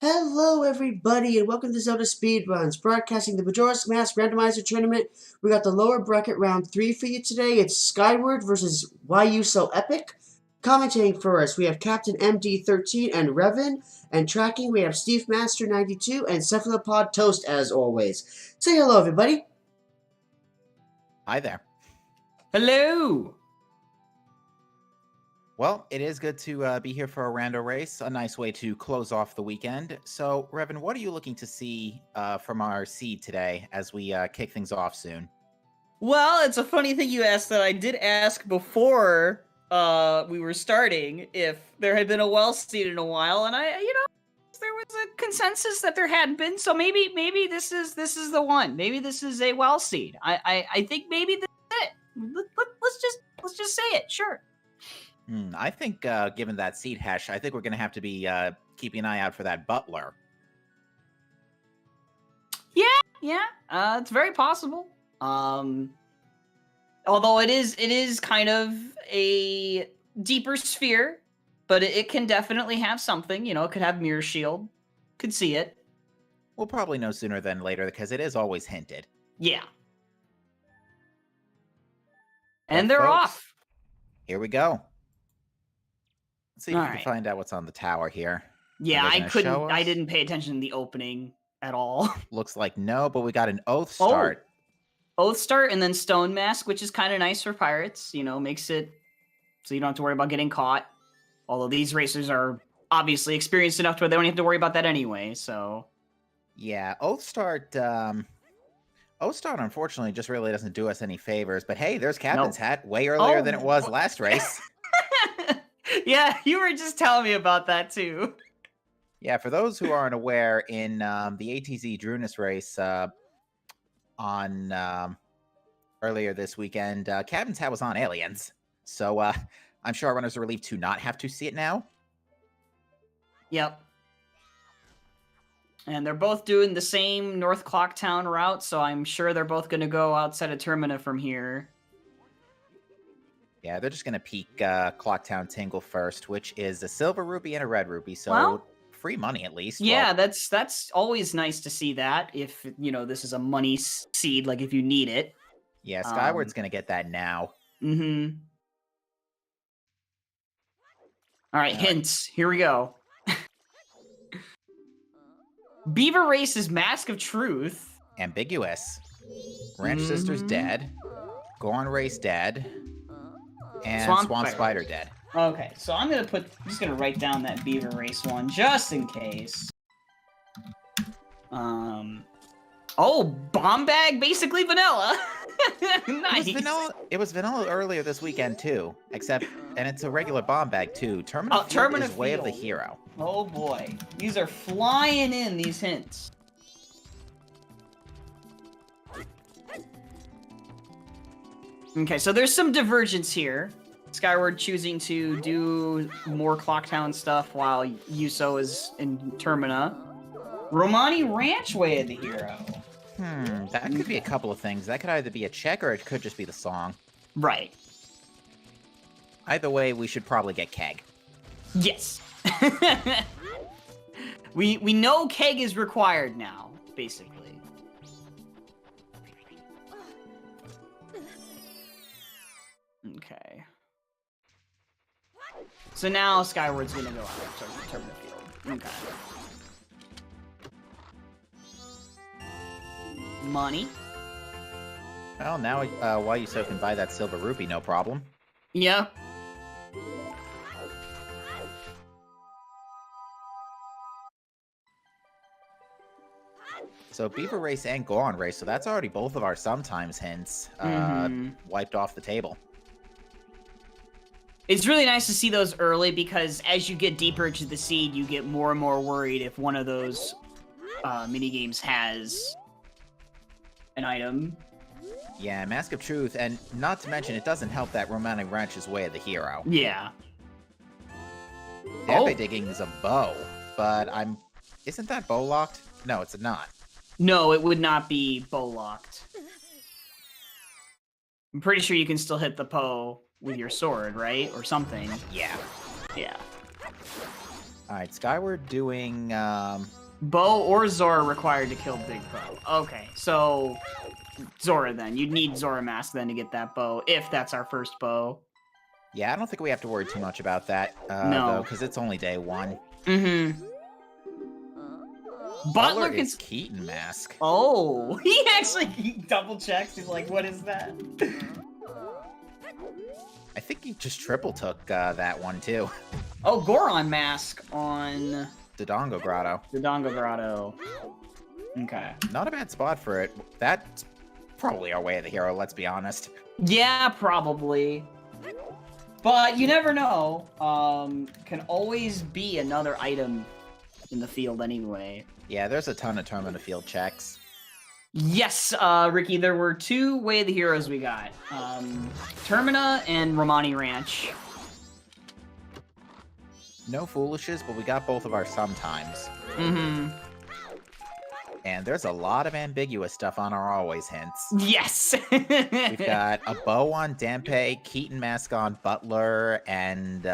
Hello, everybody, and welcome to ZeldaSpeedRuns, broadcasting the Majora Mask Randomizer Tournament. We got the lower bracket round 3 for you today. It's Skyward versus YUSoEpic. Commentating for us, we have Captain MD13 and Revan, and tracking, we have Steve Master 92 and Cephalopod Toast, as always. Say hello, everybody. Hi there. Hello! Well, it is good to be here for a rando race, a nice way to close off the weekend. So, Revan, what are you looking to see from our seed today as we kick things off soon? Well, it's a funny thing you asked that I did ask before we were starting if there had been a well seed in a while, and there was a consensus that there hadn't been, so maybe this is the one. Maybe this is a well seed. I think maybe this is it. Let's just say it, sure. I think, given that seed hash, I think we're going to have to be keeping an eye out for that butler. Yeah, it's very possible. Although it is kind of a deeper sphere, but it can definitely have something. You know, it could have mirror shield. Could see it. We'll probably know sooner than later because it is always hinted. Yeah. And they're folks, off. Here we go. Let's see if we All can right. find out what's on the tower here. Yeah, I didn't pay attention to the opening at all. Looks like no, but we got an oath start. Oath start and then stone mask, which is kind of nice for pirates. You know, makes it so you don't have to worry about getting caught. Although these racers are obviously experienced enough to where they don't have to worry about that anyway, so. Yeah, Oath Start, unfortunately, just really doesn't do us any favors. But hey, there's Captain's Hat way earlier than it was last race. Yeah, you were just telling me about that, too. Yeah, for those who aren't aware, in the ATZ Drunus race on earlier this weekend, Captain's Hat was on Aliens. So I'm sure our runners are relieved to not have to see it now. Yep. And they're both doing the same North Clocktown route, so I'm sure they're both going to go outside of Termina from here. Yeah, they're just going to peek Clocktown Tingle first, which is a silver rupee and a red rupee, so free money at least. Yeah, that's always nice to see that, if, you know, this is a money seed, like if you need it. Yeah, Skyward's going to get that now. Mm-hmm. All right, hints. Here we go. Beaver Race's Mask of Truth. Ambiguous. Ranch Sister's dead. Goron Race dead. And Swamp Spider dead. Okay, so I'm just gonna write down that Beaver Race one just in case. Oh, bomb bag, basically vanilla. Nice. It was vanilla earlier this weekend too, and it's a regular bomb bag too. Termina is way of the hero. Oh boy, these are flying in, these hints. Okay, so there's some divergence here. Skyward choosing to do more Clocktown stuff while Yuso is in Termina. Romani Ranch way of the hero. That could be a couple of things. That could either be a check or it could just be the song. Right. Either way, we should probably get Keg. Yes. We know Keg is required now, basically. Okay. So now Skyward's gonna go out of Termina Field. Okay. Money. Well, now YUSo can buy that silver rupee, no problem. Yeah. So Beaver Race and Goron Race, so that's already both of our sometimes hints wiped off the table. It's really nice to see those early because as you get deeper into the seed, you get more and more worried if one of those minigames has an item. Yeah, Mask of Truth, and not to mention, it doesn't help that Romani Ranch is way of the hero. Yeah. Depe Digging is a bow, but isn't that bow locked? No, it's not. No, it would not be bow locked. I'm pretty sure you can still hit the Poe with your sword, right? Or something. Yeah. Yeah. All right, Skyward doing. Bow or Zora required to kill Big Bow. Okay, so Zora then. You'd need Zora Mask then to get that bow, if that's our first bow. Yeah, I don't think we have to worry too much about that, No. though, because it's only day 1. Mm-hmm. Butler is Keaton Mask. Oh, he double checks. He's like, what is that? I think he just triple took that one, too. Oh, Goron Mask on Dodongo Grotto. Dodongo Grotto. Okay. Not a bad spot for it. That's probably our way of the hero, let's be honest. Yeah, probably. But you never know. Can always be another item in the field anyway. Yeah, there's a ton of Termina field checks. Yes, Ricky, there were 2 Way of the Heroes we got. Termina and Romani Ranch. No foolishes, but we got both of our sometimes. Mm-hmm. And there's a lot of ambiguous stuff on our always hints. Yes! We've got a bow on Dampe, Keaton Mask on Butler, and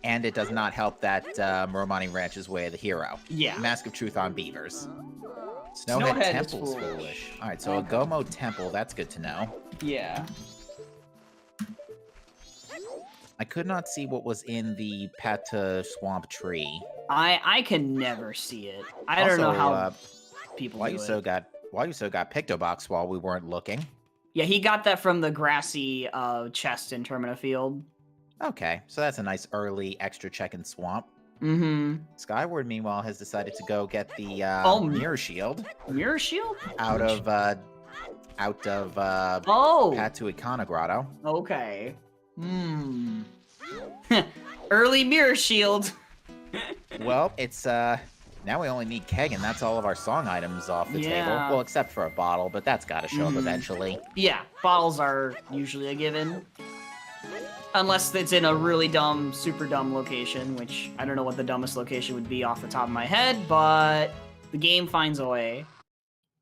it does not help that Romani Ranch is Way of the Hero. Yeah. Mask of Truth on Beavers. Snowhead Temple's foolish. Alright, so a Gomo Temple, that's good to know. Yeah. I could not see what was in the Pata Swamp Tree. I can never see it. I don't know how people do it. YUSo got Pictobox while we weren't looking. Yeah, he got that from the grassy chest in Termina Field. Okay, so that's a nice early extra check in Swamp. Mm-hmm. Skyward, meanwhile, has decided to go get the Mirror Shield. Mirror Shield? Out of Patu Ikana Grotto. Okay. Early Mirror Shield. Well, it's now we only need Keg, and that's all of our song items off the table. Well, except for a bottle, but that's got to show up eventually. Yeah, bottles are usually a given. Unless it's in a really dumb, super dumb location, which I don't know what the dumbest location would be off the top of my head, but the game finds a way.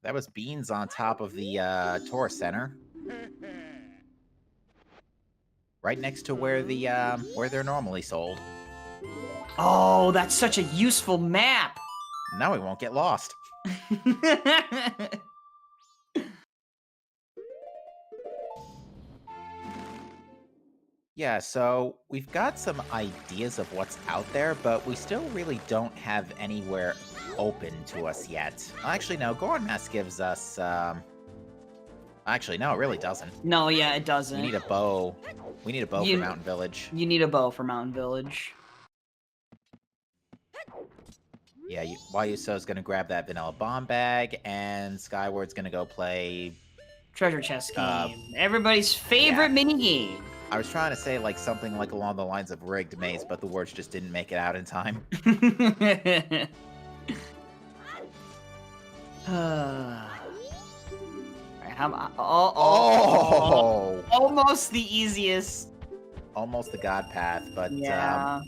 That was beans on top of the tourist center. Right next to where the where they're normally sold. Oh, that's such a useful map. Now we won't get lost. Yeah, so we've got some ideas of what's out there, but we still really don't have anywhere open to us yet. Actually, no, Goron Mask gives us, Actually, no, it really doesn't. No, yeah, it doesn't. We need a bow. We need a bow for Mountain Village. You need a bow for Mountain Village. Yeah, YUSo's gonna grab that vanilla bomb bag, and Skyward's gonna go play... Treasure chest game. Everybody's favorite mini game. I was trying to say like something like along the lines of rigged maze, but the words just didn't make it out in time. Almost the easiest. Almost the god path, but yeah.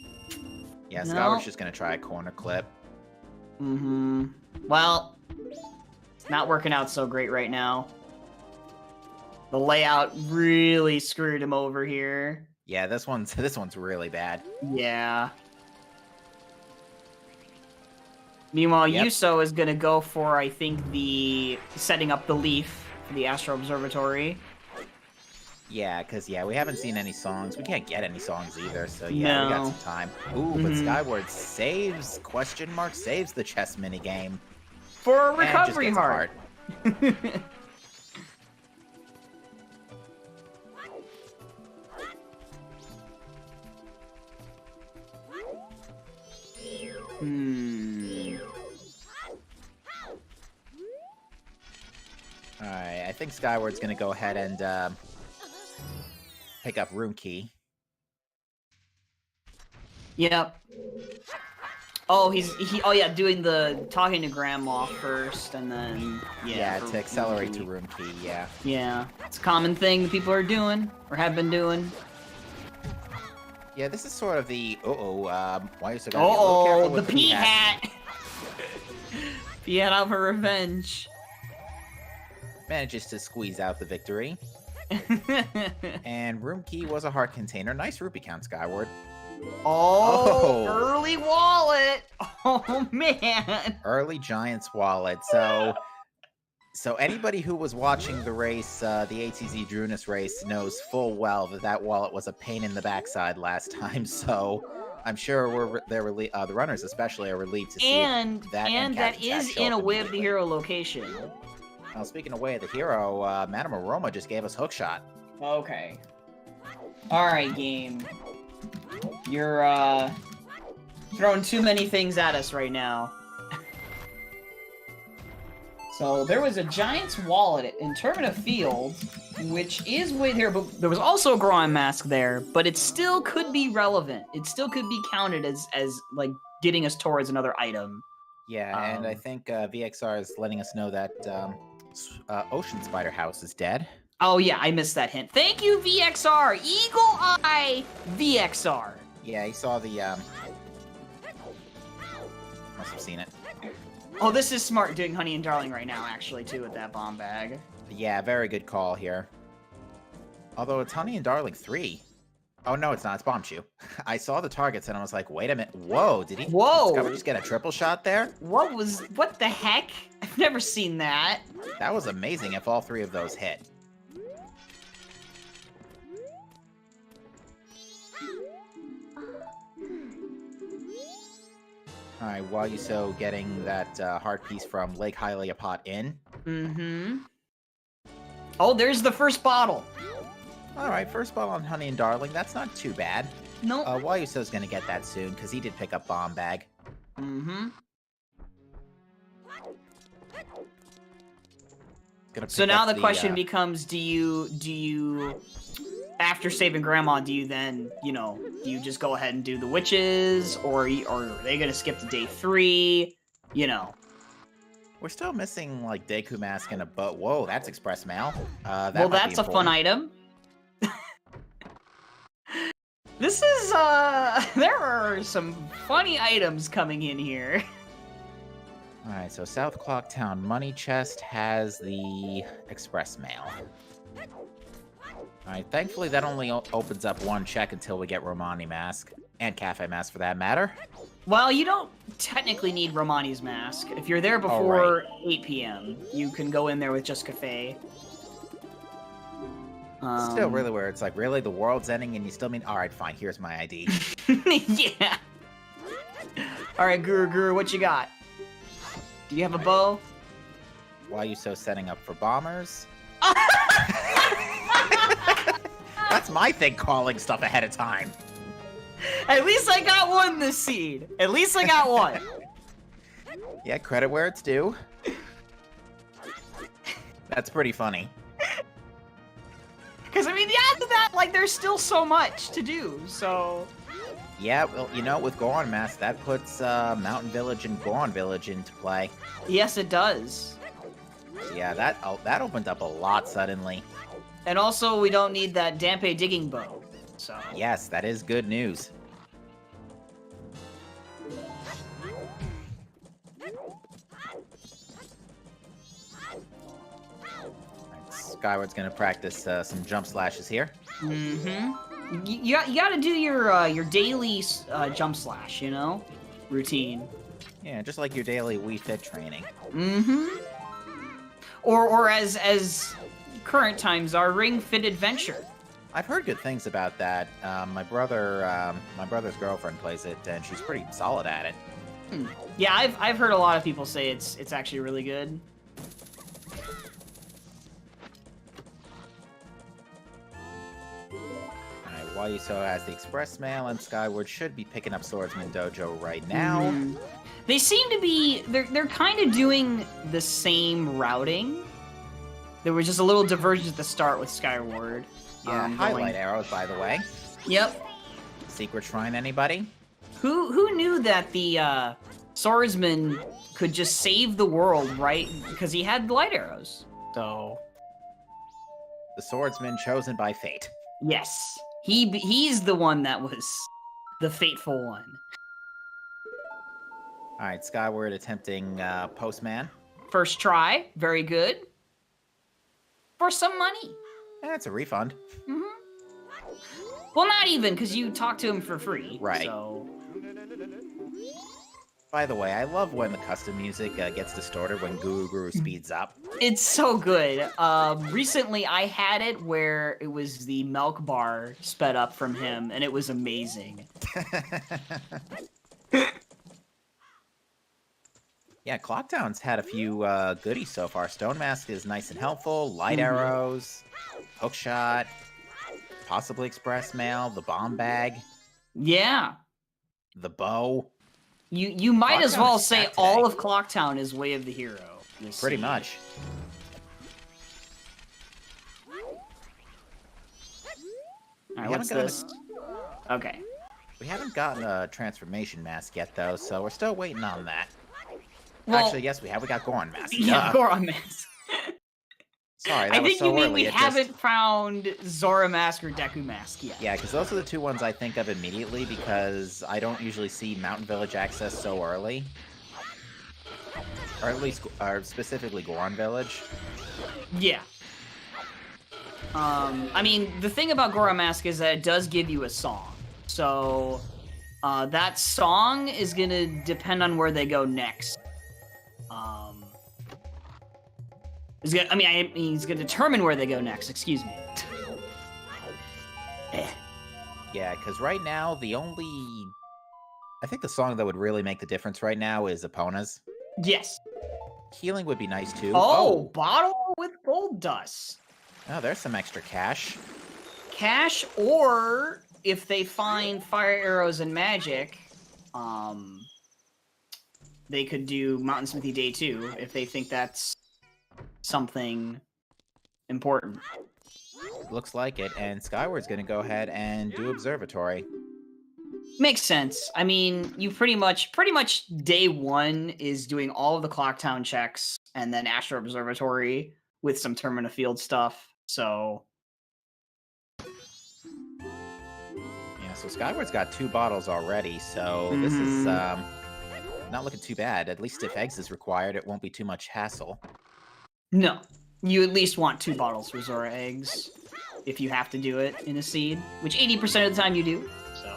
Skyward's just gonna try a corner clip. Well, it's not working out so great right now. The layout really screwed him over here. Yeah, this one's really bad. Yeah. Meanwhile, YUSo is gonna go for, I think, the setting up the leaf for the Astro Observatory. Yeah, because we haven't seen any songs. We can't get any songs either, so we got some time. Ooh, but Skyward saves, saves the chess minigame. For a recovery heart. Alright, I think Skyward's gonna go ahead and pick up Room Key. Yep. Oh, doing the talking to Grandma first, and then to accelerate to Room Key. Yeah, it's a common thing that people are doing or have been doing. Yeah, this is sort of the why is it gotta be a little careful with the pea hat. Pea hat out for revenge. Manages to squeeze out the victory. And Room Key was a heart container. Nice rupee count, Skyward. Oh, Oh. early wallet. Oh man. Early Giants wallet. So anybody who was watching the race, the ATZ Drunus race, knows full well that that wallet was a pain in the backside last time. So I'm sure the runners especially are relieved to see And that that is in a Way of the Hero location. Now, speaking of Way of the Hero, Madame Aroma just gave us hookshot. Okay. Alright, game. You're, throwing too many things at us right now. So, there was a Giant's Wallet in Termina Field, which is Way of the Hero, but there was also a Goron Mask there, but it still could be relevant. It still could be counted as like, getting us towards another item. Yeah, and I think VXR is letting us know that Ocean Spider House is dead. Oh yeah, I missed that hint. Thank you, VXR! Eagle Eye VXR! Yeah, he saw the, must have seen it. Oh, this is smart doing Honey and Darling right now, actually, too, with that bomb bag. Yeah, very good call here. Although it's Honey and Darling 3. Oh, no, it's not. It's Bombchu. I saw the targets and I was like, wait a minute. Whoa, did Skyward just get a triple shot there? What the heck? I've never seen that. That was amazing if all 3 of those hit. Alright, YUSo getting that heart piece from Lake Hyliopot in. Mm-hmm. Oh, there's the first bottle. Alright, first ball on Honey and Darling. That's not too bad. No. YUSo's gonna get that soon, because he did pick up Bomb Bag. Mm-hmm. So now the question becomes, do you, after saving Grandma, do you then, do you just go ahead and do the witches, or are they gonna skip to day 3? We're still missing, like, Deku Mask and a boat. Whoa, that's Express Mail. Well, that's a fun item. This is, there are some funny items coming in here. Alright, so South Clock Town Money Chest has the Express Mail. Alright, thankfully that only opens up one check until we get Romani Mask. And Cafe Mask, for that matter. Well, you don't technically need Romani's Mask. If you're there before 8 p.m., you can go in there with just Cafe. Still really weird. It's like, really? The world's ending and you still mean... Alright, fine, here's my ID. Yeah. Alright, Guru, what you got? Do you have a bow? YUSo setting up for bombers? That's my thing, calling stuff ahead of time. At least I got one this seed. At least I got one. Yeah, credit where it's due. That's pretty funny. Because, I mean, yeah, that, like, there's still so much to do, so... Yeah, well, with Goron Mask, that puts Mountain Village and Goron Village into play. Yes, it does. Yeah, that opened up a lot suddenly. And also, we don't need that Dampe digging bow, so... Yes, that is good news. Skyward's gonna practice some jump slashes here. Mm-hmm. You gotta do your daily jump slash, routine. Yeah, just like your daily Wii Fit training. Mm-hmm. Or as current times are, Ring Fit Adventure. I've heard good things about that. My brother's girlfriend plays it, and she's pretty solid at it. Yeah, I've heard a lot of people say it's actually really good. YUSo has the Express Mail, and Skyward should be picking up Swordsman Dojo right now. They seem to be... They're kind of doing the same routing. There was just a little divergence at the start with Skyward. Yeah, highlight arrows, by the way. Yep. Secret Shrine, anybody? Who knew that the swordsman could just save the world, right? Because he had light arrows. So... The swordsman chosen by fate. Yes. He's the one that was the fateful one. Alright, Skyward attempting Postman. First try. Very good. For some money. That's a refund. Mm-hmm. Well, not even, because you talk to him for free. Right. So. By the way, I love when the custom music gets distorted when Guru Guru speeds up. It's so good. Recently, I had it where it was the milk bar sped up from him, and it was amazing. Yeah, Clocktown's had a few goodies so far. Stone Mask is nice and helpful. Light arrows, hookshot, possibly express mail, the bomb bag. Yeah. The bow. You might as Clocktown well is say stacked all today. of Clocktown is Way of the Hero. Pretty much. Alright, what's this? Okay. We haven't gotten a transformation mask yet, though, so we're still waiting on that. Well, Actually, yes, we have. We got Goron mask. yeah, Goron Mask. Sorry, that I was think so you mean early. we It haven't found Zora Mask or Deku Mask yet. Yeah, because those are the two ones I think of immediately, because I don't usually see Mountain Village access so early. Or at least, or specifically Goron Village. Yeah. I mean, the thing about Goron Mask is that it does give you a song. So, that song is gonna depend on where they go next. He's gonna determine where they go next, excuse me. Yeah, because right now, I think the song that would really make the difference right now is Epona's. Yes. Healing would be nice, too. Oh, bottle with gold dust. Oh, there's some extra cash. Cash, or if they find fire arrows and magic, they could do Mountain Smithy Day 2 if they think that's something important. Looks like it, and Skyward's gonna go ahead and do Observatory. Makes sense. I mean, you pretty much day 1 is doing all of the Clocktown checks, and then Astro Observatory with some Termina Field stuff, so... Yeah, so Skyward's got 2 bottles already, so this is not looking too bad. At least if eggs is required, it won't be too much hassle. No. You at least want 2 bottles for Zora eggs, if you have to do it in a seed, which 80% of the time you do, so...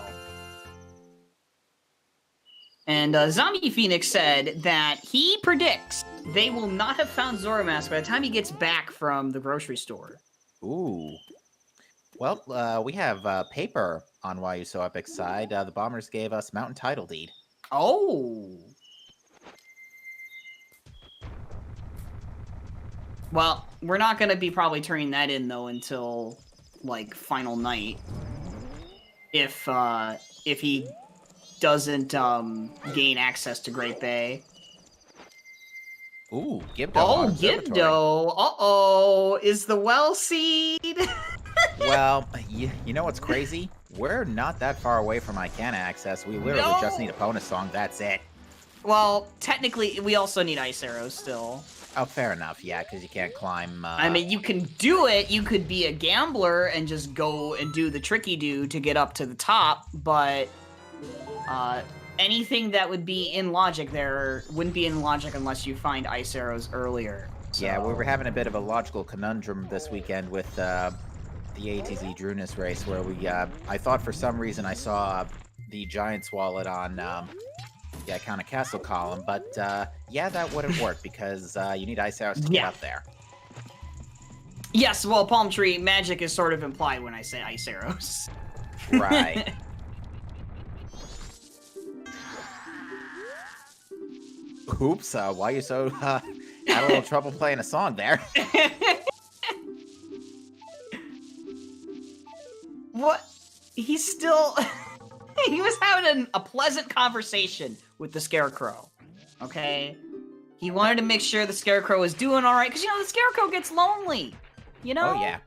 And Zombie Phoenix said that he predicts they will not have found Zora Mask by the time he gets back from the grocery store. Ooh. Well, we have paper on YUSoEpic's side. The Bombers gave us Mountain Title Deed. Oh! Well, we're not going to be probably turning that in, though, until, like, Final Night. If he doesn't gain access to Great Bay. Ooh, Gibdo. Oh, Gibdo! Uh-oh! Is the well seed? Well, you know what's crazy? We're not that far away from Icana access. We literally just need a bonus song, that's it. Well, technically, we also need ice arrows still. Oh, fair enough, yeah, because you can't climb... I mean, you can do it. You could be a gambler and just go and do the tricky do to get up to the top, but... anything that would be in logic there wouldn't be in logic unless you find ice arrows earlier. So. Yeah, we were having a bit of a logical conundrum this weekend with the ATZ Drunus race, where I thought for some reason I saw the Giant's Wallet on the Iconic Castle column, but yeah, that wouldn't work because you need ice arrows to get up there. Yes, well, Palm Tree magic is sort of implied when I say ice arrows. Right. Oops, why you so had a little trouble playing a song there? What? He's still... he was having a pleasant conversation with the Scarecrow, okay? He wanted to make sure the Scarecrow was doing all right, because, you know, the Scarecrow gets lonely, you know? Oh, yeah.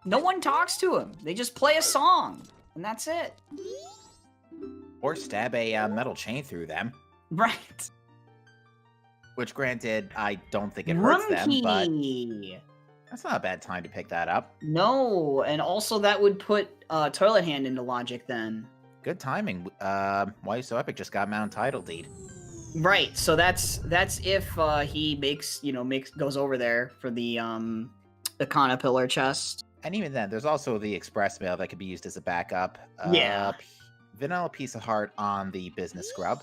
No one talks to him. They just play a song, and that's it. Or stab a metal chain through them. Right. Which, granted, I don't think it hurts them, but Rumkey. that's not a bad time to pick that up. No, and also that would put Toilet Hand into logic then. Good timing. YUSoEpic just got Mountain Title Deed. Right. So that's if he goes over there for the Caterpillar chest. And even then, there's also the express mail that could be used as a backup. Yeah. Vanilla piece of heart on the business scrub.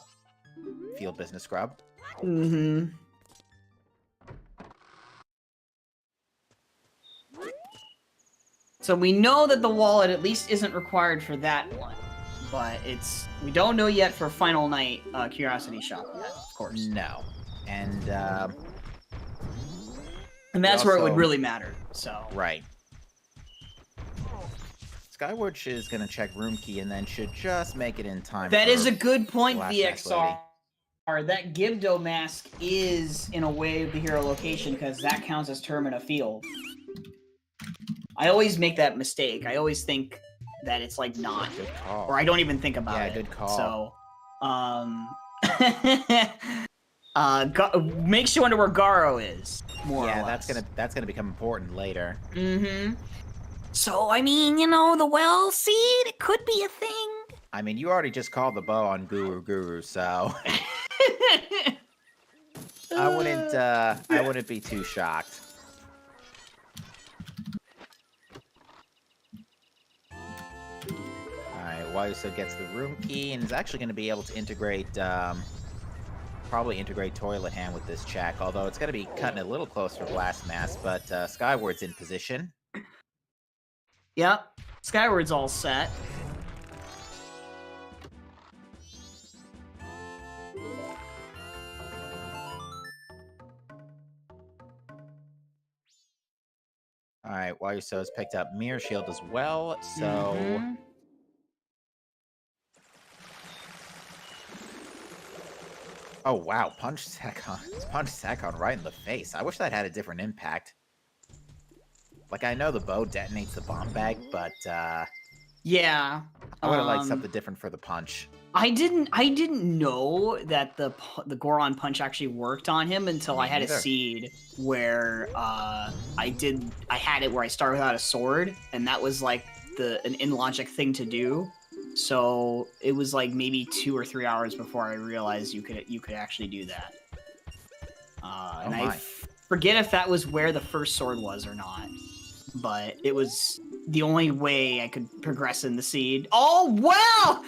Field business scrub. Mm-hmm. So we know that the wallet at least isn't required for that one. But we don't know yet for Final Night Curiosity Shop yet, of course. No. And that's where it would really matter, so. Right. Skyward is going to check room key and then should just make it in time. That is a good point, VXR. That Gibdo mask is, in a way, the hero location, because that counts as Termina Field. I always make that mistake. I always think that it's, like, not. Good call. Or I don't even think about it. Yeah, good call. So, makes you wonder where Garo is, more or less. that's gonna become important later. Mm-hmm. So, I mean, you know, the well seed, it could be a thing. I mean, you already just called the bow on Guru, so I wouldn't be too shocked. Alright, YUSo gets the room key and is actually going to be able to integrate, probably integrate Toilet Hand with this check, although it's going to be cutting it a little close for Blast Mass, but Skyward's in position. Yep, Skyward's all set. Alright, YUSo has picked up Mirror Shield as well, so... Mm-hmm. Oh wow, Punch Sakon right in the face. I wish that had a different impact. Like, I know the bow detonates the bomb bag, but yeah, I would have liked something different for the punch. I didn't know that the Goron punch actually worked on him until I had a seed where I had it where I started without a sword, and that was like an in-logic thing to do. So it was like maybe 2 or 3 hours before I realized you could actually do that. And I forget if that was where the first sword was or not, but it was the only way I could progress in the seed. Oh wow!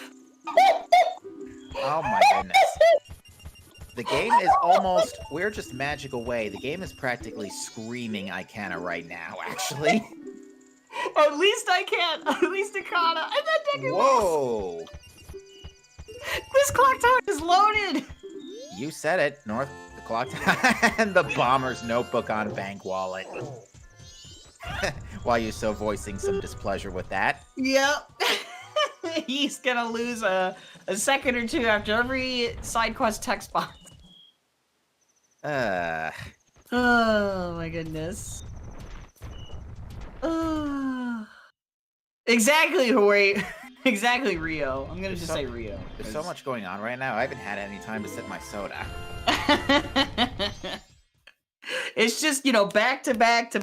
Oh my goodness. The game is almost, we're just magic away. The game is practically screaming Icana right now, actually. At least I can't. At least Akana. I'm not taking Whoa! This clock tower is loaded! You said it, North. The clock tower and the bomber's notebook on bank wallet. YUSo voicing some displeasure with that. Yep. He's gonna lose a second or two after every side quest text box. Oh my goodness. Exactly, exactly, Rio. I'm gonna say Rio. There's so much going on right now. I haven't had any time to sip my soda. It's just, you know, back to back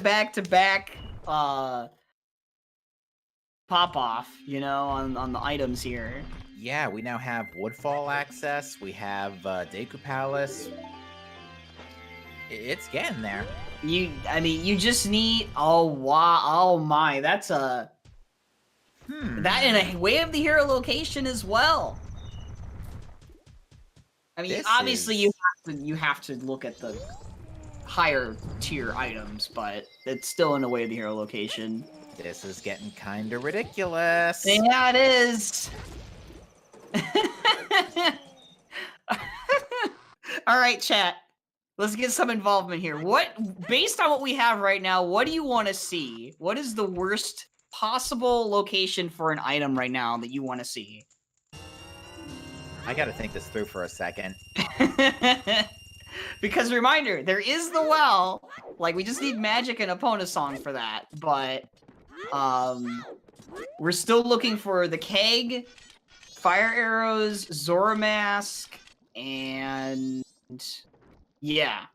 pop off, you know, on the items here. Yeah, we now have Woodfall access. We have Deku Palace. It's getting there. I mean, you just need. Oh wow! Oh my! That's a. That in a Way of the Hero location as well. I mean, obviously you have to look at the higher tier items, but it's still in a Way of the Hero location. This is getting kind of ridiculous. Yeah, it is. All right, chat. Let's get some involvement here. Based on what we have right now, what do you want to see? What is the worst possible location for an item right now that you want to see? I gotta think this through for a second. Because reminder, there is the well. Like, we just need magic and Epona song for that. But we're still looking for the keg, fire arrows, Zora mask, and yeah.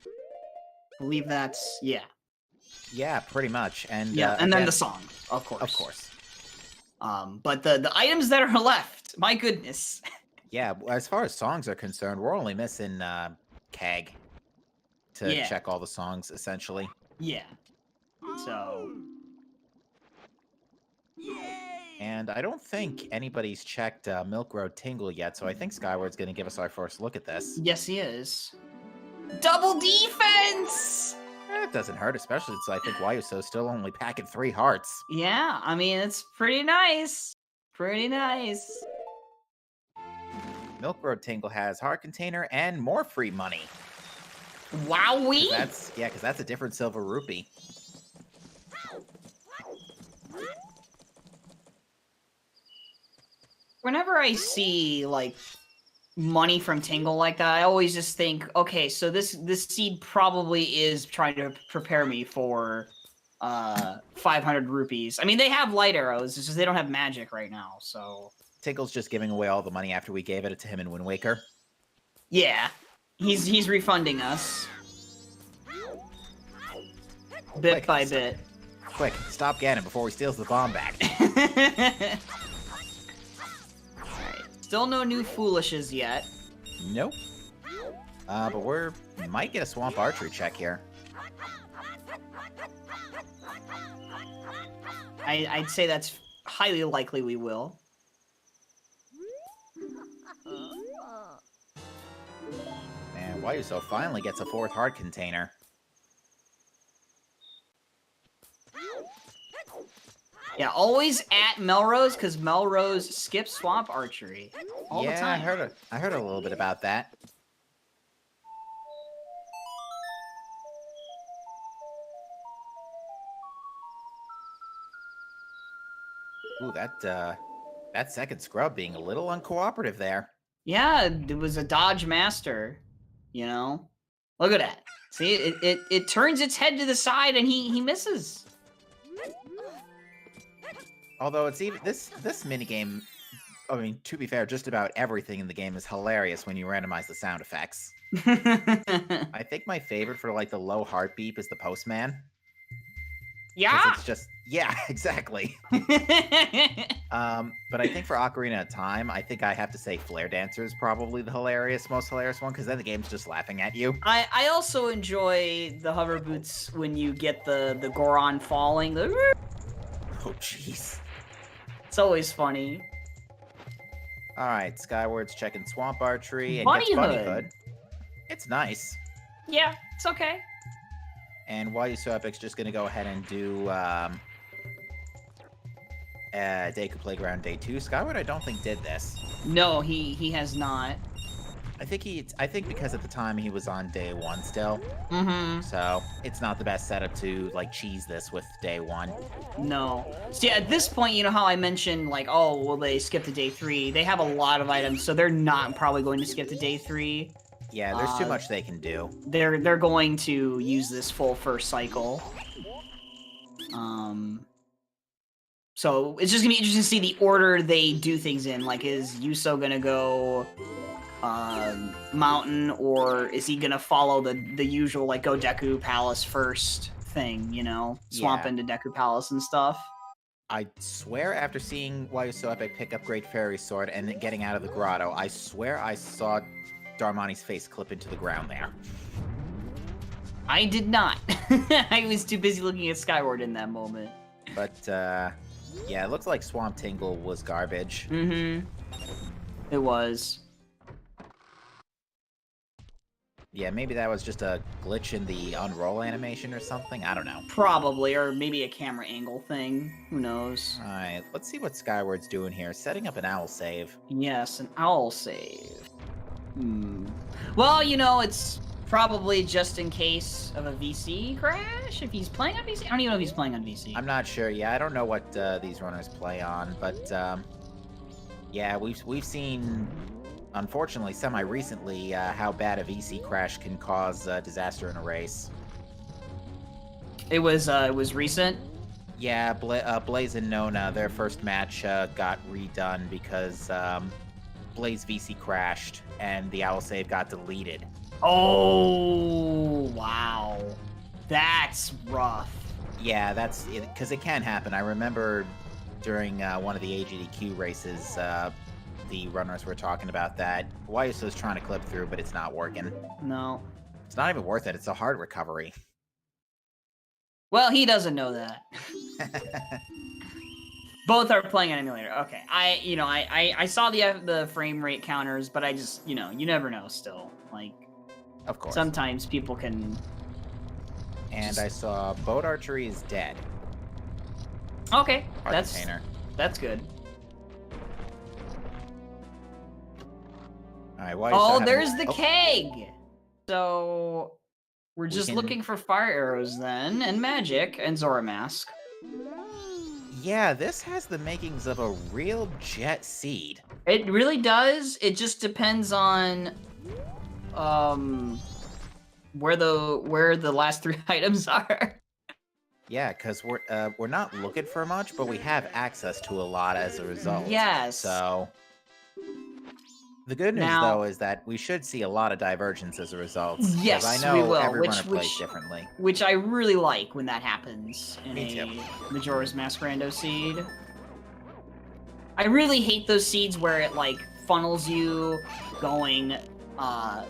I believe that's Yeah, pretty much. And and then the song, of course. Of course. But the items that are left, my goodness. Yeah, as far as songs are concerned, we're only missing Keg to Yeah. check all the songs, essentially. Yeah. So. And I don't think anybody's checked Milk Road Tingle yet, so I think Skyward's going to give us our first look at this. Yes, he is. Double defense! It doesn't hurt, especially since I think YUSo's still only packing 3 hearts. Yeah, I mean, it's pretty nice. Pretty nice. Milk Road Tingle has Heart Container and more free money. Wowee! Because that's a different silver rupee. Whenever I see, like, money from Tingle like that, I always just think, okay, so this seed probably is trying to prepare me for 500 rupees. I mean, they have light arrows, it's just they don't have magic right now, so... Tingle's just giving away all the money after we gave it to him in Wind Waker. Yeah, he's refunding us. Bit by bit. Quick, stop Ganon before he steals the bomb back. Alright, still no new foolishes yet. Nope. But we might get a Swamp Archery check here. I'd say that's highly likely we will. And YUSo finally gets a 4th heart container. Yeah, always at Melrose, because Melrose skips Swamp Archery all the time. Yeah, I heard a little bit about that. Ooh, that second scrub being a little uncooperative there. Yeah, it was a dodge master, you know? Look at that. See, it turns its head to the side and he misses. Although it's even this minigame, I mean, to be fair, just about everything in the game is hilarious when you randomize the sound effects. I think my favorite for like the low heart beep is the postman. Yeah. It's just exactly. But I think for Ocarina of Time, I think I have to say Flare Dancer is probably the most hilarious one, because then the game's just laughing at you. I also enjoy the hover boots when you get the Goron falling. Oh jeez. It's always funny. All right, Skyward's checking Swamp Archery and Bunny gets Bunny Hood. Hood. It's nice. Yeah, it's okay. And YUSoEpic's just gonna go ahead and do Deku Playground Day 2. Skyward, I don't think did this. No, he has not. I think because at the time he was on Day 1 still. Mm-hmm. So it's not the best setup to like cheese this with Day 1. No. See, at this point, you know how I mentioned, like, oh, will they skip to Day 3? They have a lot of items, so they're not probably going to skip to Day 3. Yeah, there's too much they can do. They're going to use this full first cycle. So it's just gonna be interesting to see the order they do things in. Like, is YUSo gonna go mountain, or is he gonna follow the usual, like, go Deku Palace first thing, you know? Swamp into Deku Palace and stuff. I swear after seeing YUSoEpic pick up Great Fairy Sword and then getting out of the grotto, I swear I saw Darmani's face clip into the ground there. I did not. I was too busy looking at Skyward in that moment. But, yeah, it looks like Swamp Tingle was garbage. Mm-hmm. It was. Yeah, maybe that was just a glitch in the unroll animation or something. I don't know. Probably, or maybe a camera angle thing. Who knows? Alright, let's see what Skyward's doing here. Setting up an owl save. Yes, an owl save. Well, you know, it's probably just in case of a VC crash. If he's playing on VC, I don't even know if he's playing on VC. I'm not sure. Yeah, I don't know what these runners play on, but yeah, we've seen, unfortunately, semi-recently, how bad a VC crash can cause disaster in a race. It was recent. Yeah, Blaze and Nona, their first match got redone because Blaze VC crashed and the owl save got deleted. Oh, wow. That's rough. Yeah, that's it, because it can happen. I remember during one of the AGDQ races, the runners were talking about that YUSo's trying to clip through, but it's not working. No. It's not even worth it. It's a hard recovery. Well, he doesn't know that. Both are playing an emulator. Okay, I saw the frame rate counters, but I just, you never know. Still, like, of course, sometimes people can. And I saw boat archery is dead. Okay, That's good. All right, oh, there's the keg. So we're just looking for fire arrows then, and magic, and Zora Mask. Yeah, this has the makings of a real jet seed. It really does. It just depends on where the last 3 items are. Yeah, because we're not looking for much, but we have access to a lot as a result. Yes. So the good news, though, is that we should see a lot of divergence as a result. Yes, I know we will. every runner plays differently. Which I really like when that happens in Me too. Majora's Mask Rando seed. I really hate those seeds where it like funnels you going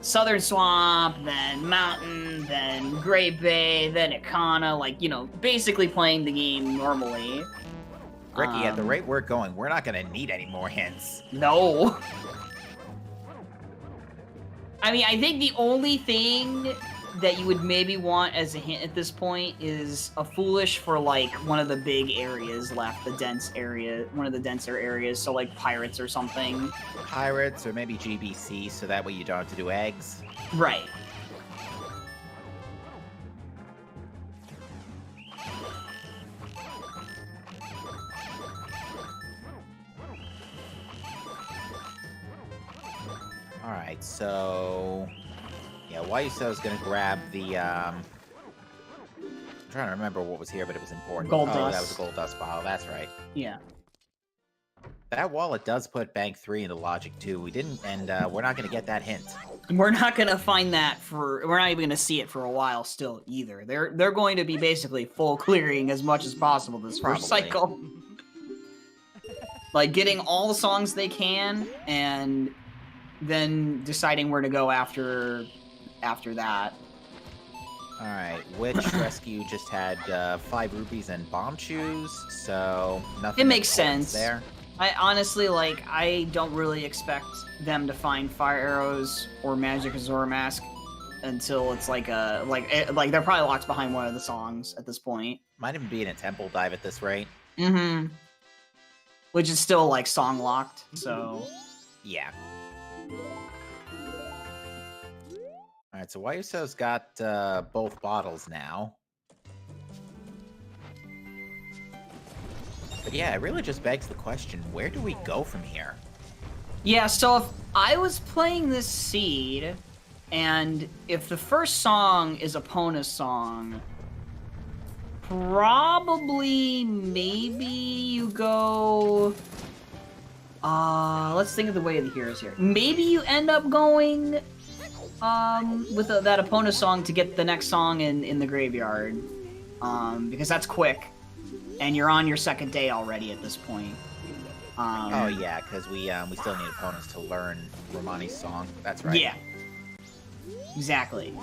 Southern Swamp, then Mountain, then Great Bay, then Ikana, like, basically playing the game normally. Ricky, at the rate we're going, we're not going to need any more hints. No. I mean, I think the only thing that you would maybe want as a hint at this point is a foolish for, like, one of the big areas left, the dense area, one of the denser areas, so, like, pirates or something. Pirates, or maybe GBC, so that way you don't have to do eggs. Right. Alright, so yeah, YUSo's gonna grab the I'm trying to remember what was here, but it was important. Gold That dust. was a gold dust bottle, that's right. Yeah. That wallet does put Bank 3 into Logic 2. We didn't, and we're not gonna get that hint. We're not gonna find that we're not even gonna see it for a while still either. They're going to be basically full clearing as much as possible this first cycle. Like getting all the songs they can and then deciding where to go after that. Alright, Witch Rescue just had 5 rupees and bomb shoes, so nothing. It makes sense there. I honestly, like, I don't really expect them to find fire arrows or magic or Zora Mask until it's like like they're probably locked behind one of the songs at this point. Might even be in a temple dive at this rate. Mm-hmm. Which is still like song locked, so yeah. Alright, so YUSo's got both bottles now. But yeah, it really just begs the question, where do we go from here? Yeah, so if I was playing this seed, and if the first song is Epona's song, probably, maybe you go... let's think of the way of the heroes here. Maybe you end up going with that Epona song to get the next song in the graveyard, because that's quick. And you're on your second day already at this point. Oh yeah, because we still need opponents to learn Romani's song. That's right. Yeah. Exactly.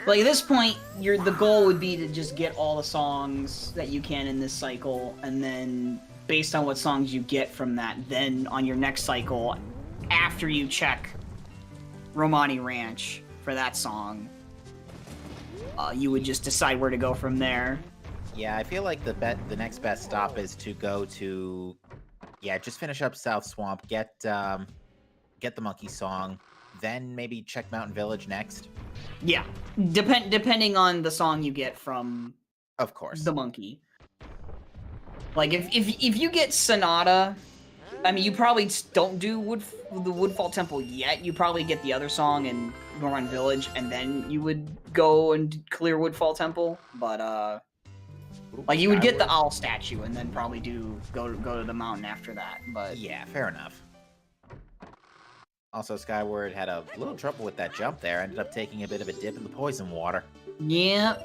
Like at this point, the goal would be to just get all the songs that you can in this cycle, and then based on what songs you get from that, then on your next cycle, after you check Romani Ranch for that song, you would just decide where to go from there. Yeah, I feel like the next best stop is to go to, just finish up South Swamp, get the monkey song, then maybe check Mountain Village next. Yeah, depending on the song you get from, of course, the monkey. Like if you get Sonata, I mean, you probably don't do the Woodfall Temple yet. You probably get the other song in Goron Village, and then you would go and clear Woodfall Temple. But like you would get the owl statue, and then probably go to the mountain after that. But yeah, fair enough. Also, Skyward had a little trouble with that jump there. Ended up taking a bit of a dip in the poison water. Yeah.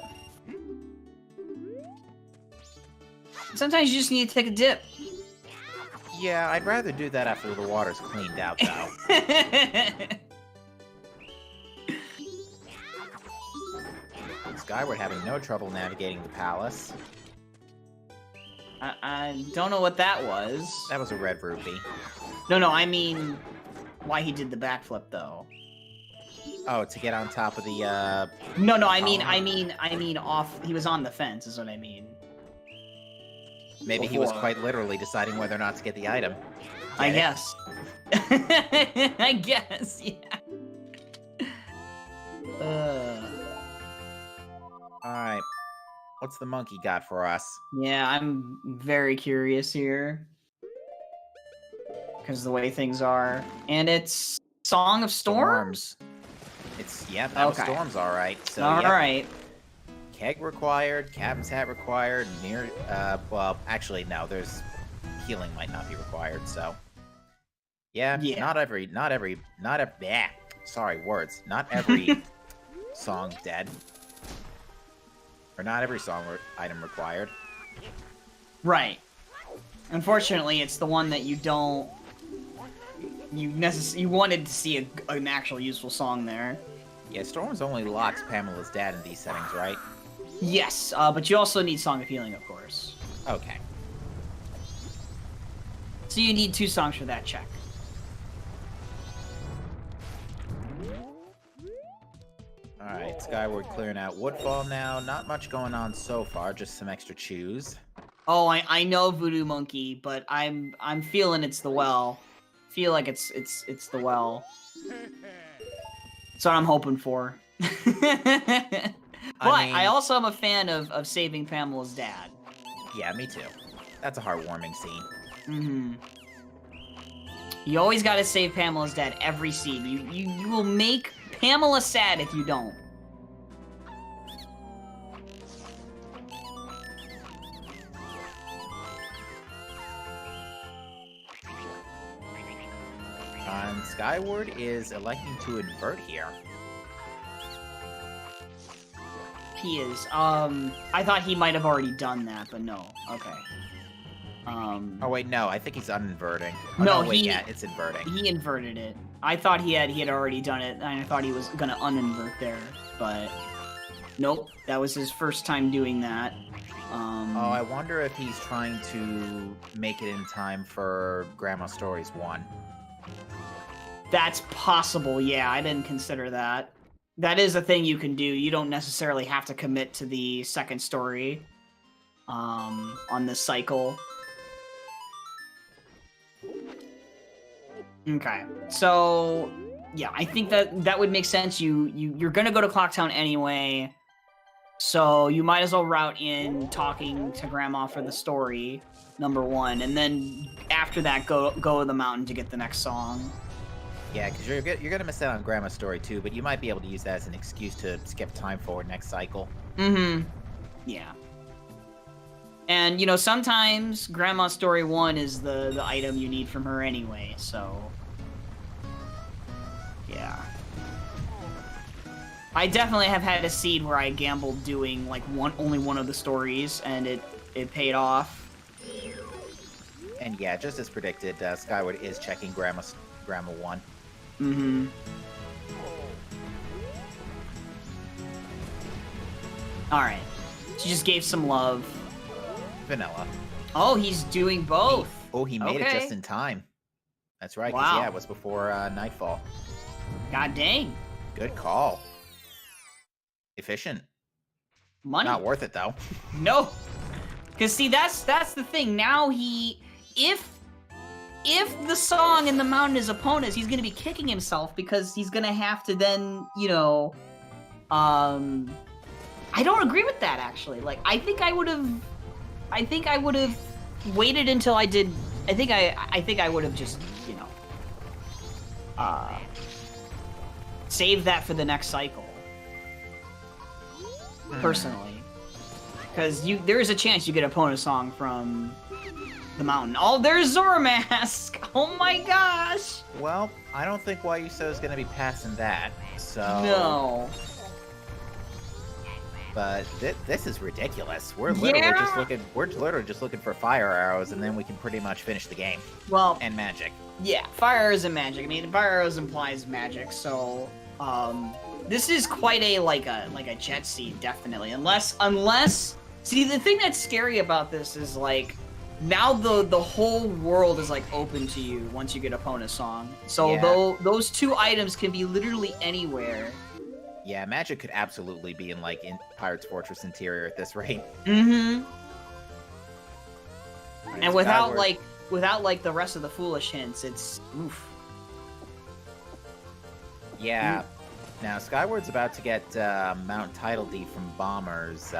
Sometimes you just need to take a dip. Yeah, I'd rather do that after the water's cleaned out, though. Skyward having no trouble navigating the palace. I don't know what that was. That was a red rupee. No, I mean, why he did the backflip though. Oh, to get on top of the, No, I mean off, he was on the fence is what I mean. Maybe he was quite literally deciding whether or not to get the item. I guess. I guess, yeah. Alright. What's the monkey got for us? Yeah, I'm very curious here. Because the way things are. And it's Song of Storms? It's, yeah, that was Storms, alright. So, alright. Keg required, Captain's Hat required, well, actually, no, there's... Healing might not be required, so... Yeah, not every, sorry, words. Not every song dead. Or not every song item required. Right. Unfortunately, it's the one that you don't... You wanted to see an actual useful song there. Yeah, Storms only locks Pamela's dad in these settings, right? Yes, but you also need Song of Healing, of course. Okay. So you need 2 songs for that check. Alright, Skyward clearing out Woodfall now. Not much going on so far, just some extra chews. Oh, I know Voodoo Monkey, but I'm feeling it's the well. Feel like it's the well. That's what I'm hoping for. But I also am a fan of saving Pamela's dad. Yeah, me too. That's a heartwarming scene. Mm-hmm. You always gotta save Pamela's dad every scene. You will make Pamela sad if you don't. And Skyward is electing to invert here. He is. I thought he might have already done that, but no. Okay. Oh wait, no, I think he's uninverting. Oh, no, wait, yeah, it's inverting. He inverted it. I thought he had already done it, and I thought he was gonna uninvert there, but nope, that was his first time doing that. Oh, I wonder if he's trying to make it in time for Grandma Stories 1. That's possible, yeah, I didn't consider that. That is a thing you can do. You don't necessarily have to commit to the second story on this cycle. Okay, so yeah, I think that would make sense. You're gonna go to Clocktown anyway, so you might as well route in talking to Grandma for the story, number 1, and then after that go to the mountain to get the next song. Yeah, because you're gonna miss out on Grandma's story too, but you might be able to use that as an excuse to skip time forward next cycle. Mm-hmm. Yeah. And you know, sometimes Grandma's story 1 is the item you need from her anyway, so yeah. I definitely have had a seed where I gambled doing like only one of the stories, and it paid off. And yeah, just as predicted, Skyward is checking Grandma 1. Mm-hmm. Alright. She just gave some love. Vanilla. Oh, he's doing both. He made it just in time. That's right, because yeah, it was before nightfall. God dang. Good call. Efficient. Money. Not worth it, though. No. Because, see, that's the thing. Now if the song in the mountain is opponents, he's going to be kicking himself because he's going to have to then, you know, I don't agree with that, actually. Like, I think I would have waited until I did, I think I would have just, you know, saved that for the next cycle. Personally. Because there is a chance you get a opponent song from the mountain. Oh, there's Zora Mask! Oh my gosh! Well, I don't think YUSo is going to be passing that, so... No. But this is ridiculous. We're literally just looking for fire arrows, and then we can pretty much finish the game. Well, And magic. yeah, fire arrows and magic. I mean, fire arrows implies magic, so this is quite a like a jet seed, definitely. Unless see, the thing that's scary about this is like now the whole world is like open to you once you get Epona's song. So Yeah. those two items can be literally anywhere. Yeah, magic could absolutely be in like in Pirate's Fortress Interior at this rate. Mm-hmm. Right, And without Skyward. like the rest of the foolish hints, it's oof. Yeah. Now Skyward's about to get Mount Title Deed from Bombers.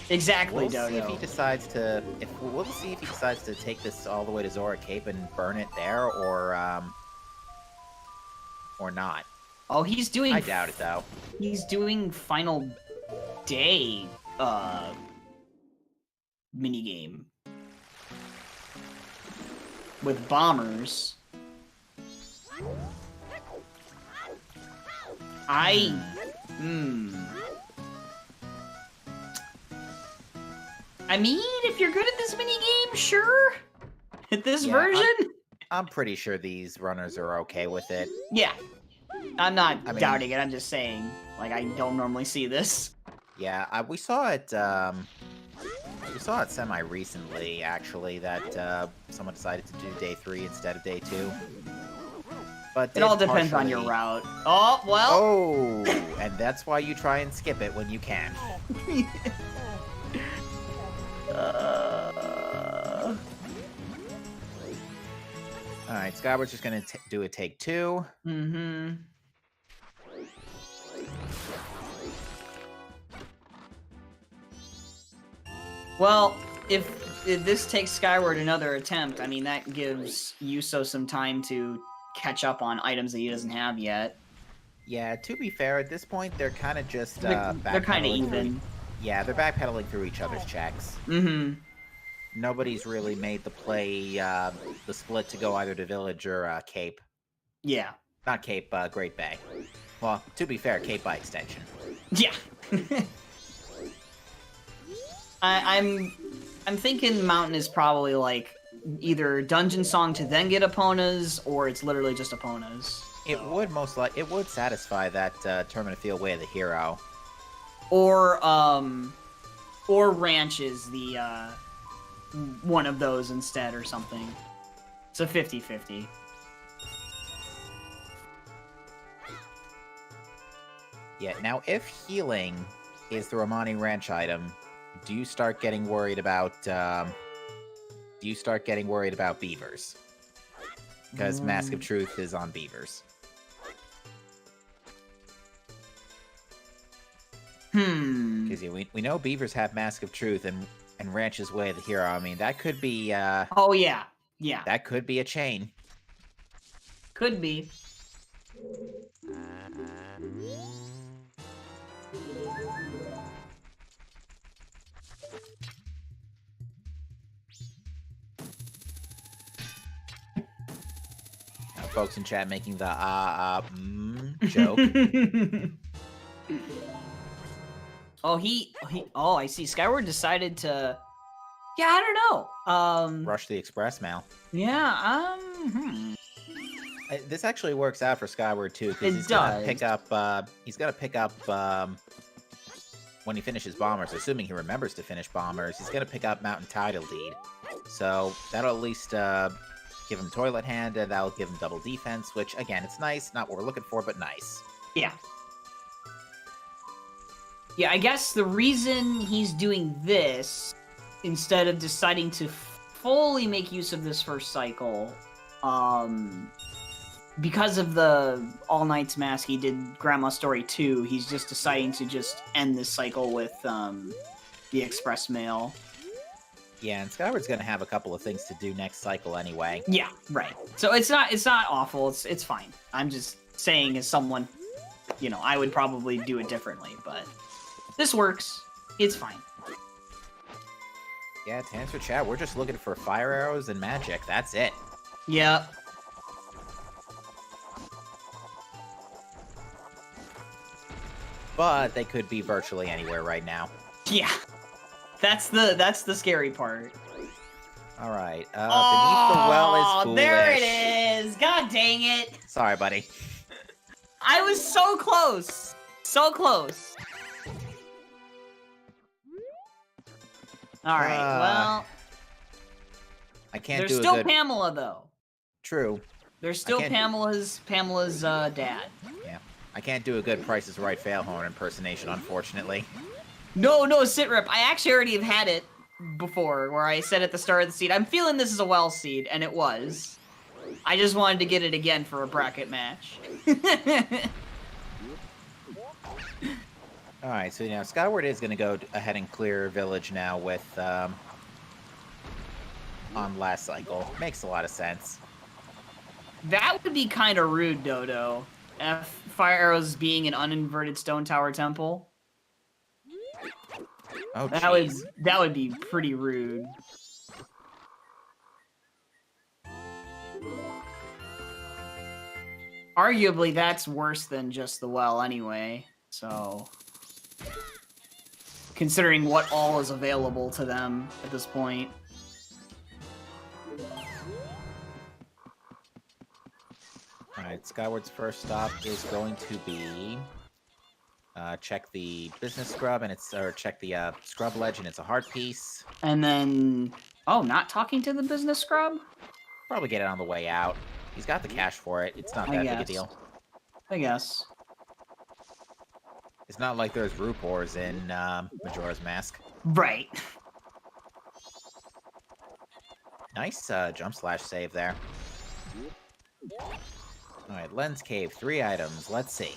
Exactly, We'll see if Dodo. he decides to. We'll see if he decides to take this all the way to Zora Cape and burn it there, or not. Oh, he's doing. I doubt it though. He's doing final day minigame with bombers. I mean, if you're good at this minigame, sure. At this Yeah, version? I'm pretty sure these runners are okay with it. Yeah. I'm not I mean- doubting it, I'm just saying, like, I don't normally see this. Yeah, we saw it. We saw it semi-recently, actually, that someone decided to do day 3 instead of day 2. But It all depends on your route. Oh, well. Oh, and that's why you try and skip it when you can. All right, Skyward's just gonna do a take 2. Mm-hmm. Well, if this takes Skyward another attempt, I mean, that gives Yuso some time to catch up on items that he doesn't have yet. Yeah, to be fair, at this point, they're kind of just They're kind of backpedaling through- even. Yeah, they're backpedaling through each other's checks. Mm-hmm. Nobody's really made the play, the split to go either to Village or Cape. Yeah. Not Cape, Great Bay. Well, to be fair, Cape by extension. Yeah. I'm thinking Mountain is probably like either Dungeon Song to then get Epona's, or it's literally just Epona's. It would it would satisfy that Tournament of Field Way of the Hero. Or Ranch is the one of those instead or something. It's a 50-50. Yeah, now if healing is the Romani Ranch item, do you start getting worried about beavers? Because Mask of Truth is on beavers. Because we know beavers have Mask of Truth and Ranch's Way of the Hero. I mean, that could be Oh yeah. Yeah. that could be a chain. Could be. Folks in chat making the joke. Oh, I see. Skyward decided to. Yeah, I don't know. Rush the express mail. Yeah. This actually works out for Skyward too, because It he's gonna does. pick up. He's gonna pick up when he finishes Bombers. Assuming he remembers to finish Bombers, he's gonna pick up Mountain Title Deed. So that'll at least give him Toilet Hand, and that'll give him double defense. Which again, it's nice. Not what we're looking for, but nice. Yeah. Yeah, I guess the reason he's doing this, instead of deciding to fully make use of this first cycle, because of the All Night's Mask he did Grandma's Story 2, he's just deciding to just end this cycle with the Express Mail. Yeah, and Skyward's gonna have a couple of things to do next cycle anyway. Yeah, right. So it's not awful. It's fine. I'm just saying, as someone, I would probably do it differently, but this works. It's fine. Yeah, to answer chat, we're just looking for fire arrows and magic. That's it. Yeah. but they could be virtually anywhere right now. Yeah. That's the scary part. All right. Beneath the well is foolish. There it is. God dang it. Sorry, buddy. I was so close. So close. All right. Well, I can't there's do still a good... Pamela though. True. There's still Pamela's dad. Yeah. I can't do a good Price is Right fail horn impersonation, unfortunately. No, Sitrip. I actually already have had it before, where I said at the start of the seed, I'm feeling this is a well seed, and it was. I just wanted to get it again for a bracket match. Alright, so now Skyward is going to go ahead and clear Village now with, on last cycle. Makes a lot of sense. That would be kind of rude, Dodo. Fire arrows being an uninverted stone tower temple. Oh, that would be pretty rude. Arguably, that's worse than just the well anyway, so... Considering what all is available to them at this point. Alright, Skyward's first stop is going to be... check the business scrub, and check the scrub ledge, and it's a heart piece. And then... Oh, not talking to the business scrub? Probably get it on the way out. He's got the cash for it. It's not that big a deal. I guess. It's not like there's Rupors in Majora's Mask. Right. Nice jump slash save there. Alright, Lens Cave, 3 items. Let's see.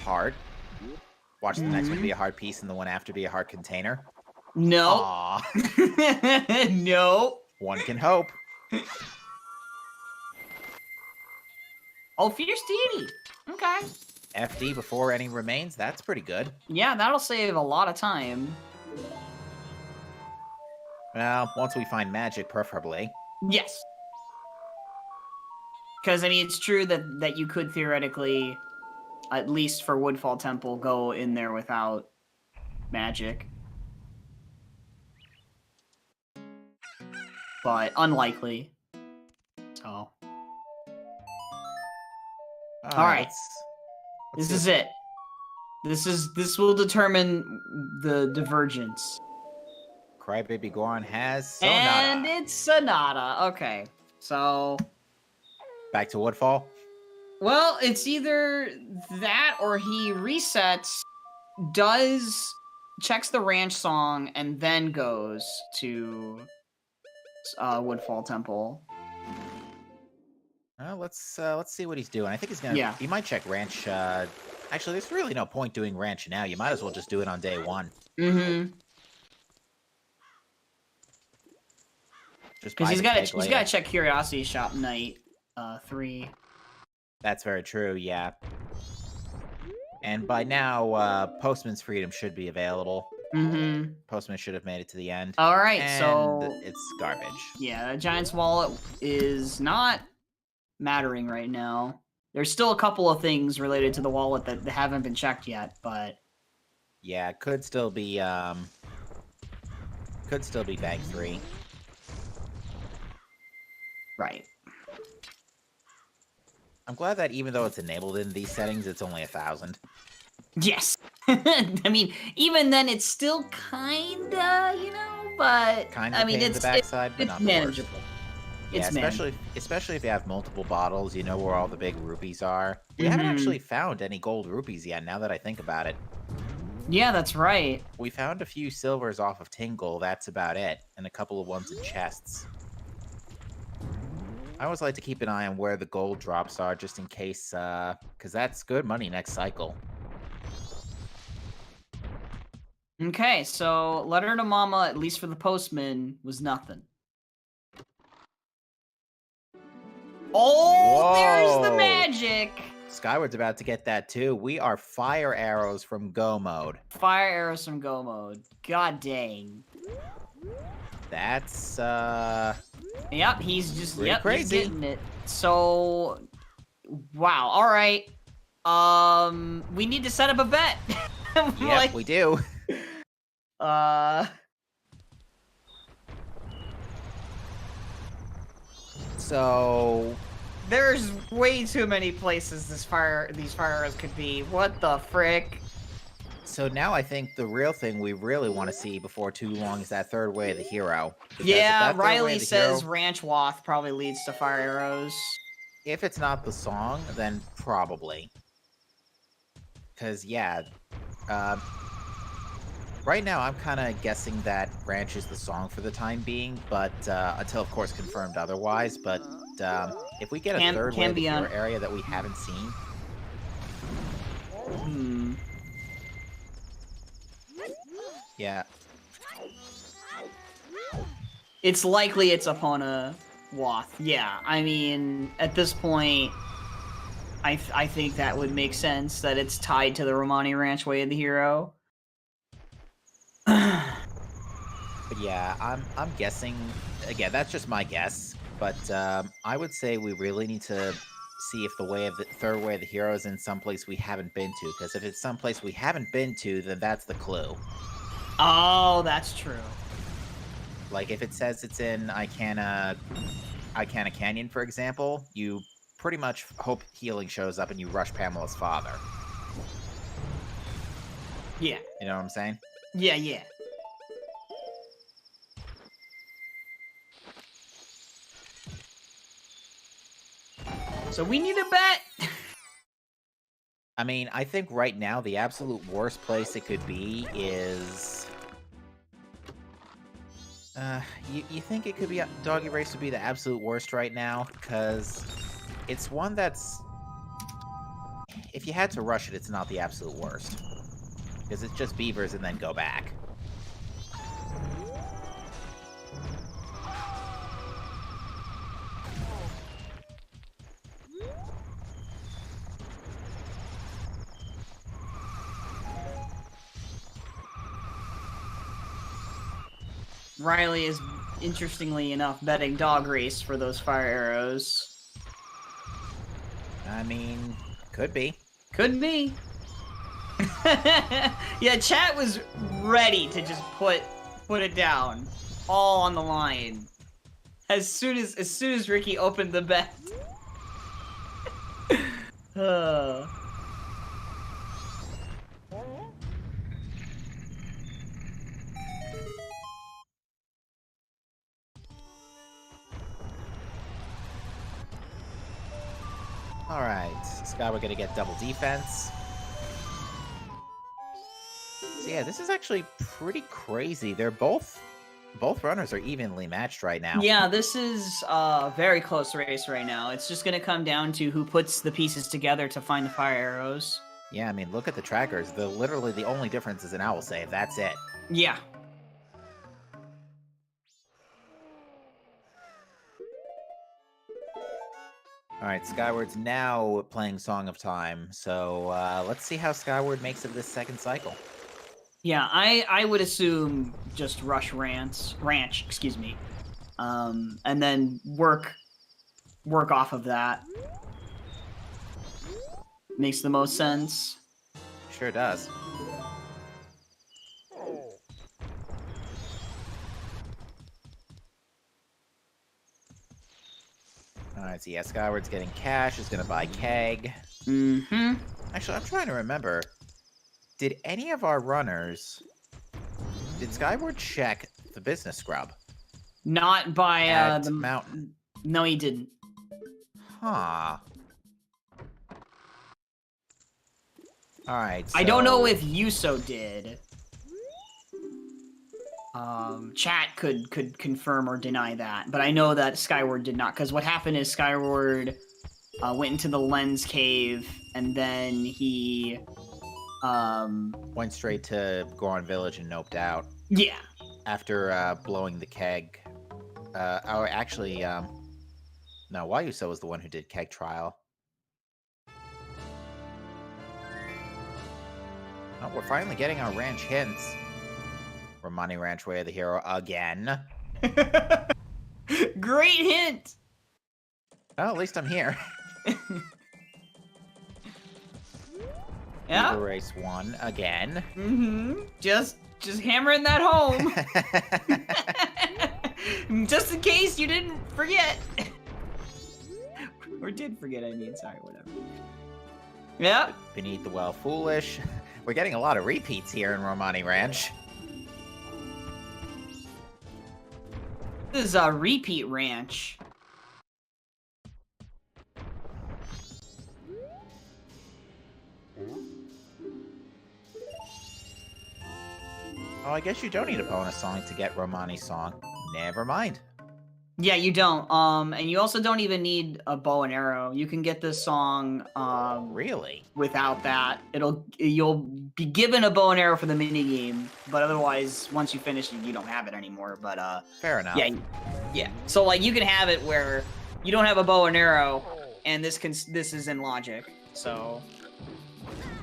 Heart. Watch the next one be a heart piece and the one after be a heart container. No. Aww. No. One can hope. Oh, Fierce Deity. Okay. FD before any remains, that's pretty good. Yeah, that'll save a lot of time. Well, once we find magic, preferably. Yes. Because, I mean, it's true that you could theoretically, at least for Woodfall Temple, go in there without magic. But unlikely. So. Alright. This is it. This will determine the divergence. Crybaby Goron has Sonata. And it's Sonata. Okay. So. Back to Woodfall? Well, it's either that or he resets, checks the ranch song, and then goes to Woodfall Temple. Let's see what he's doing. I think he's gonna. Yeah. He might check ranch. Actually, there's really no point doing ranch now. You might as well just do it on day 1. Mm-hmm. Just because he's got to check Curiosity Shop Night 3. That's very true. Yeah. And by now, Postman's Freedom should be available. Mm-hmm. Postman should have made it to the end. All right, and so it's garbage. Yeah, Giant's Wallet is not mattering right now. There's still a couple of things related to the wallet that haven't been checked yet, but yeah, it could still be Bank 3. Right. I'm glad that even though it's enabled in these settings, it's only 1,000. Yes. I mean, even then, it's still kinda, but Kinda I mean, pain in the backside, but it's not manageable. Yeah, especially if you have multiple bottles, you know where all the big rupees are. We haven't actually found any gold rupees yet, now that I think about it. Yeah, that's right. We found a few silvers off of Tingle, that's about it, and a couple of ones in chests. I always like to keep an eye on where the gold drops are, just in case, because that's good money next cycle. Okay, so Letter to Mama, at least for the postman, was nothing. Oh, Whoa. There's the magic! Skyward's about to get that too. We are fire arrows from Go mode. Fire arrows from Go mode. God dang. That's, Yep, he's just crazy. He's getting it. So, Wow. All right. We need to set up a bet. Yep, we do. So There's way too many places these fire arrows could be. What the frick? So now I think the real thing we really want to see before too long is that third way of the hero. Because if Yeah, that third way Riley of the says hero, Ranch Wath probably leads to fire arrows. if it's not the song, then probably. Because, yeah, right now I'm kind of guessing that Ranch is the song for the time being, but until, of course, confirmed otherwise. But if we get a third way of the hero area that we haven't seen... Yeah. It's likely it's Epona Wath. Yeah, I mean, at this point, I think that would make sense that it's tied to the Romani Ranch Way of the Hero. But yeah, I'm guessing, again, that's just my guess, but I would say we really need to see if the third way of the hero is in someplace we haven't been to, because if it's someplace we haven't been to, then that's the clue. Oh, that's true. Like, if it says it's in Icana Canyon, for example, you pretty much hope healing shows up and you rush Pamela's father. Yeah. You know what I'm saying? Yeah, yeah. So we need a bet! I mean, I think right now the absolute worst place it could be is... you think it could be Doggy Race would be the absolute worst right now? Because it's one that's... If you had to rush it, it's not the absolute worst. Because it's just beavers and then go back. Riley is, interestingly enough, betting Dog Race for those fire arrows. I mean, could be. Could be. Yeah, chat was ready to just put it down, all on the line, as soon as Ricky opened the bet. Alright, Skyward gonna get double defense. So yeah, this is actually pretty crazy. They're both runners are evenly matched right now. Yeah, this is a very close race right now. It's just gonna come down to who puts the pieces together to find the fire arrows. Yeah, I mean, look at the trackers. Literally the only difference is an owl save. That's it. Yeah. Alright, Skyward's now playing Song of Time, so let's see how Skyward makes it this second cycle. Yeah, I would assume just rush ranch, excuse me, and then work off of that. Makes the most sense. Sure does. Alright, so yeah, Skyward's getting cash, is gonna buy keg. Mm-hmm. Actually, I'm trying to remember. Did any of our runners... Did Skyward check the business scrub? Not by at the mountain. No, he didn't. Huh. Alright, so... I don't know if YUSo did. Chat could confirm or deny that, but I know that Skyward did not, because what happened is Skyward went into the lens cave, and then he went straight to Goron Village and noped out. Yeah. After blowing the keg. Oh, actually, no, YUSo was the one who did keg trial. Oh, we're finally getting our ranch hints. Romani Ranch Way of the Hero again. Great hint! Well, at least I'm here. Yeah. Beaver Race 1 again. Just hammering that home. Just in case you didn't forget. Or did forget, I mean. Sorry, whatever. Yeah. Beneath the Well Foolish. We're getting a lot of repeats here in Romani Ranch. This is a repeat ranch. Oh, I guess you don't need a bonus song to get Romani's song. Never mind. Yeah, you don't. And you also don't even need a bow and arrow. You can get this song Really? without that. You'll be given a bow and arrow for the mini game, but otherwise, once you finish it, you don't have it anymore. But fair enough. Yeah. So like you can have it where you don't have a bow and arrow, and this is in logic. So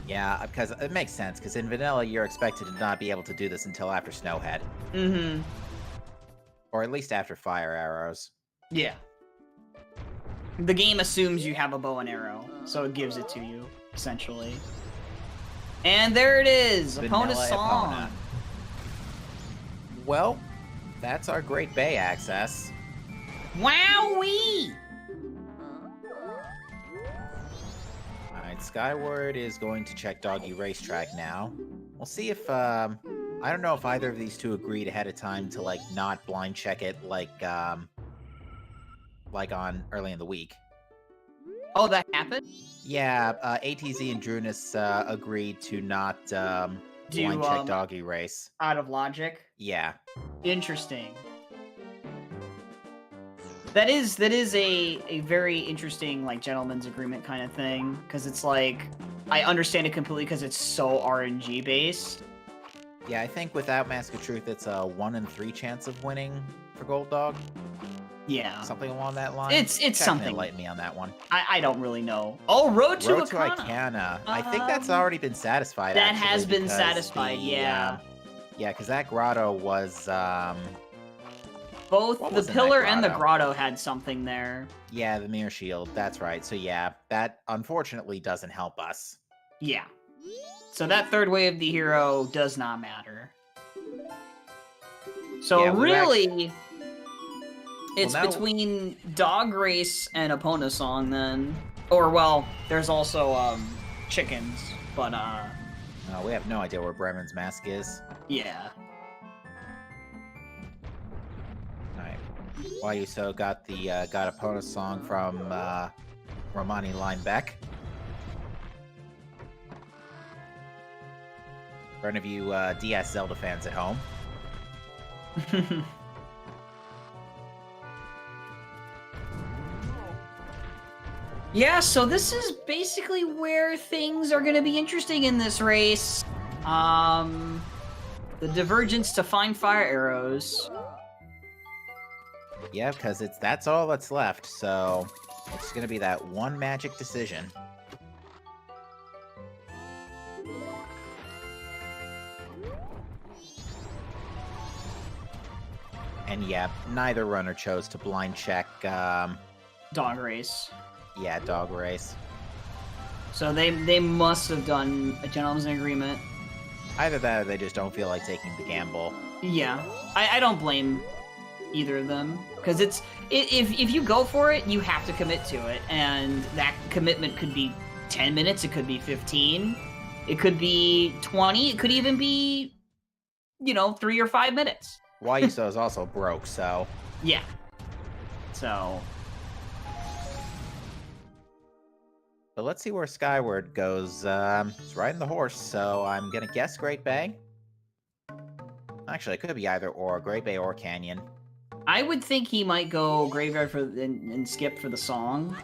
yeah, because it makes sense. Because in vanilla, you're expected to not be able to do this until after Snowhead. Or at least after fire arrows. Yeah. The game assumes you have a bow and arrow, so it gives it to you, essentially. And there it is! Epona's song! Epona. Well, that's our Great Bay access. Wowee! Alright, Skyward is going to check Doggy Racetrack now. We'll see if, I don't know if either of these two agreed ahead of time to, like, not blind check it like on early in the week. Oh, that happened? Yeah, ATZ and Drunas agreed to not blind check Doggy Race. Out of logic? Yeah. Interesting. That is a very interesting, like, gentleman's agreement kind of thing, because it's like, I understand it completely because it's so RNG based. Yeah, I think without Mask of Truth, it's a 1 in 3 chance of winning for Gold Dog. Yeah. Something along that line. It's something. Enlighten me on that one. I don't really know. Oh, Road to Icana. I think that's already been satisfied. That has been satisfied, yeah. Yeah, because that grotto was, both the pillar and the grotto had something there. Yeah, the mirror shield. That's right. So yeah, that unfortunately doesn't help us. Yeah. So that third wave of the hero does not matter. So yeah, really, it's between Dog Race and Epona Song then. Or, well, there's also chickens, but we have no idea where Bremen's mask is. Yeah. Alright. YUSo got the got Epona Song from Romani Linebeck. For any of you DS Zelda fans at home. Yeah, so this is basically where things are going to be interesting in this race. The divergence to find fire arrows. Yeah, because that's all that's left, so it's going to be that one magic decision. And yeah, neither runner chose to blind check, Dog Race. Yeah, Dog Race. So they must have done a gentleman's agreement. Either that or they just don't feel like taking the gamble. Yeah. I don't blame either of them. Because if you go for it, you have to commit to it. And that commitment could be 10 minutes, it could be 15, it could be 20, it could even be, 3 or 5 minutes. YUSo is also broke, so... Yeah. So... But let's see where Skyward goes. It's riding the horse, so I'm gonna guess Great Bay. Actually, it could be either or, Great Bay or Canyon. I would think he might go Graveyard and skip for the song.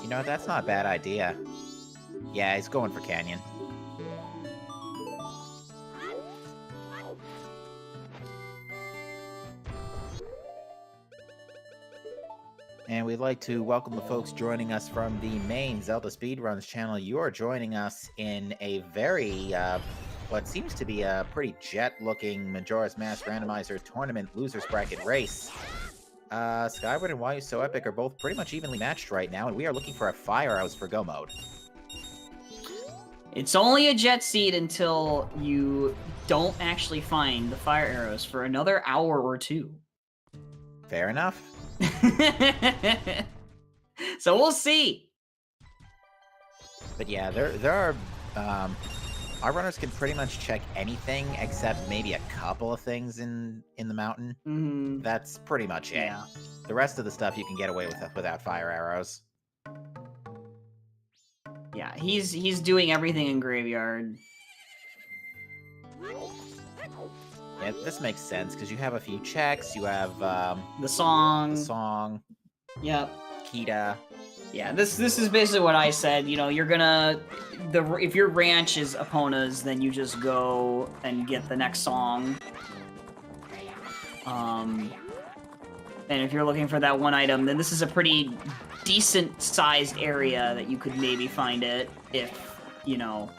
That's not a bad idea. Yeah, he's going for Canyon. And we'd like to welcome the folks joining us from the main Zelda Speedruns channel. You are joining us in a very, what seems to be a pretty jet-looking Majora's Mask Randomizer Tournament Losers Bracket race. Skyward and YUSoEpic are both pretty much evenly matched right now, and we are looking for a Fire House for Go mode. It's only a jet seed until you don't actually find the fire arrows for another hour or 2. Fair enough. So we'll see. But yeah, there are. Our runners can pretty much check anything except maybe a couple of things in the mountain. Mm, That's pretty much it. yeah. The rest of the stuff you can get away with without fire arrows. Yeah, he's doing everything in Graveyard. Yeah, this makes sense because you have a few checks. You have The song. the song, Yep. Kita. Yeah, this is basically what I said. You know, you're gonna if your ranch is Epona's, then you just go and get the next song. And if you're looking for that one item, then this is a pretty decent sized area that you could maybe find it if, you know,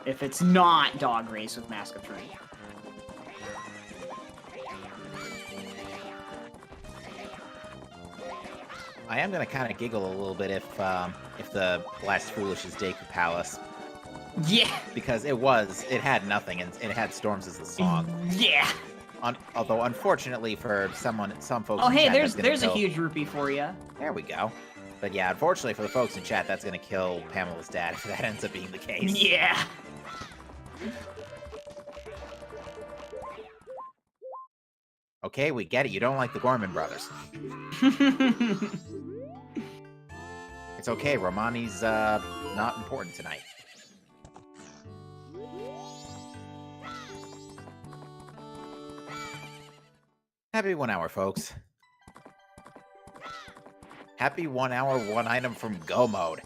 if it's not Dog Race with Mask of Truth. I am gonna kind of giggle a little bit if the last Foolish is Deku Palace, Yeah. because it had nothing and it had Storms as the song. Yeah. Although unfortunately for some folks. Oh, in hey, chat, there's that's gonna a kill- huge rupee for you. There we go. But yeah, unfortunately for the folks in chat, that's gonna kill Pamela's dad if that ends up being the case. Yeah. Okay, we get it. You don't like the Gorman brothers. It's okay. Romani's not important tonight. Happy 1 hour, folks. Happy 1 hour, 1 item from Go Mode.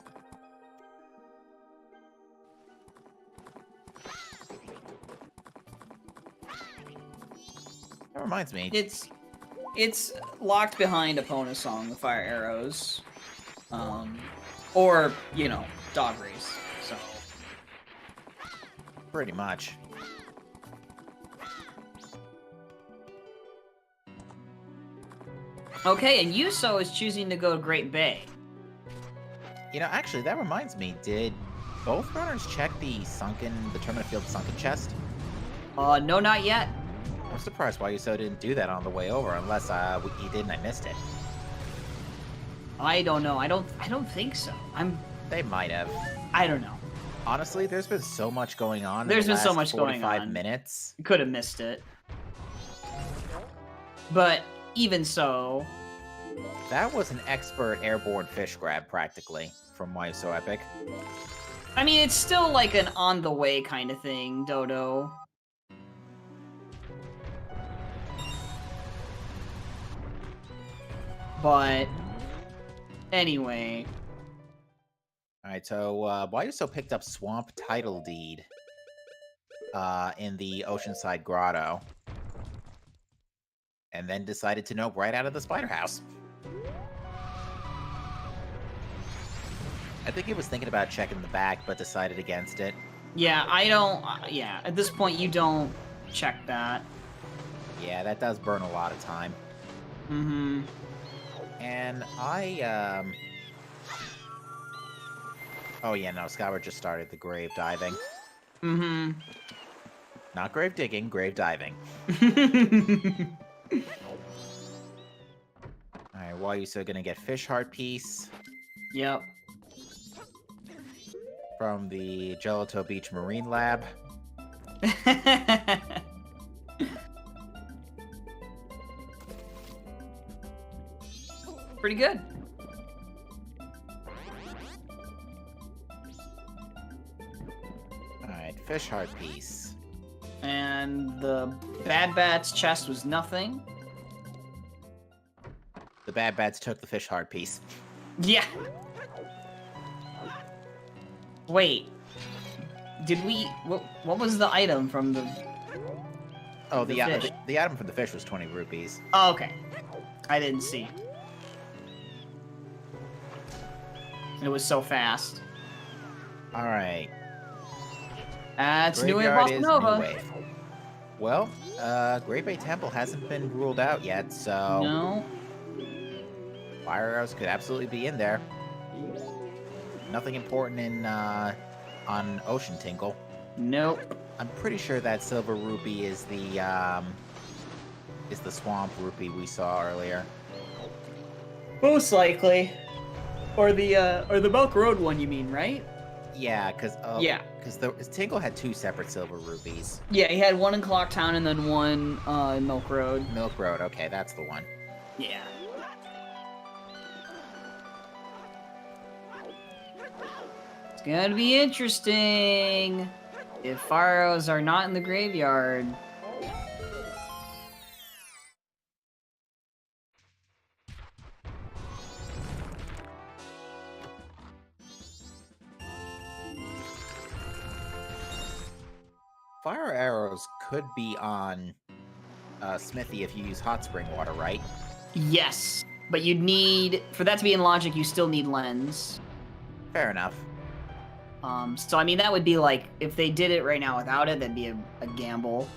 That reminds me. It's locked behind Epona's song, the Fire Arrows. Or, you know, Dog Race. So Pretty much. okay, and Yuso is choosing to go to Great Bay. You know, actually, that reminds me. Did both runners check the Tournament Field sunken chest? No, not yet. I'm surprised why YUSo didn't do that on the way over, unless he did and I missed it. I don't know. I don't think so. They might have. I don't know. Honestly, there's been so much going on. There's in the been so last much going 45 on. minutes. Could have missed it. But even so, That was an expert airborne fish grab, practically, from YUSoEpic. I mean, it's still like an on the way kind of thing, Dodo. But anyway, Alright, so YUSo picked up Swamp Title Deed in the Oceanside Grotto. And then decided to nope right out of the Spider House. I think he was thinking about checking the back, but decided against it. yeah, I don't. Yeah, at this point, you don't check that. Yeah, that does burn a lot of time. Mm-hmm. And oh yeah, no, Skyward just started the grave diving. Mm-hmm. Not grave digging, grave diving. Alright, YUSo gonna get Fish Heart Piece Yep. from the Gelato Beach Marine Lab. Pretty good. Alright, Fish Heart Piece. And the Bad Bat's chest was nothing. The Bad Bats took the Fish Heart Piece. Yeah. Wait. Did we? What was the item from the? Oh, The the fish. the item from the fish was 20 rupees. Oh, okay. I didn't see. It was so fast. Alright. That's New Wave Graveyard Bossa is Nova. New Wave. Well, Great Bay Temple hasn't been ruled out yet, so No. fire arrows could absolutely be in there. Nothing important in on Ocean Tinkle. Nope. I'm pretty sure that silver rupee is the swamp rupee we saw earlier. Most likely. Or the Milk Road one, you mean, right? Yeah, because Yeah. because Tinkle had 2 separate silver rupees. Yeah, he had one in Clock Town and then one in Milk Road. Milk Road, okay, that's the one. Yeah. It's gonna be interesting if fire arrows are not in the graveyard. Fire arrows could be on Smithy if you use hot spring water, right? Yes, but you'd need, for that to be in logic, you still need lens. Fair enough. So I mean, that would be like, if they did it right now without it, that'd be a gamble.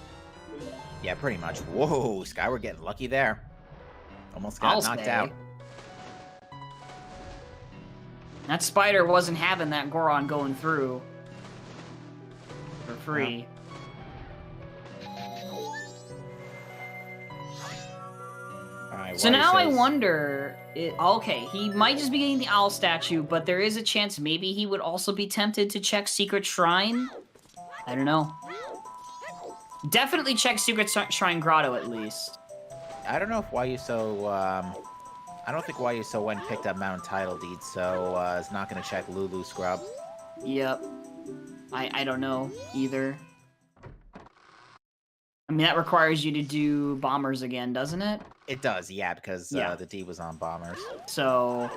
Yeah, pretty much. Whoa, Skyward getting lucky there. Almost got knocked out. That spider wasn't having that Goron going through for free. Alright, So now I wonder, okay, he might just be getting the owl statue, but there is a chance maybe he would also be tempted to check Secret Shrine? I don't know. Definitely check Secret Shrine Grotto at least. I don't know if YUSo, I don't think YUSo went and picked up Mountain Title Deed, so it's not going to check Lulu Scrub. Yep. I don't know either. I mean, that requires you to do Bombers again, doesn't it? It does, yeah, because the deed was on Bombers. So,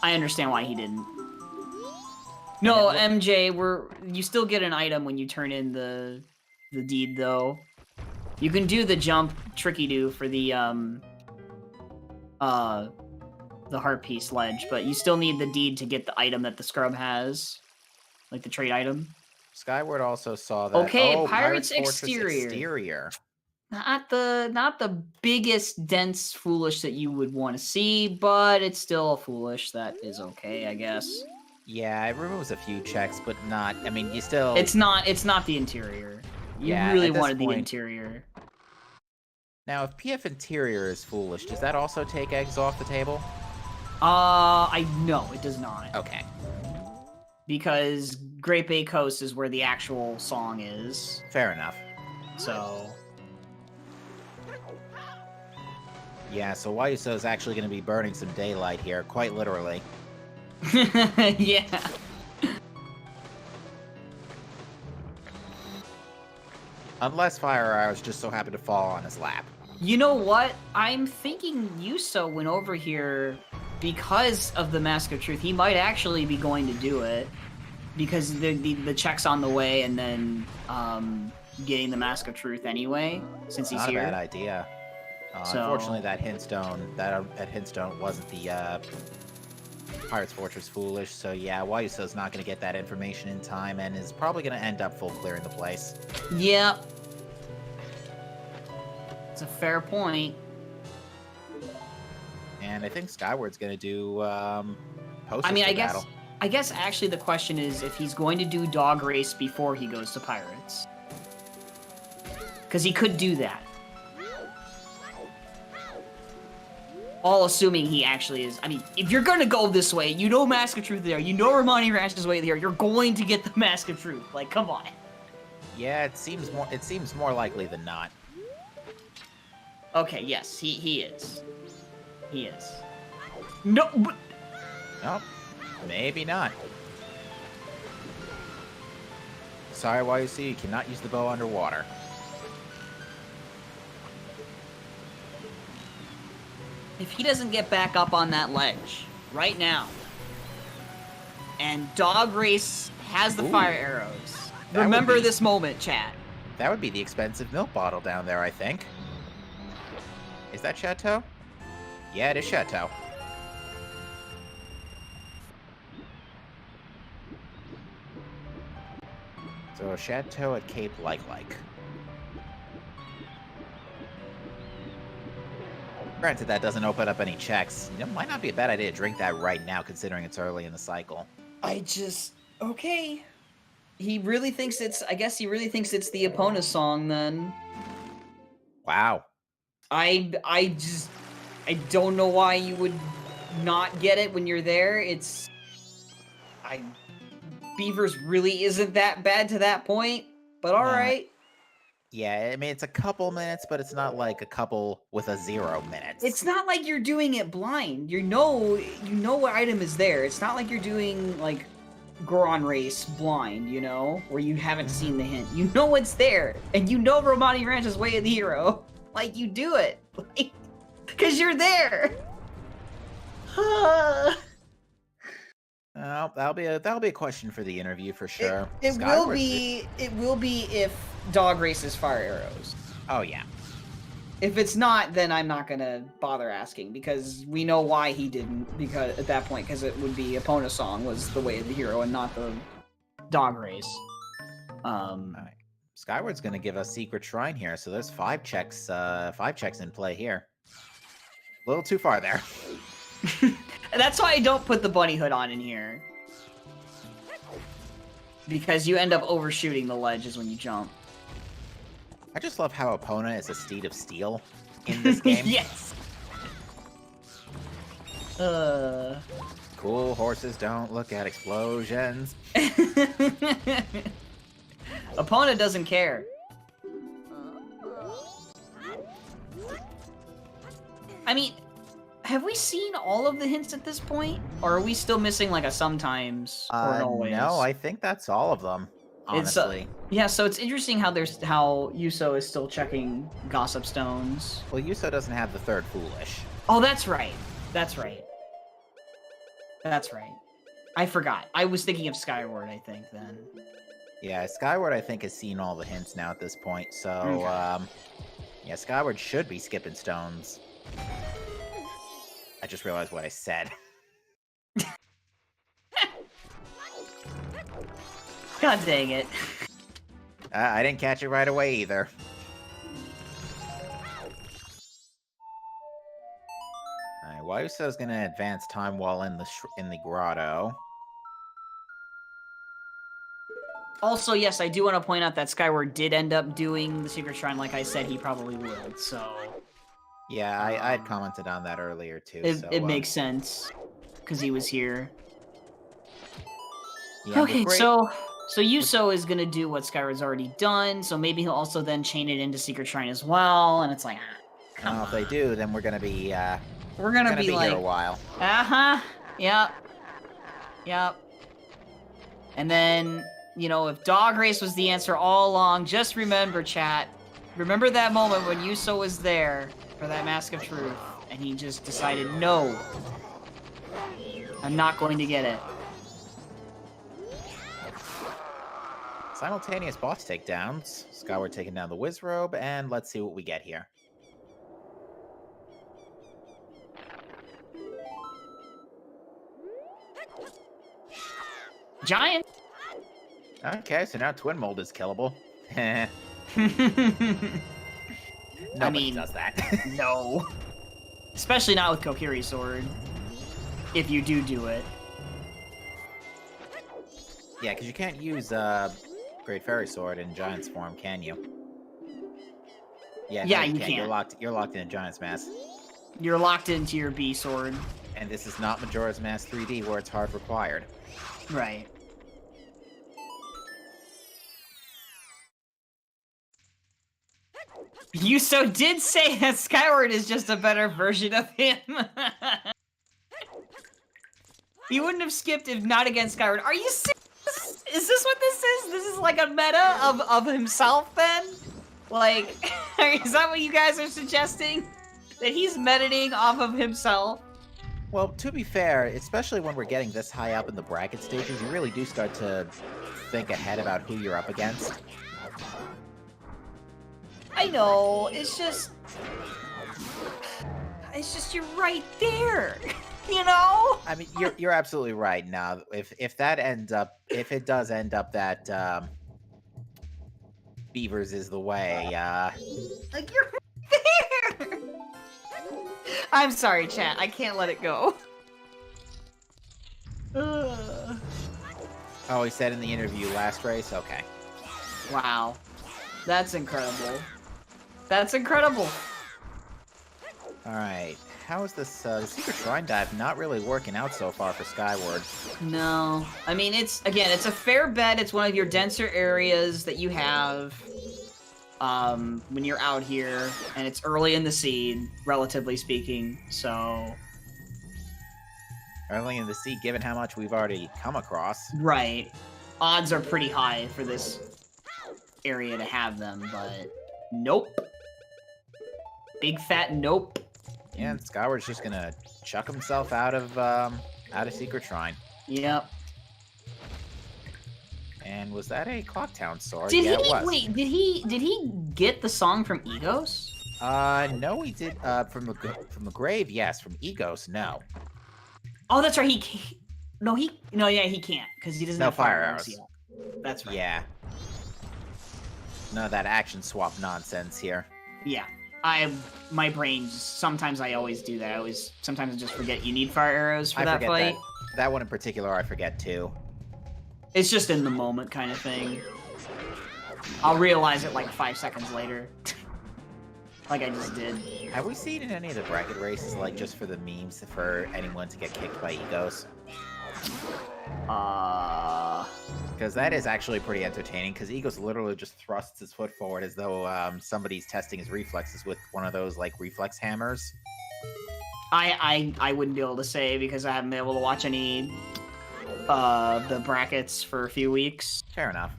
I understand why he didn't. No, MJ, you still get an item when you turn in the deed, though. You can do the jump tricky-do for the heart piece ledge, but you still need the deed to get the item that the scrub has. Like the trade item. Skyward also saw that. Okay, oh, Pirate's Fortress exterior. Not the biggest, dense, foolish that you would want to see, but it's still foolish. That is okay, I guess. Yeah, it removes a few checks, but not. I mean, you still. It's not the interior. You really wanted the interior. Now, if PF interior is foolish, does that also take eggs off the table? No, it does not. Okay. Because Great Bay Coast is where the actual song is. Fair enough. So. Yeah, so YUSo is actually going to be burning some daylight here, quite literally. Yeah. Unless fire arrows just so happen to fall on his lap. You know what? I'm thinking YUSo went over here because of the Mask of Truth. He might actually be going to do it. Because the check's on the way, and then getting the Mask of Truth anyway, since he's here. Not a bad idea. Unfortunately, that hintstone wasn't the Pirate's Fortress Foolish, so yeah, YUSo's not going to get that information in time, and is probably going to end up full clearing the place. Yep. It's a fair point. And I think Skyward's going to do posters battle. I guess actually the question is if he's going to do Dog Race before he goes to Pirates. Because he could do that. All assuming he actually is. I mean, if you're going to go this way, you know Mask of Truth there, you know Romani Ranch's way there, you're going to get the Mask of Truth. Like, come on. Yeah, it seems more likely than not. Okay, yes, he is. He is. No, but... Nope. Maybe not. Sorry, YUC, you cannot use the bow underwater. If he doesn't get back up on that ledge right now, and Dog Race has the fire arrows, remember this moment, chat. That would be the expensive milk bottle down there, I think. Is that Chateau? Yeah, it is Chateau. So, a chateau at Cape Like. Granted, that doesn't open up any checks. You know, might not be a bad idea to drink that right now, considering it's early in the cycle. Okay. He really thinks it's. I guess he really thinks it's the Epona song. Then Wow. I don't know why you would not get it when you're there. Beavers really isn't that bad to that point, but all right. Yeah, I mean, it's a couple minutes, but it's not like a couple with a 0 minutes. It's not like you're doing it blind. You know what item is there. It's not like you're doing like Goron Race blind, you know, where you haven't seen the hint. You know it's there, and you know Romani Ranch is Way of the Hero. Like, you do it, like, because you're there. That'll be a question for the interview for sure. It will be if Dog races fire arrows. Oh yeah. If it's not, then I'm not gonna bother asking, because we know why he didn't. Because at that point, because it would be Epona song was the Way of the Hero and not the Dog race. Right. Skyward's gonna give us Secret Shrine here, so there's 5 checks in play here. A little too far there. That's why I don't put the bunny hood on in here. Because you end up overshooting the ledges when you jump. I just love how Epona is a steed of steel in this game. Yes! Cool horses don't look at explosions. Epona doesn't care. I mean, have we seen all of the hints at this point? Or are we still missing like a sometimes or an always? No, I think that's all of them, honestly. Yeah, so it's interesting how Yuso is still checking Gossip Stones. Well, Yuso doesn't have the third Foolish. Oh, that's right. That's right. I forgot. I was thinking of Skyward, I think, then. Yeah, Skyward, I think, has seen all the hints now at this point, so, Okay. Yeah, Skyward should be skipping stones. I just realized what I said. God dang it. I didn't catch it right away, either. Alright, YUSo's gonna advance time while in the grotto. Also, yes, I do want to point out that Skyward did end up doing the Secret Shrine like I said he probably would, so... Yeah, I had commented on that earlier, too. It makes sense, because he was here. Yeah, okay, so Yuso is gonna do what Skyward's already done, so maybe he'll also then chain it into Secret Shrine as well, and it's like, come on. If they do, then we're gonna be, we're gonna be like, here a while. Yep. And then, you know, if Dog Race was the answer all along, just remember, chat, remember that moment when Yuso was there for that Mask of Truth, and he just decided, no, I'm not going to get it. Simultaneous boss takedowns. Skyward taking down the Wizrobe, and let's see what we get here. Giant! Okay, so now Twin Mold is killable. Nobody does that. No. Especially not with Kokiri Sword. If you do it. Yeah, because you can't use Great Fairy Sword in Giant's form, can you? Yeah, yeah, no, you can't. can't. You're locked in a Giant's Mask. You're locked into your B sword. And this is not Majora's Mask 3D, where it's hard required. Right. Yuso did say that Skyward is just a better version of him. He wouldn't have skipped if not against Skyward. Are you serious? Is this what this is? This is like a meta of himself then? Like, is that what you guys are suggesting? That he's metating off of himself? Well, to be fair, especially when we're getting this high up in the bracket stages, you really do start to think ahead about who you're up against. I know, it's just you're right there, you know? I mean, you're absolutely right. Now, if it does end up that Beavers is the way, Like, you're right there! I'm sorry, chat, I can't let it go. Oh, he said in the interview last race? Okay. Wow. That's incredible. That's incredible. Alright. How is this, the Secret Shrine dive not really working out so far for Skyward? No. I mean, it's a fair bet. It's one of your denser areas that you have when you're out here, and it's early in the seed, relatively speaking, so... Early in the sea, given how much we've already come across. Right. Odds are pretty high for this area to have them, but nope. Big fat nope. Yeah, and Skyward's just gonna chuck himself out of Secret Shrine. Yep. And was that a Clocktown sword? Did yeah, he it was. wait? Did he get the song from Egos? No, he did. From the grave, yes. From Egos, no. Oh, that's right. He can't. Yeah, he can't because he doesn't No have fire arrows yet. That's right. Yeah. None of that action swap nonsense here. Yeah. My brain sometimes I always do that. Sometimes I just forget you need fire arrows for that fight. That one in particular, I forget too. It's just in the moment kind of thing. I'll realize it like 5 seconds later. Like I just did. Have we seen in any of the bracket races, like just for the memes, for anyone to get kicked by Egos? Because that is actually pretty entertaining, because Egos literally just thrusts his foot forward as though somebody's testing his reflexes with one of those, like, reflex hammers. I wouldn't be able to say because I haven't been able to watch any the brackets for a few weeks. Fair enough.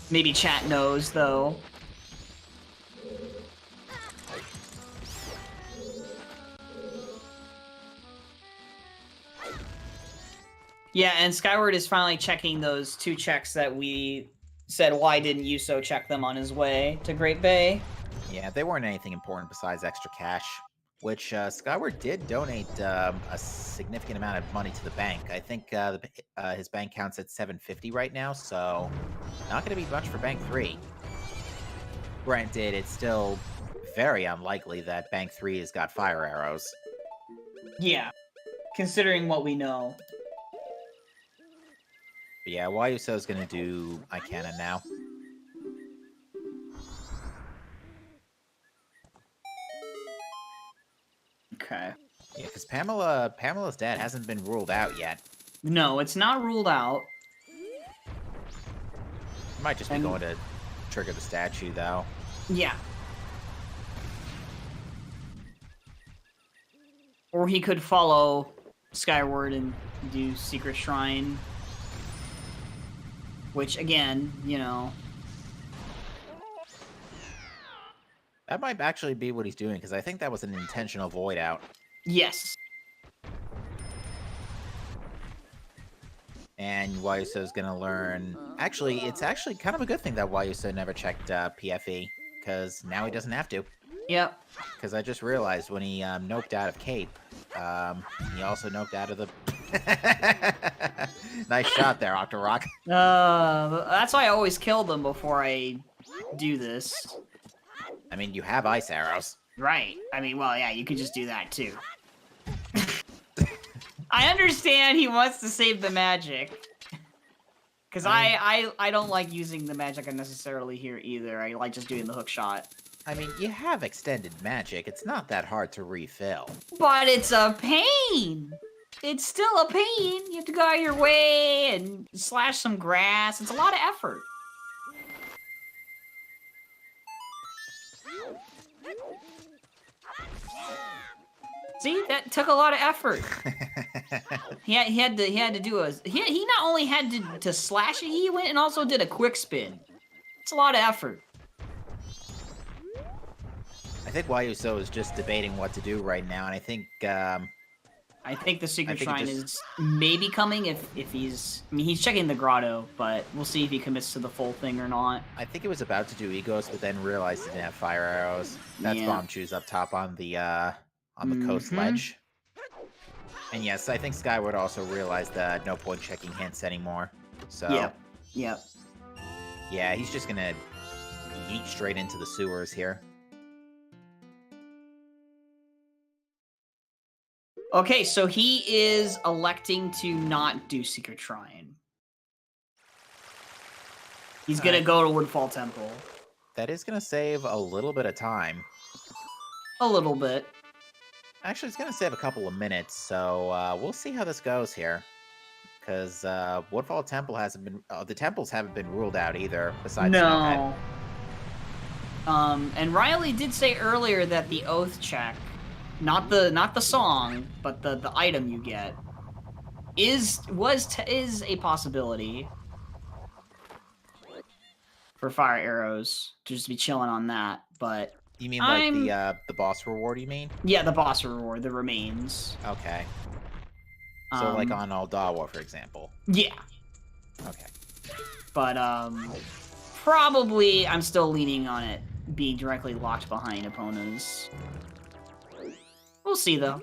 Maybe chat knows, though. Yeah, and Skyward is finally checking those 2 checks that we said why didn't YUSo check them on his way to Great Bay. Yeah, they weren't anything important besides extra cash, which Skyward did donate a significant amount of money to the bank. I think his bank count's at 750 right now, so not going to be much for Bank 3. Granted, it's still very unlikely that Bank 3 has got fire arrows. Yeah, considering what we know. But yeah, YUSo's going to do Icana now. Okay. Yeah, because Pamela's dad hasn't been ruled out yet. No, it's not ruled out. Might just be going to trigger the statue, though. Yeah. Or he could follow Skyward and do Secret Shrine. Which, again, you know... That might actually be what he's doing, because I think that was an intentional void out. Yes. And YUSo's gonna learn... Actually, it's actually kind of a good thing that YUSo never checked PFE, because now he doesn't have to. Yep. Because I just realized when he noped out of Cape, he also noped out of the... Nice shot there, Octorock. That's why I always kill them before I do this. I mean, you have ice arrows. Right. I mean, well, yeah, you could just do that, too. I understand he wants to save the magic. Because I don't like using the magic unnecessarily here, either. I like just doing the hook shot. I mean, you have extended magic. It's not that hard to refill. But it's a pain! It's still a pain. You have to go out of your way and slash some grass. It's a lot of effort. See, that took a lot of effort. He had to do a he not only had to slash it, he went and also did a quick spin. It's a lot of effort. I think YUSo is just debating what to do right now, and I think the Secret Shrine is maybe coming if he's... I mean, he's checking the grotto, but we'll see if he commits to the full thing or not. I think he was about to do Egos, but then realized he didn't have fire arrows. That's Bomb Shoes up top on the coast ledge. And yes, I think Skyward also realized that no point checking hints anymore. So Yep. Yeah, he's just gonna yeet straight into the sewers here. Okay, so he is electing to not do Secret Shrine. He's gonna go to Woodfall Temple. That is gonna save a little bit of time. A little bit. Actually, it's gonna save a couple of minutes, so we'll see how this goes here. Because Woodfall Temple hasn't been... the temples haven't been ruled out either, besides Snowhead. And Riley did say earlier that the oath check, not the song, but the item you get, is a possibility for fire arrows. To just be chilling on that, but you mean like the boss reward? You mean? Yeah, the boss reward, the remains. Okay. So like on Aldawa, for example. Yeah. Okay. But probably I'm still leaning on it being directly locked behind Epona's. We'll see though.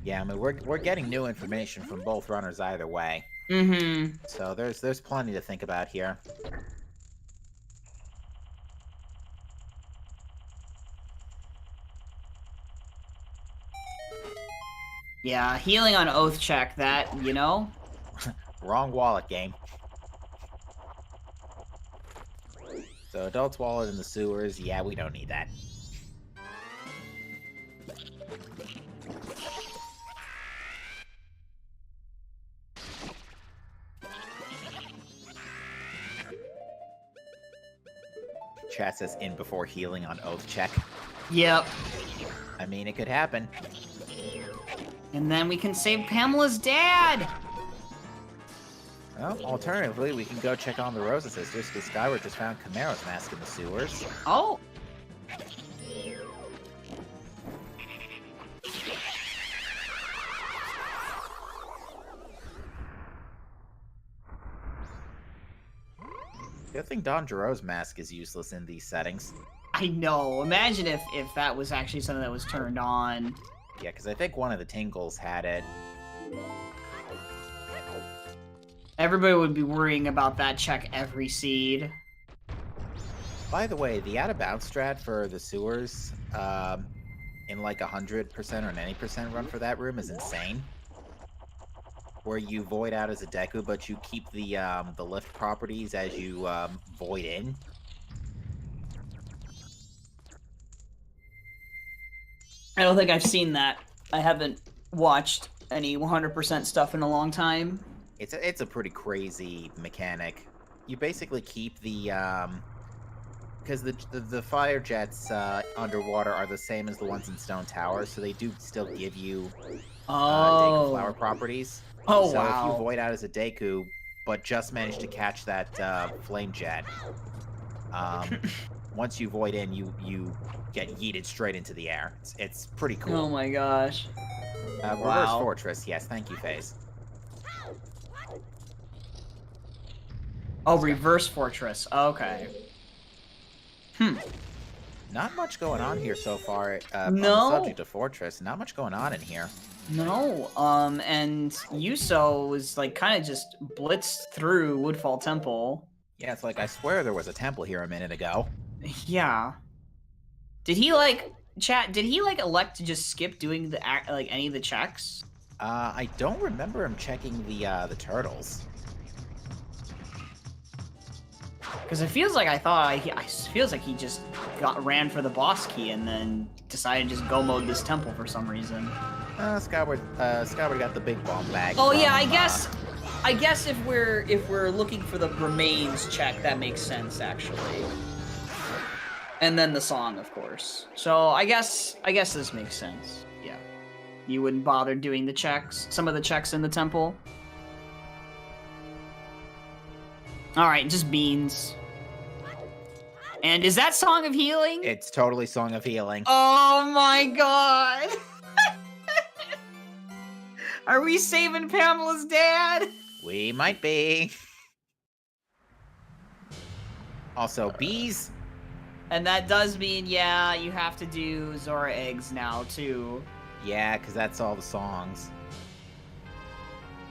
Yeah, I mean we're getting new information from both runners either way. Mm-hmm. So there's plenty to think about here. Yeah, healing on oath check, that, you know? Wrong wallet game. So adult's wallet in the sewers, yeah, we don't need that. Chat says in before healing on oath check. Yep. I mean, it could happen. And then we can save Pamela's dad! Well, alternatively, we can go check on the Rosa sisters, because Skyward just found Camaro's mask in the sewers. Oh! Good thing Don Giro's mask is useless in these settings. I know. Imagine if that was actually something that was turned on. Yeah, because I think one of the Tingles had it. Everybody would be worrying about that check every seed. By the way, the out-of-bounds strat for the sewers, in like 100% or 90% run for that room is insane. Where you void out as a Deku, but you keep the lift properties as you void in. I don't think I've seen that. I haven't watched any 100% stuff in a long time. It's a pretty crazy mechanic. You basically keep the because the fire jets underwater are the same as the ones in Stone Tower, so they do still give you Deku flower properties. Oh, so wow. if you void out as a Deku, but just manage to catch that flame jet, once you void in, you get yeeted straight into the air. It's pretty cool. Oh my gosh. Reverse Fortress, yes, thank you, FaZe. Oh, Reverse Fortress. Okay. Not much going on here so far. On No. the subject of Fortress, not much going on in here. No, and Yuso was like kind of just blitzed through Woodfall Temple. Yeah, it's like I swear there was a temple here a minute ago. Yeah. Did he like Did he like elect to just skip doing the any of the checks? I don't remember him checking the turtles. Because it feels like feels like he just ran for the boss key and then decided to just go mode this temple for some reason. Skyward got the big bomb bag. Oh yeah, I guess if we're looking for the remains check, that makes sense actually. And then the song, of course. So I guess this makes sense. Yeah, you wouldn't bother doing the checks, some of the checks in the temple. All right, just beans. And is that Song of Healing? It's totally Song of Healing. Oh my god! Are we saving Pamela's dad? We might be. Also, bees. And that does mean, yeah, you have to do Zora eggs now, too. Yeah, because that's all the songs.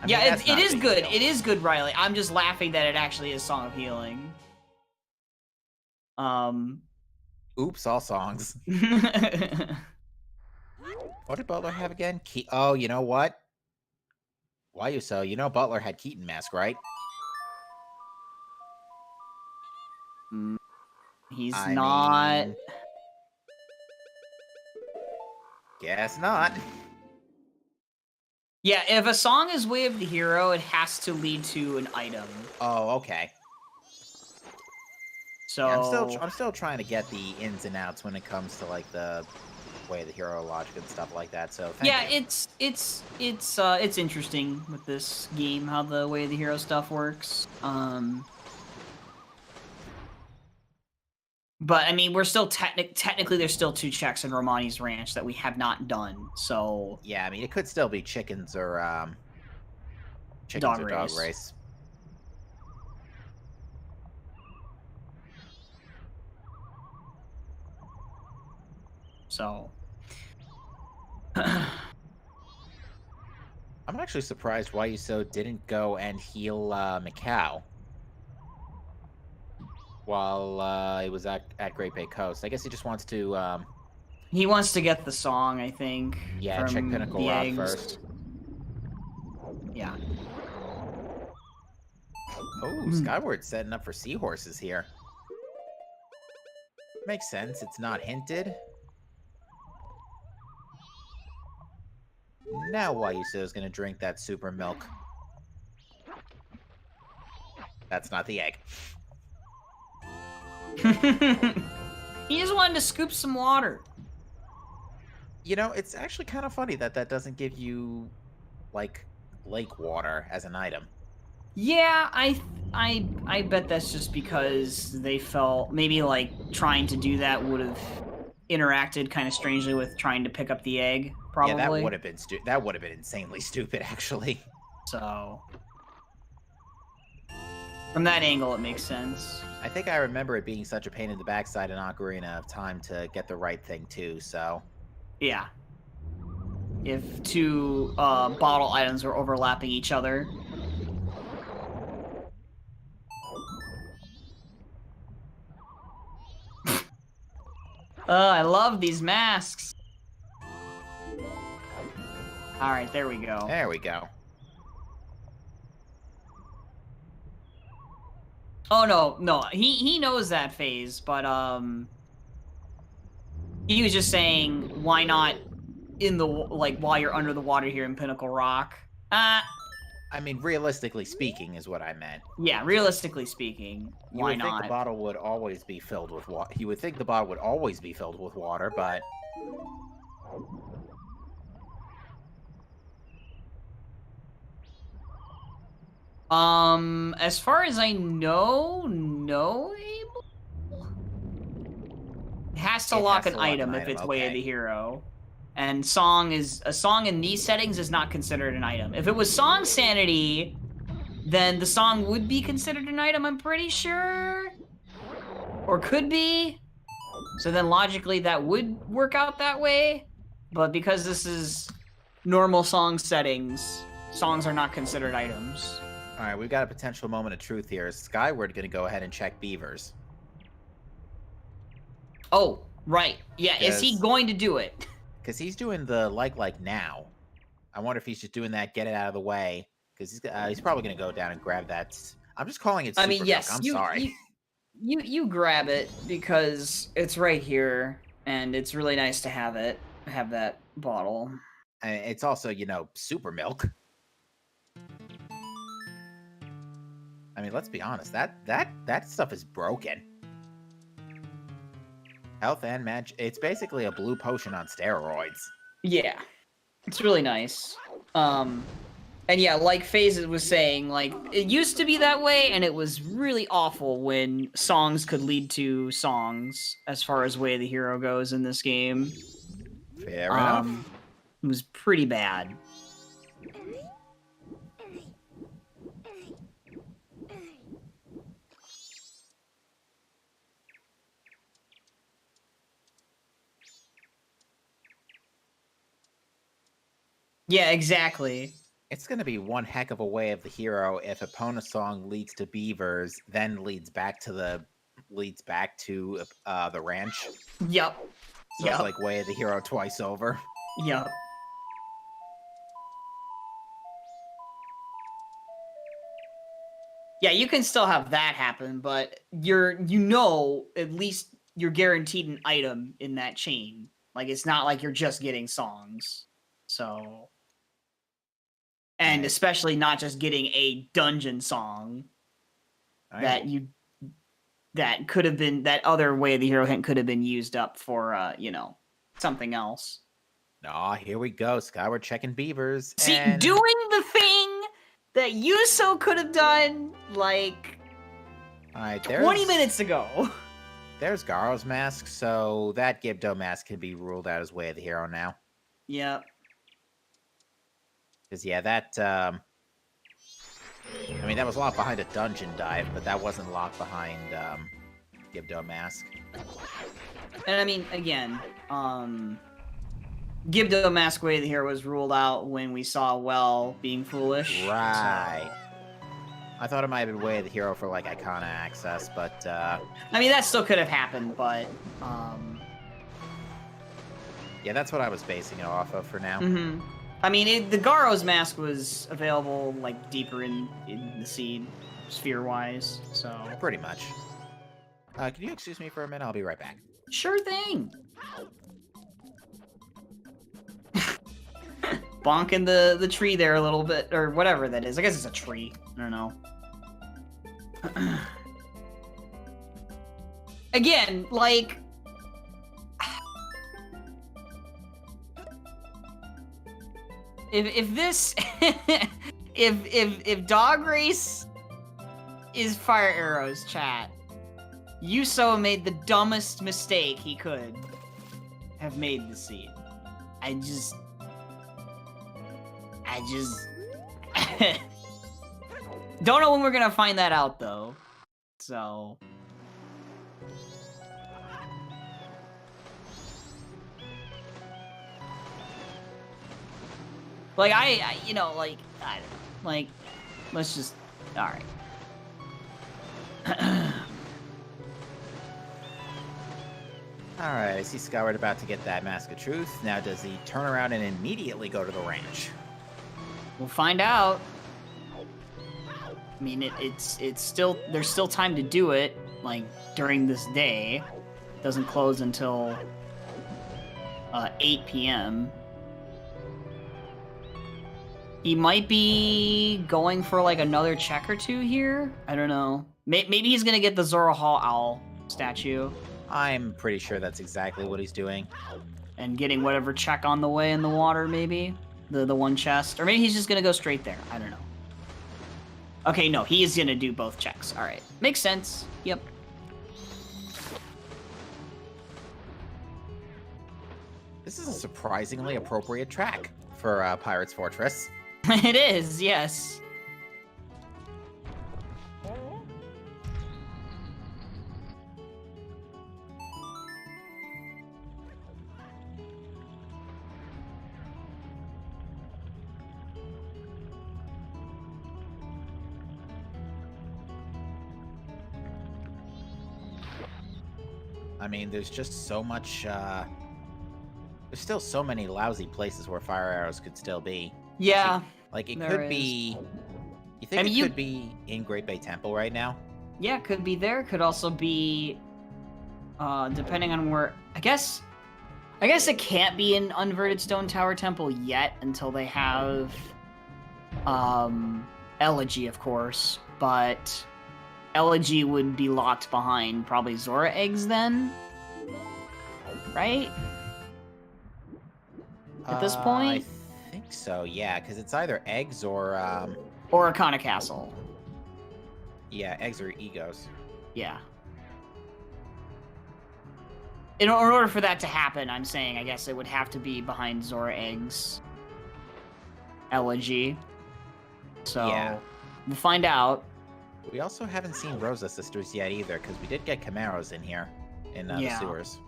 I mean, yeah, it is good. Deal. It is good, Riley. I'm just laughing that it actually is Song of Healing. Oops, all songs. What did Butler have again? Oh, you know what? YUSo, you know Butler had Keaton Mask, right? He's I not. mean, guess not. Yeah, if a song is Way of the Hero, it has to lead to an item. Oh, okay. So Yeah, I'm still trying to get the ins and outs when it comes to like the Way of the Hero logic and stuff like that. So thank you. it's interesting with this game how the Way of the Hero stuff works. But I mean, we're still technically there's still 2 checks in Romani's Ranch that we have not done. So yeah, I mean it could still be chickens or dog race. So I'm actually surprised why YUSo didn't go and heal Macau while he was at Great Bay Coast. I guess he just wants to he wants to get the song, I think. yeah, from check Pinnacle the Rock eggs. first. Yeah. Oh, Skyward's setting up for seahorses here. Makes sense. It's not hinted. Now YUSo is going to drink that super milk. That's not the egg. He just wanted to scoop some water. You know, it's actually kind of funny that that doesn't give you, like, lake water as an item. Yeah, I bet that's just because they felt maybe like trying to do that would have interacted kind of strangely with trying to pick up the egg. Probably. Yeah, that would have been that would have been insanely stupid, actually. So from that angle, it makes sense. I think I remember it being such a pain in the backside in Ocarina of Time to get the right thing too. So Yeah. If 2 bottle items were overlapping each other. I love these masks. All right, there we go. there we go. Oh no, he knows that phase, but he was just saying why not in the like while you're under the water here in Pinnacle Rock. I mean, realistically speaking, is what I meant. Yeah, realistically speaking, You why would think not? the bottle would always be filled with water. You would think the bottle would always be filled with water, but As far as I know, no Abel. It has to lock an item if it's Way of the Hero. And a song in these settings is not considered an item. If it was Song Sanity, then the song would be considered an item, I'm pretty sure. Or could be. So then logically that would work out that way. But because this is normal song settings, songs are not considered items. all right, we've got a potential moment of truth here. Is Skyward going to go ahead and check beavers? Oh, right. Yeah, is he going to do it? Because he's doing the like now. I wonder if he's just doing that, get it out of the way. Because he's probably going to go down and grab that. I'm just calling it super milk. Yes, I'm sorry. You grab it because it's right here, and it's really nice to have that bottle. And it's also, you know, super milk. I mean, let's be honest. That stuff is broken. Health and magic. It's basically a blue potion on steroids. Yeah, it's really nice. And yeah, like FaZe was saying, like, it used to be that way, and it was really awful when songs could lead to songs, as far as Way of the Hero goes in this game. Fair enough. It was pretty bad. Yeah, exactly. It's going to be one heck of a Way of the Hero if Epona song leads to beavers, then leads back to the leads back to the ranch. Yep. So it's like Way of the Hero twice over. Yep. Yeah, you can still have that happen, but at least you're guaranteed an item in that chain. Like, it's not like you're just getting songs. So, and Right. especially not just getting a dungeon song that other Way of the Hero hint could have been used up for, something else. Aw, here we go. Skyward checking beavers. See, and... doing the thing that Yuso could have done, like, All right, 20 minutes ago. There's Garo's mask, so that Gibdo mask can be ruled out as Way of the Hero now. Yep. Because, yeah, that, I mean, that was locked behind a dungeon dive, but that wasn't locked behind, Gibdo mask. And I mean, again, Gibdo mask Way of the Hero was ruled out when we saw Well being foolish. Right. So. I thought it might have been Way of the Hero for, like, Icona access, but, I mean, that still could have happened, but, yeah, that's what I was basing it off of for now. Mm-hmm. I mean, the Garo's mask was available, like, deeper in the seed, sphere-wise, so... Pretty much. Can you excuse me for a minute? I'll be right back. Sure thing! Bonking the tree there a little bit, or whatever that is. I guess it's a tree. I don't know. Again, like... If this... if Dog Race is Fire Arrows, chat, Yuso made the dumbest mistake he could have made the seed. I just don't know when we're gonna find that out, though. So... Like, I don't know, like, let's just, alright. Alright, I see Skyward about to get that Mask of Truth. Now does he turn around and immediately go to the ranch? We'll find out. I mean, it's still, there's still time to do it, like, during this day. It doesn't close until, 8 p.m. He might be going for, like, another check or two here? I don't know. Maybe he's gonna get the Zora Hall Owl statue. I'm pretty sure that's exactly what he's doing. And getting whatever check on the way in the water, maybe? The one chest? Or maybe he's just gonna go straight there. I don't know. Okay, no, he is gonna do both checks. Alright. Makes sense. Yep. This is a surprisingly appropriate track for Pirate's Fortress. It is, yes. I mean, there's just so much, there's still so many lousy places where fire arrows could still be. Yeah. Like, it there could is. be... You think it could be in Great Bay Temple right now? Yeah, could be there. Could also be, depending on where... I guess it can't be in Unverted Stone Tower Temple yet until they have, Elegy, of course. But Elegy would be locked behind probably Zora eggs then? Right? At this point? I think so, yeah, because it's either eggs or Arcana Castle. Yeah, eggs or egos. Yeah. In order for that to happen, I'm saying, I guess it would have to be behind Zora Egg's Elegy. So, yeah. We'll find out. We also haven't seen Rosa Sisters yet either, because we did get Camaros in here, in the sewers.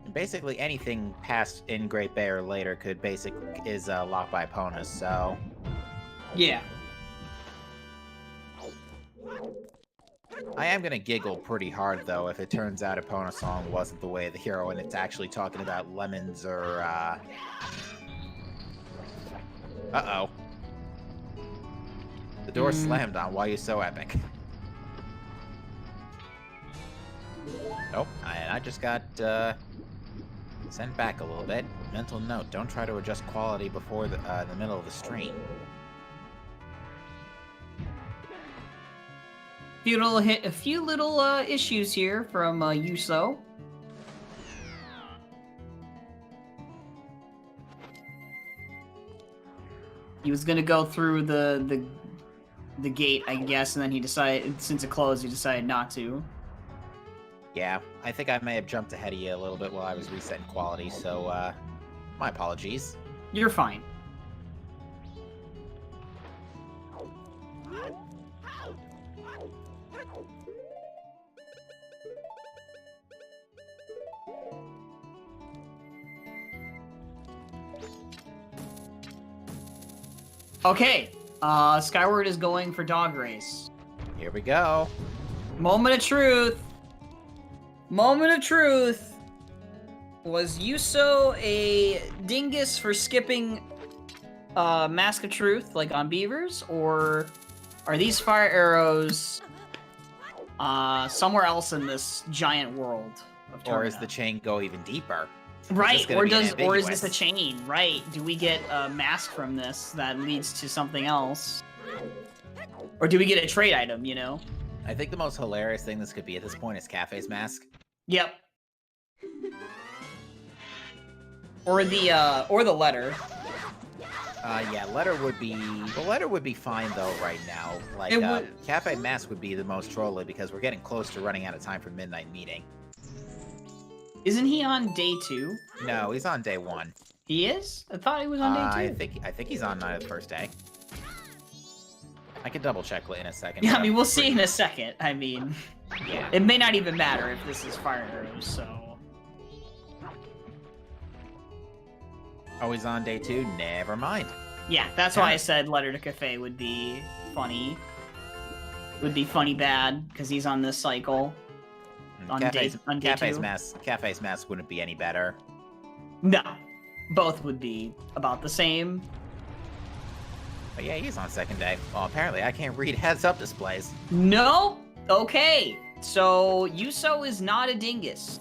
And basically anything past in Great Bay or later is locked by Ponas, so... I am gonna giggle pretty hard though if it turns out Epona Song wasn't the way of the hero and it's actually talking about lemons or uh-oh. The door slammed on YUSoEpic. Nope, I just got sent back a little bit. Mental note, don't try to adjust quality before the middle of the stream. A few little issues here from YUSo. He was gonna go through the gate, I guess, and then he decided, since it closed, he decided not to. Yeah, I think I may have jumped ahead of you a little bit while I was resetting quality, so my apologies. You're fine. Okay, Skyward is going for dog race. Here we go. Moment of truth. Moment of truth. Was YUSo a dingus for skipping Mask of Truth, like on beavers, or are these fire arrows somewhere else in this giant world of Termina? Or is the chain go even deeper? Right, or is this a chain? Right. Do we get a mask from this that leads to something else? Or do we get a trade item, you know? I think the most hilarious thing this could be at this point is Cafe's mask. Yep. Or the letter. Yeah, letter would be... The letter would be fine, though, right now. Like, Cafe mask would be the most trolly because we're getting close to running out of time for midnight meeting. Isn't he on day 2? No, he's on day 1. He is? I thought he was on day 2. I think he's on the first day. I can double check in a second. Yeah, I mean, we'll see in a second. I mean, yeah. It may not even matter if this is fire arrows, so... Oh, he's on day 2? Never mind. Yeah, that's why I said Letter to Cafe would be funny. Would be funny bad, because he's on this cycle. On day 2. Cafe's mask wouldn't be any better. No. Both would be about the same. But yeah, he's on second day. Well, apparently I can't read heads-up displays. No? Okay. So, YUSo is not a dingus.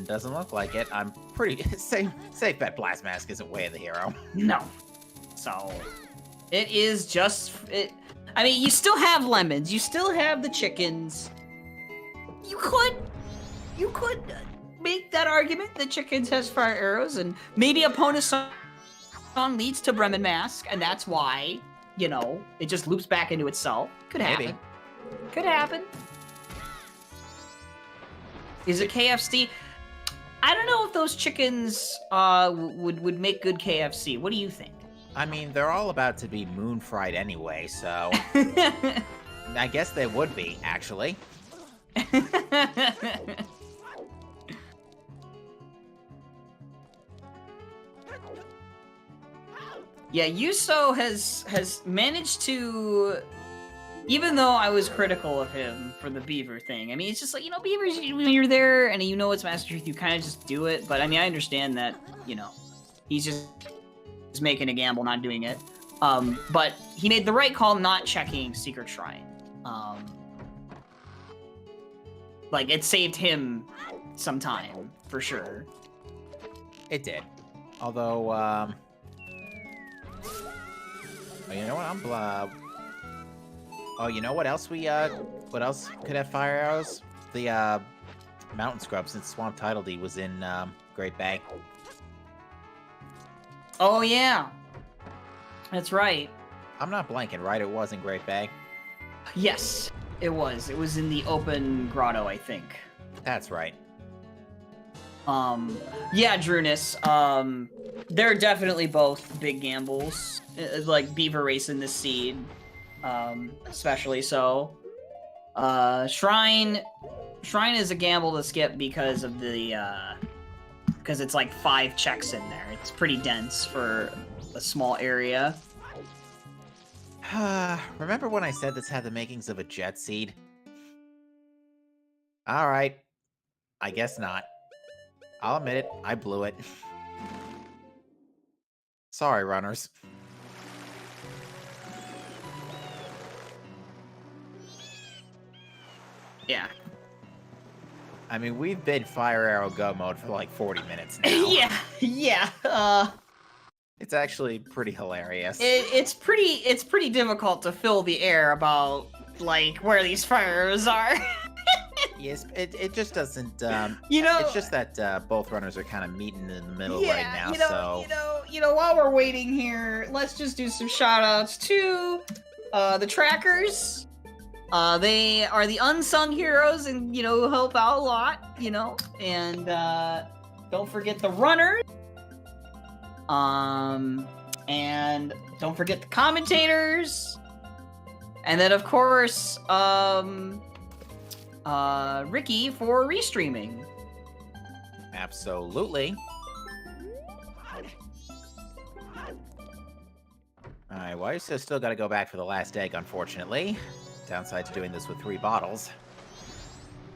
Doesn't look like it. I'm pretty... safe bet Blast Mask isn't way of the hero. No. So, it is just... I mean, you still have lemons. You still have the chickens. You could make that argument that chickens has fire arrows, and maybe Epona Song leads to Bremen Mask, and that's why, you know, it just loops back into itself. Could happen. Maybe. Could happen. Is it KFC? I don't know if those chickens would make good KFC. What do you think? I mean, they're all about to be moon-fried anyway, so... I guess they would be, actually. Yeah, YUSo has managed to, even though I was critical of him for the beaver thing. I mean, it's just like, you know, beavers, when you're there and you know it's Master Truth, you kind of just do it. But I mean, I understand that, you know, he's just making a gamble, not doing it. But he made the right call not checking Secret Shrine. Like, it saved him some time, for sure. It did. Although, oh, you know what? Oh, you know what else what else could have fire arrows? The, Mountain Scrub, since Swamp Tidal D was in, Great Bay. Oh, yeah. That's right. I'm not blanking, right? It was in Great Bay? Yes. It was. It was in the open grotto, I think. That's right. Yeah, Drunus, they're definitely both big gambles. Like, Beaver racing the seed, especially so. Shrine is a gamble to skip because of the, because it's like 5 checks in there. It's pretty dense for a small area. Remember when I said this had the makings of a jet seed? All right. I guess not. I'll admit it. I blew it. Sorry, runners. Yeah. I mean, we've been Fire Arrow Go mode for like 40 minutes now. yeah. It's actually pretty hilarious. It's pretty difficult to fill the air about like where these fires are. Yes, it just doesn't. You know, it's just that both runners are kind of meeting in the middle right now. you know, while we're waiting here, let's just do some shout outs to the trackers. They are the unsung heroes and, you know, help out a lot, you know, and don't forget the runners. And don't forget the commentators. And then, of course, Ricky for restreaming. Absolutely. Alright, well, I still gotta go back for the last egg, unfortunately. Downside to doing this with 3 bottles.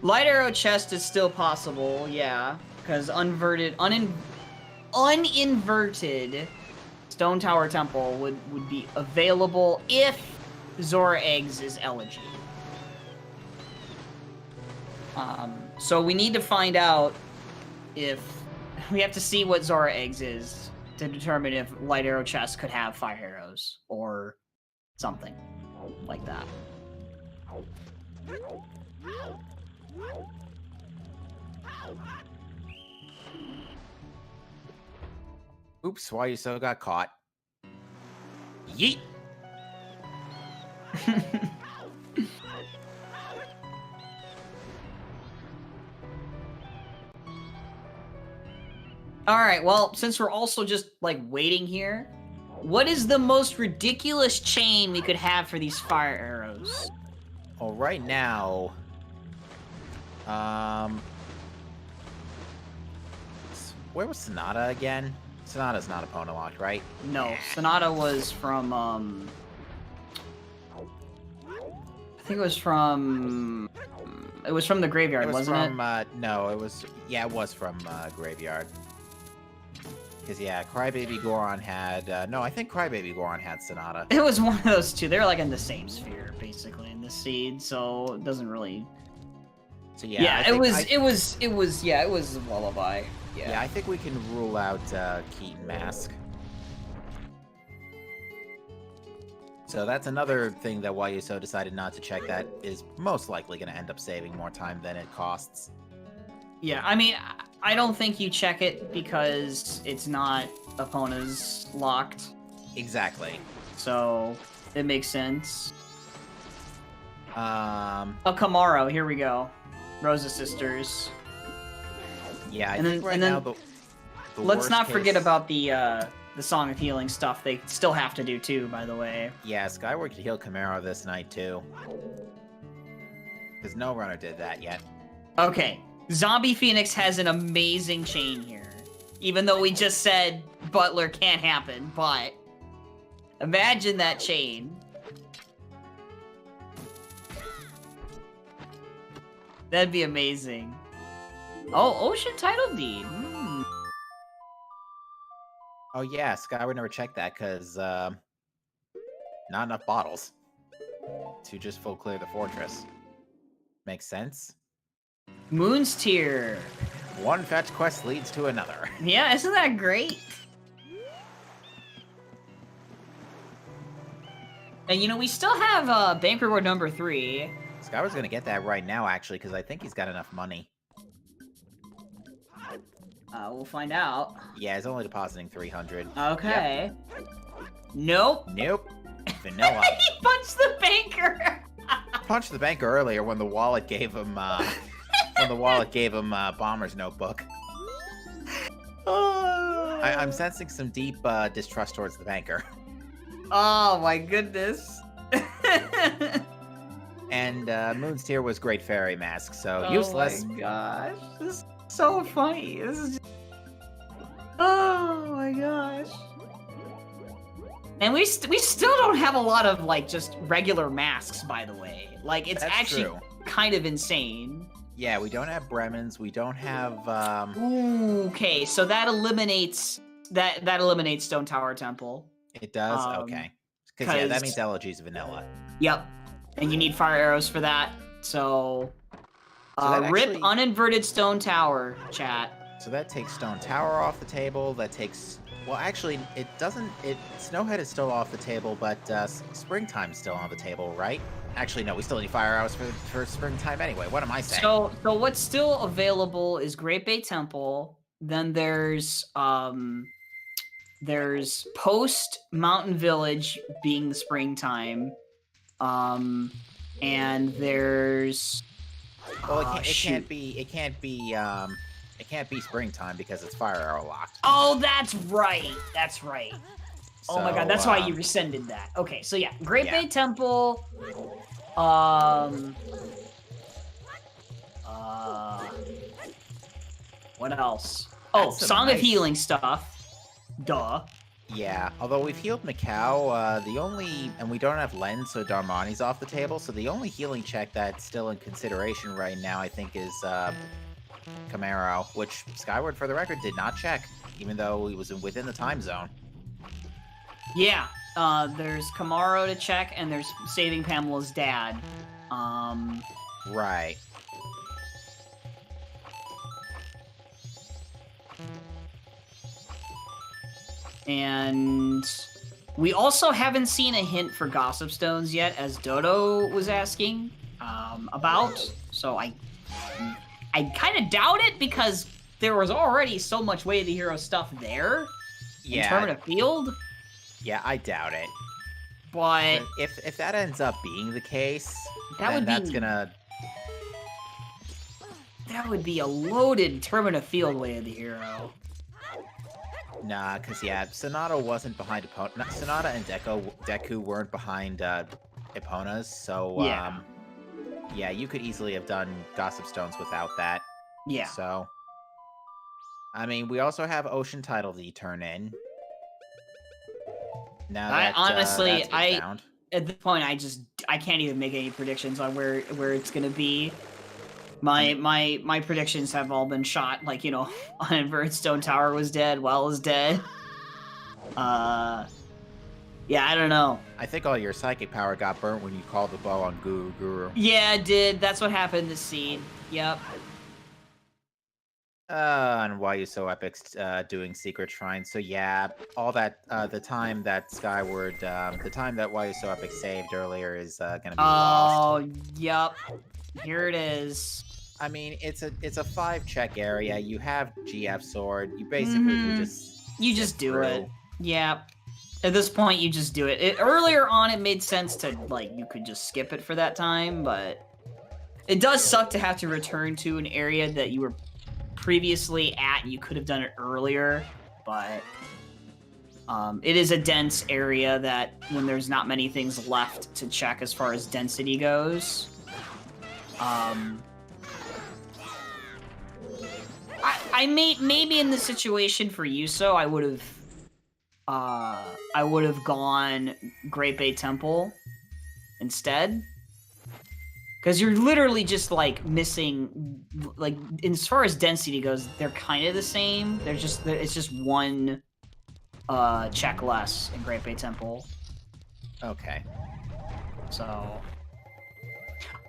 Light arrow chest is still possible, yeah, because uninverted Stone Tower Temple would be available if Zora Eggs is eligible. So we need to find out if we have to see what Zora Eggs is to determine if Light Arrow Chest could have fire arrows or something like that. Oops, YUSo got caught. Yeet! Alright, well, since we're also just, like, waiting here, what is the most ridiculous chain we could have for these fire arrows? Well, right now... Where was Sonata again? Sonata's not opponent locked, right? No, Sonata was from, I think it was from the graveyard, wasn't it? No, it was... Yeah, it was from, Graveyard. Because, yeah, Crybaby Goron had... no, I think Crybaby Goron had Sonata. It was one of those two. They're, like, in the same sphere, basically, in the seed, so it doesn't really... So, yeah, yeah, it was Lullaby. Yeah, I think we can rule out Keaton Mask. So that's another thing that YUSo decided not to check that is most likely going to end up saving more time than it costs. Yeah, I mean, I don't think you check it because it's not Epona's locked. Exactly. So, it makes sense. Oh, Kamaro, here we go. Rosa Sisters. Yeah, I think right now the let's not forget case... about the Song of Healing stuff they still have to do too, by the way. Yeah, Skyward could heal Kamaro this night too. Because no runner did that yet. Okay, Zombie Phoenix has an amazing chain here. Even though we just said Butler can't happen, but imagine that chain. That'd be amazing. Oh, Ocean Title Deed. Oh yeah, Skyward never checked that because not enough bottles to just full clear the fortress. Makes sense. Moon's Tear. One fetch quest leads to another. Yeah, isn't that great? And you know, we still have Bank Reward number 3. Skyward's gonna get that right now, actually, because I think he's got enough money. We'll find out. Yeah, he's only depositing 300. Okay. Yep. Nope. Nope. Vanilla. He punched the banker. Punched the banker earlier when the wallet gave him Bomber's notebook. I'm sensing some deep distrust towards the banker. Oh my goodness. And Moon's Tear was Great Fairy Mask, so useless. Oh my gosh, this is so funny. This is just... Oh my gosh. And we still don't have a lot of, like, just regular masks, by the way. Like, it's That's actually true. kind of insane. Yeah, we don't have Bremens. We don't have. Okay, so that eliminates that eliminates Stone Tower Temple. It does. Okay. Because yeah, that 'cause- means Elegy's vanilla. Yep, and you need fire arrows for that. So, that rip actually- uninverted Stone Tower, chat. So that takes Stone Tower off the table. That takes. Well, actually, it doesn't. Snowhead is still off the table, but Springtime's still on the table, right? Actually, no. We still need fire arrows for Springtime anyway. What am I saying? So what's still available is Great Bay Temple. Then there's Post Mountain Village being the Springtime, and there's Well, it can't be Springtime because it's fire arrow locked. Oh, that's right. That's right. Oh my god, that's why you rescinded that. Okay, so yeah, Great Bay Temple. What else? Oh, Song of Healing stuff. Duh. Yeah, although we've healed Macau, and we don't have Len, so Darmani's off the table, so the only healing check that's still in consideration right now, I think, is, Camaro, which Skyward, for the record, did not check, even though he was within the time zone. Yeah, there's Camaro to check, and there's saving Pamela's dad. Right. And we also haven't seen a hint for Gossip Stones yet, as Dodo was asking about. So I kind of doubt it, because there was already so much Way of the Hero stuff there in Termina Field. Yeah, I doubt it. But if that ends up being the case, that would be a loaded Termina Field Way of the Hero. Nah, because, Sonata wasn't behind Epona. Sonata and Deku weren't behind Epona's, so, yeah, you could easily have done Gossip Stones without that. Yeah. So, I mean, we also have Ocean Title to turn in. Now that, honestly, that's been found. At this point, I can't even make any predictions on where it's gonna be. My predictions have all been shot. Like, Uninverted Stone Tower was dead. Well is dead. Yeah, I don't know. I think all your psychic power got burnt when you called the bow on Guru. Yeah, it did. That's what happened this scene. Yep. And YUSoEpic's doing Secret Shrine. So yeah, all that the time that Skyward, the time that YUSoEpic saved earlier is gonna be lost. Oh, yep. Here it is. I mean, it's a 5-check area. You have GF sword. You basically just do it. Yeah. At this point, you just do it. Earlier on, it made sense to, like, you could just skip it for that time, but it does suck to have to return to an area that you were previously at. You could have done it earlier, but it is a dense area that when there's not many things left to check as far as density goes. Maybe in the situation for Yuso, I would have gone Great Bay Temple instead, because you're literally just like missing, like, as far as density goes, they're kind of the same. It's just one check less in Great Bay Temple. Okay. So.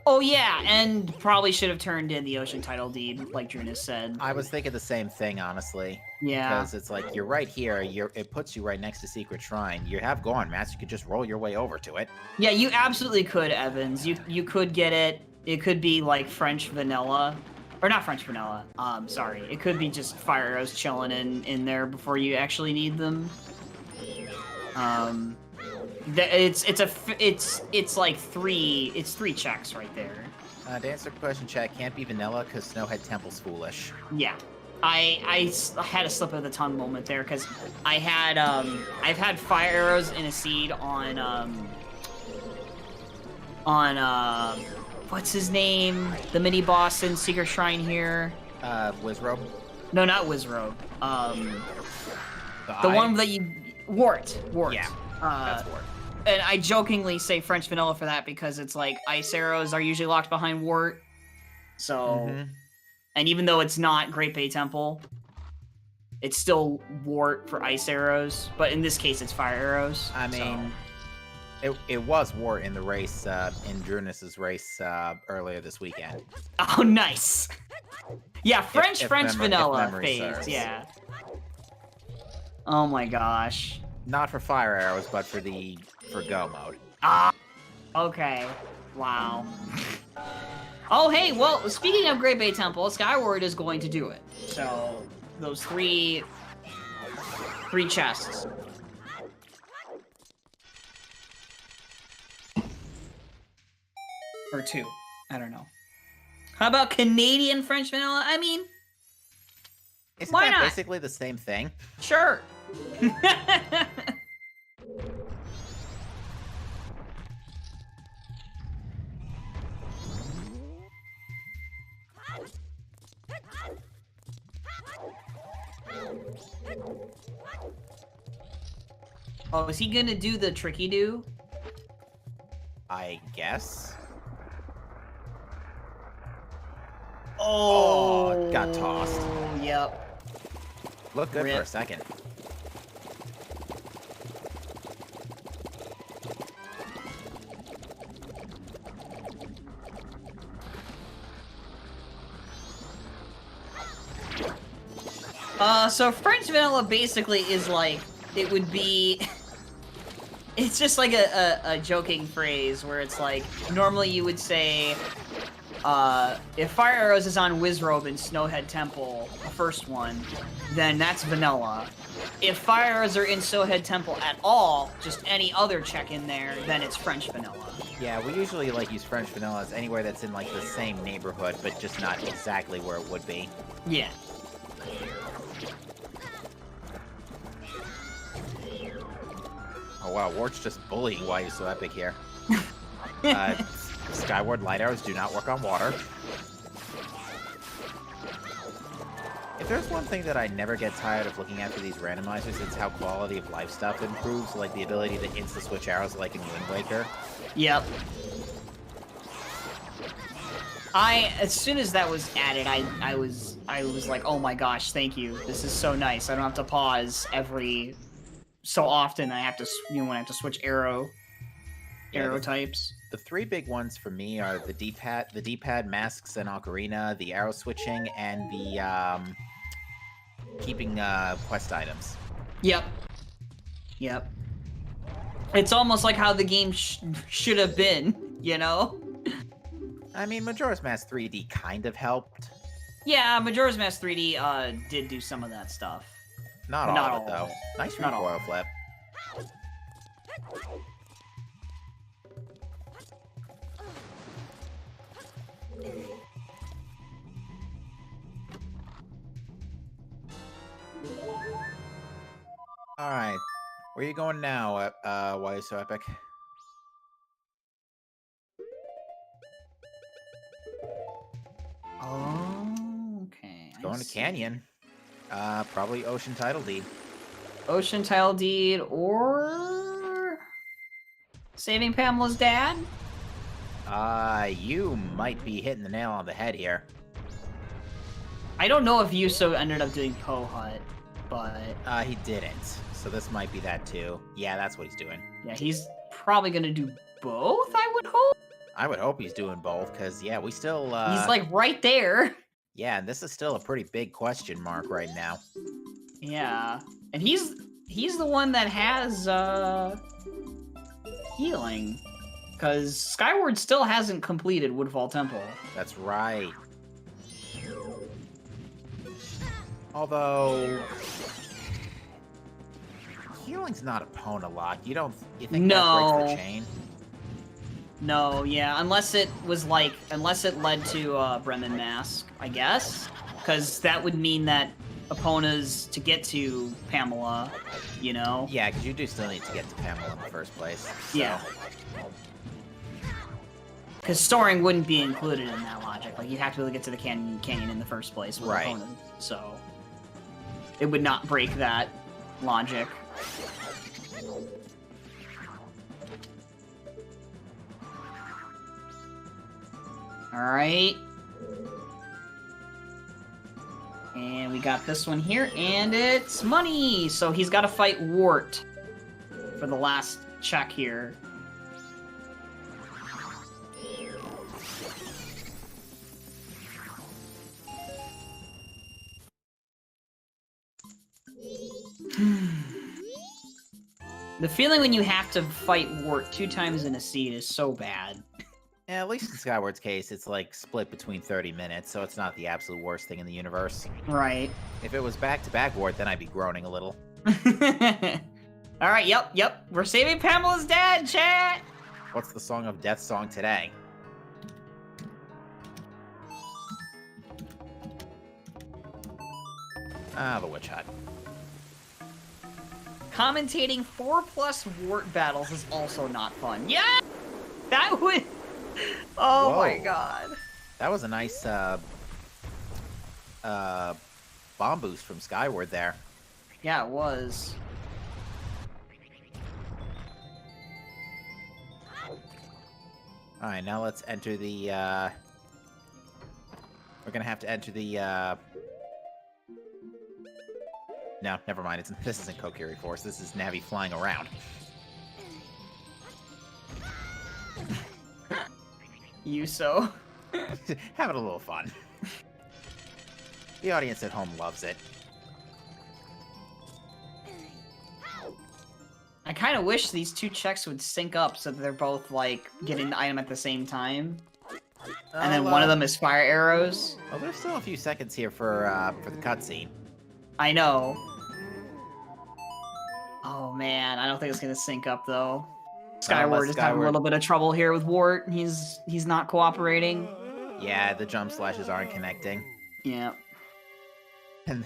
Oh yeah, and probably should have turned in the Ocean Title Deed, like Druna said. I was thinking the same thing, honestly. Yeah. Because it's like, you're right here, it puts you right next to Secret Shrine. You have Gorn Mats, you could just roll your way over to it. Yeah, you absolutely could, Evans. You could get it. It could be like French vanilla. Or not French vanilla. Sorry. It could be just fire arrows chilling in there before you actually need them. It's like three checks right there. To answer the question, chat, can't be vanilla because Snowhead Temple's foolish. Yeah, I had a slip of the tongue moment there, because I've had fire arrows in a seed on what's his name, the mini boss in Secret Shrine here. Wizrobe? No, not Wizrobe. The one that you Wart. Yeah, that's Wart. And I jokingly say French vanilla for that because it's like ice arrows are usually locked behind Wart. So, and even though it's not Great Bay Temple, it's still Wart for ice arrows, but in this case, it's fire arrows. I mean, it was Wart in the race, in Drunus's race earlier this weekend. Oh, nice. Yeah, French vanilla memory phase. serves. Yeah. Oh my gosh. Not for fire arrows, but for go mode. Ah. Okay. Wow. Oh, hey, well, speaking of Great Bay Temple, Skyward is going to do it. So, those three chests. Or 2. I don't know. How about Canadian French vanilla? I mean, Isn't why that not? basically the same thing? Sure. Oh, is he gonna do the tricky do? I guess. Oh, got tossed. Yep. Looked good for Rip. a second. So French vanilla basically is like, it would be, it's just like a joking phrase where it's like, normally you would say, if Fire Arrows is on Wizrobe in Snowhead Temple, the first one, then that's vanilla. If Fire Arrows are in Snowhead Temple at all, just any other check in there, then it's French vanilla. Yeah, we usually use French vanilla as anywhere that's in like the same neighborhood, but just not exactly where it would be. Yeah. Oh wow, Wart's just bullying YUSoEpic here. Skyward light arrows do not work on water. If there's one thing that I never get tired of looking at for these randomizers, it's how quality of life stuff improves, like the ability to insta-switch arrows like in Wind Waker. Yep. As soon as that was added, I was like, oh my gosh, thank you. This is so nice. I don't have to pause every so often. I have to, when I have to switch arrow types. The 3 big ones for me are the D-pad, masks, and ocarina, the arrow switching, and the keeping quest items. Yep. Yep. It's almost like how the game should have been, you know? I mean, Majora's Mask 3D kind of helped. Yeah, Majora's Mask 3D did do some of that stuff. Not all of it, though. Nice Not all. recoil flip. Alright. Where are you going now, YUSoEpic? Oh, okay. I Going to see. Canyon. Probably Ocean Title Deed. Ocean Title Deed or saving Pamela's dad? You might be hitting the nail on the head here. I don't know if Yuso ended up doing Poe Hut, but He didn't. So this might be that too. Yeah, that's what he's doing. yeah, he's probably gonna do both, I would hope. I would hope he's doing both, because, yeah, we still, He's like right there. Yeah, and this is still a pretty big question mark right now. Yeah. And he's the one that has healing. Because Skyward still hasn't completed Woodfall Temple. That's right. Although healing's not opponent lock. You think that breaks the chain? No, yeah, unless it led to Bremen Mask, I guess. Because that would mean that Epona's to get to Pamela, you know? Yeah, because you do still need to get to Pamela in the first place. So. Yeah. Because storing wouldn't be included in that logic. Like, you'd have to really get to the canyon in the first place with Right. Epona. So, it would not break that logic. Alright. And we got this one here, and it's money! So he's got to fight Wart for the last check here. The feeling when you have to fight Wart 2 times in a seed is so bad. Yeah, at least in Skyward's case, it's like split between 30 minutes, so it's not the absolute worst thing in the universe. Right. If it was back-to-back Wart, then I'd be groaning a little. Alright, yep. We're saving Pamela's dad, chat! What's the Song of Death song today? Ah, the Witch Hut. Commentating 4+ Wart battles is also not fun. Yeah! That would... Oh Whoa. my god. That was a nice, bomb boost from Skyward there. Yeah, it was. Alright, now let's enter the, We're gonna have to enter the, No, never mind. This isn't Kokiri Force. This is Navi flying around. YUSo. Having a little fun. The audience at home loves it. I kind of wish these 2 checks would sync up so that they're both, like, getting the item at the same time. And then one of them is fire arrows. Well, there's still a few seconds here for the cutscene. I know. Oh man, I don't think it's gonna sync up though. Skyward is having a little bit of trouble here with Wart. He's not cooperating. Yeah, the jump slashes aren't connecting. Yeah. And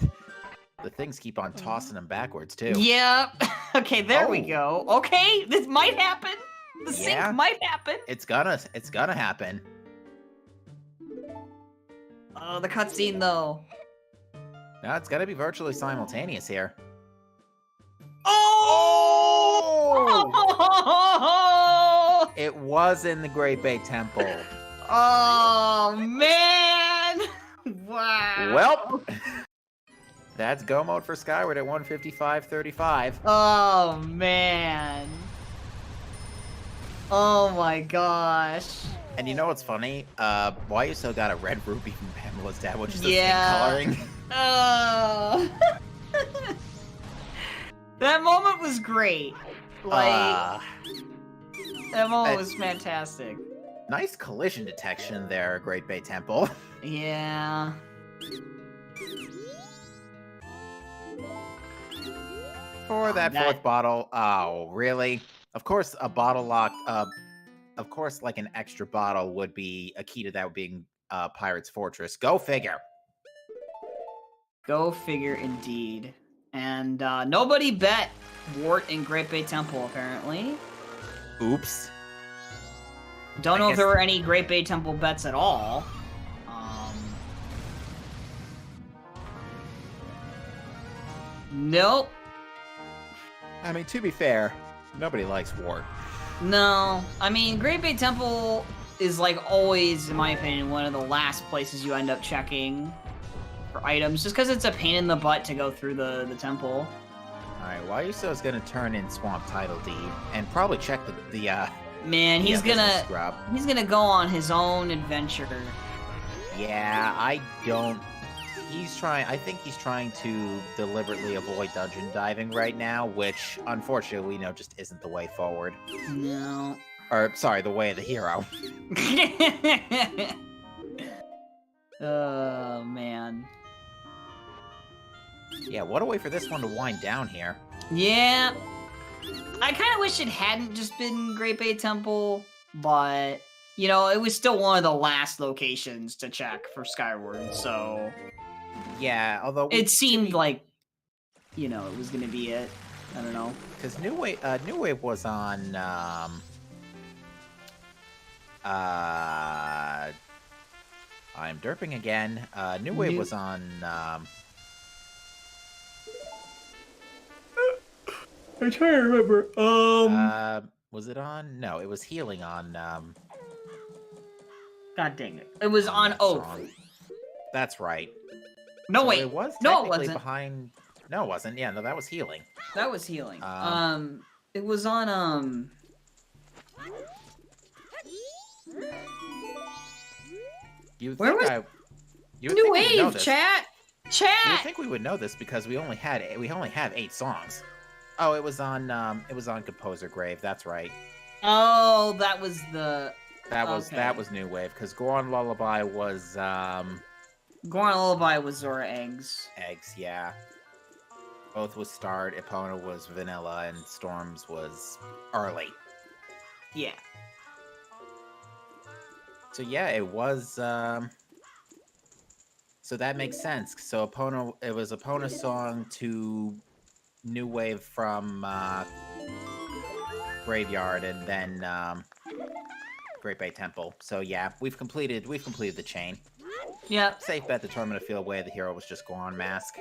the things keep on tossing him backwards too. Yep. Okay, there we go. Okay, this might happen. The sync might happen. It's gonna happen. Oh, the cutscene though. No, it's gonna be virtually simultaneous here. Oh! It was in the Great Bay Temple. Oh man! Wow. Well, that's go mode for Skyward at 155.35. Oh man. Oh my gosh. And you know what's funny? YUSo got a red ruby from Pamela's dad, which is the same Yeah. coloring. Oh. That moment was great. Like, that moment was fantastic. Nice collision detection there, Great Bay Temple. Yeah. For that fourth bottle, oh, really? Of course, a bottle lock, of course, like an extra bottle would be a key to that being Pirate's Fortress. Go figure. Go figure indeed. And nobody bet Wart in Great Bay Temple, apparently. Oops. Don't know if there were any Great Bay Temple bets at all. Nope. I mean, to be fair, nobody likes Wart. No. I mean, Great Bay Temple is, like, always, in my opinion, one of the last places you end up checking for items, just because it's a pain in the butt to go through the temple. Alright, YUSo is going to turn in Swamp Title Deed and probably check the Man, he's gonna go on his own adventure. Yeah, I think he's trying to deliberately avoid dungeon diving right now, which unfortunately we know just isn't the way forward. No. Or sorry, the way of the hero. Oh man. Yeah, what a way for this one to wind down here. Yeah. I kind of wish it hadn't just been Great Bay Temple, but, you know, it was still one of the last locations to check for Skyward, so... Yeah, although... It seemed like, you know, it was gonna be it. I don't know. Because New Wave was on, I'm derping again. New Wave was on, I'm trying to remember. was it on? No, it was healing on, God dang it. It was on Oath. That's right. No, So wait. it was No, it technically wasn't. behind. No, it wasn't. Yeah, no, that was healing. That was healing. Um, It was on, You Where think was you would New think we would know Wave, this. chat? You would Chat! think we would know this because we only have 8 songs. Oh, it was on Composer Grave. That's right. Oh, that was the... That was New Wave because Goron Lullaby was Goron Lullaby was Zora Eggs. Eggs. Yeah. Both was Start. Epona was Vanilla, and Storms was Early. Yeah. So yeah, it was. So that makes sense. So Epona, it was Epona's song to New Wave from Graveyard, and then Great Bay Temple. So yeah, we've completed the chain. Yep. Safe bet the Tournament of Field Way the hero was just Goron Mask.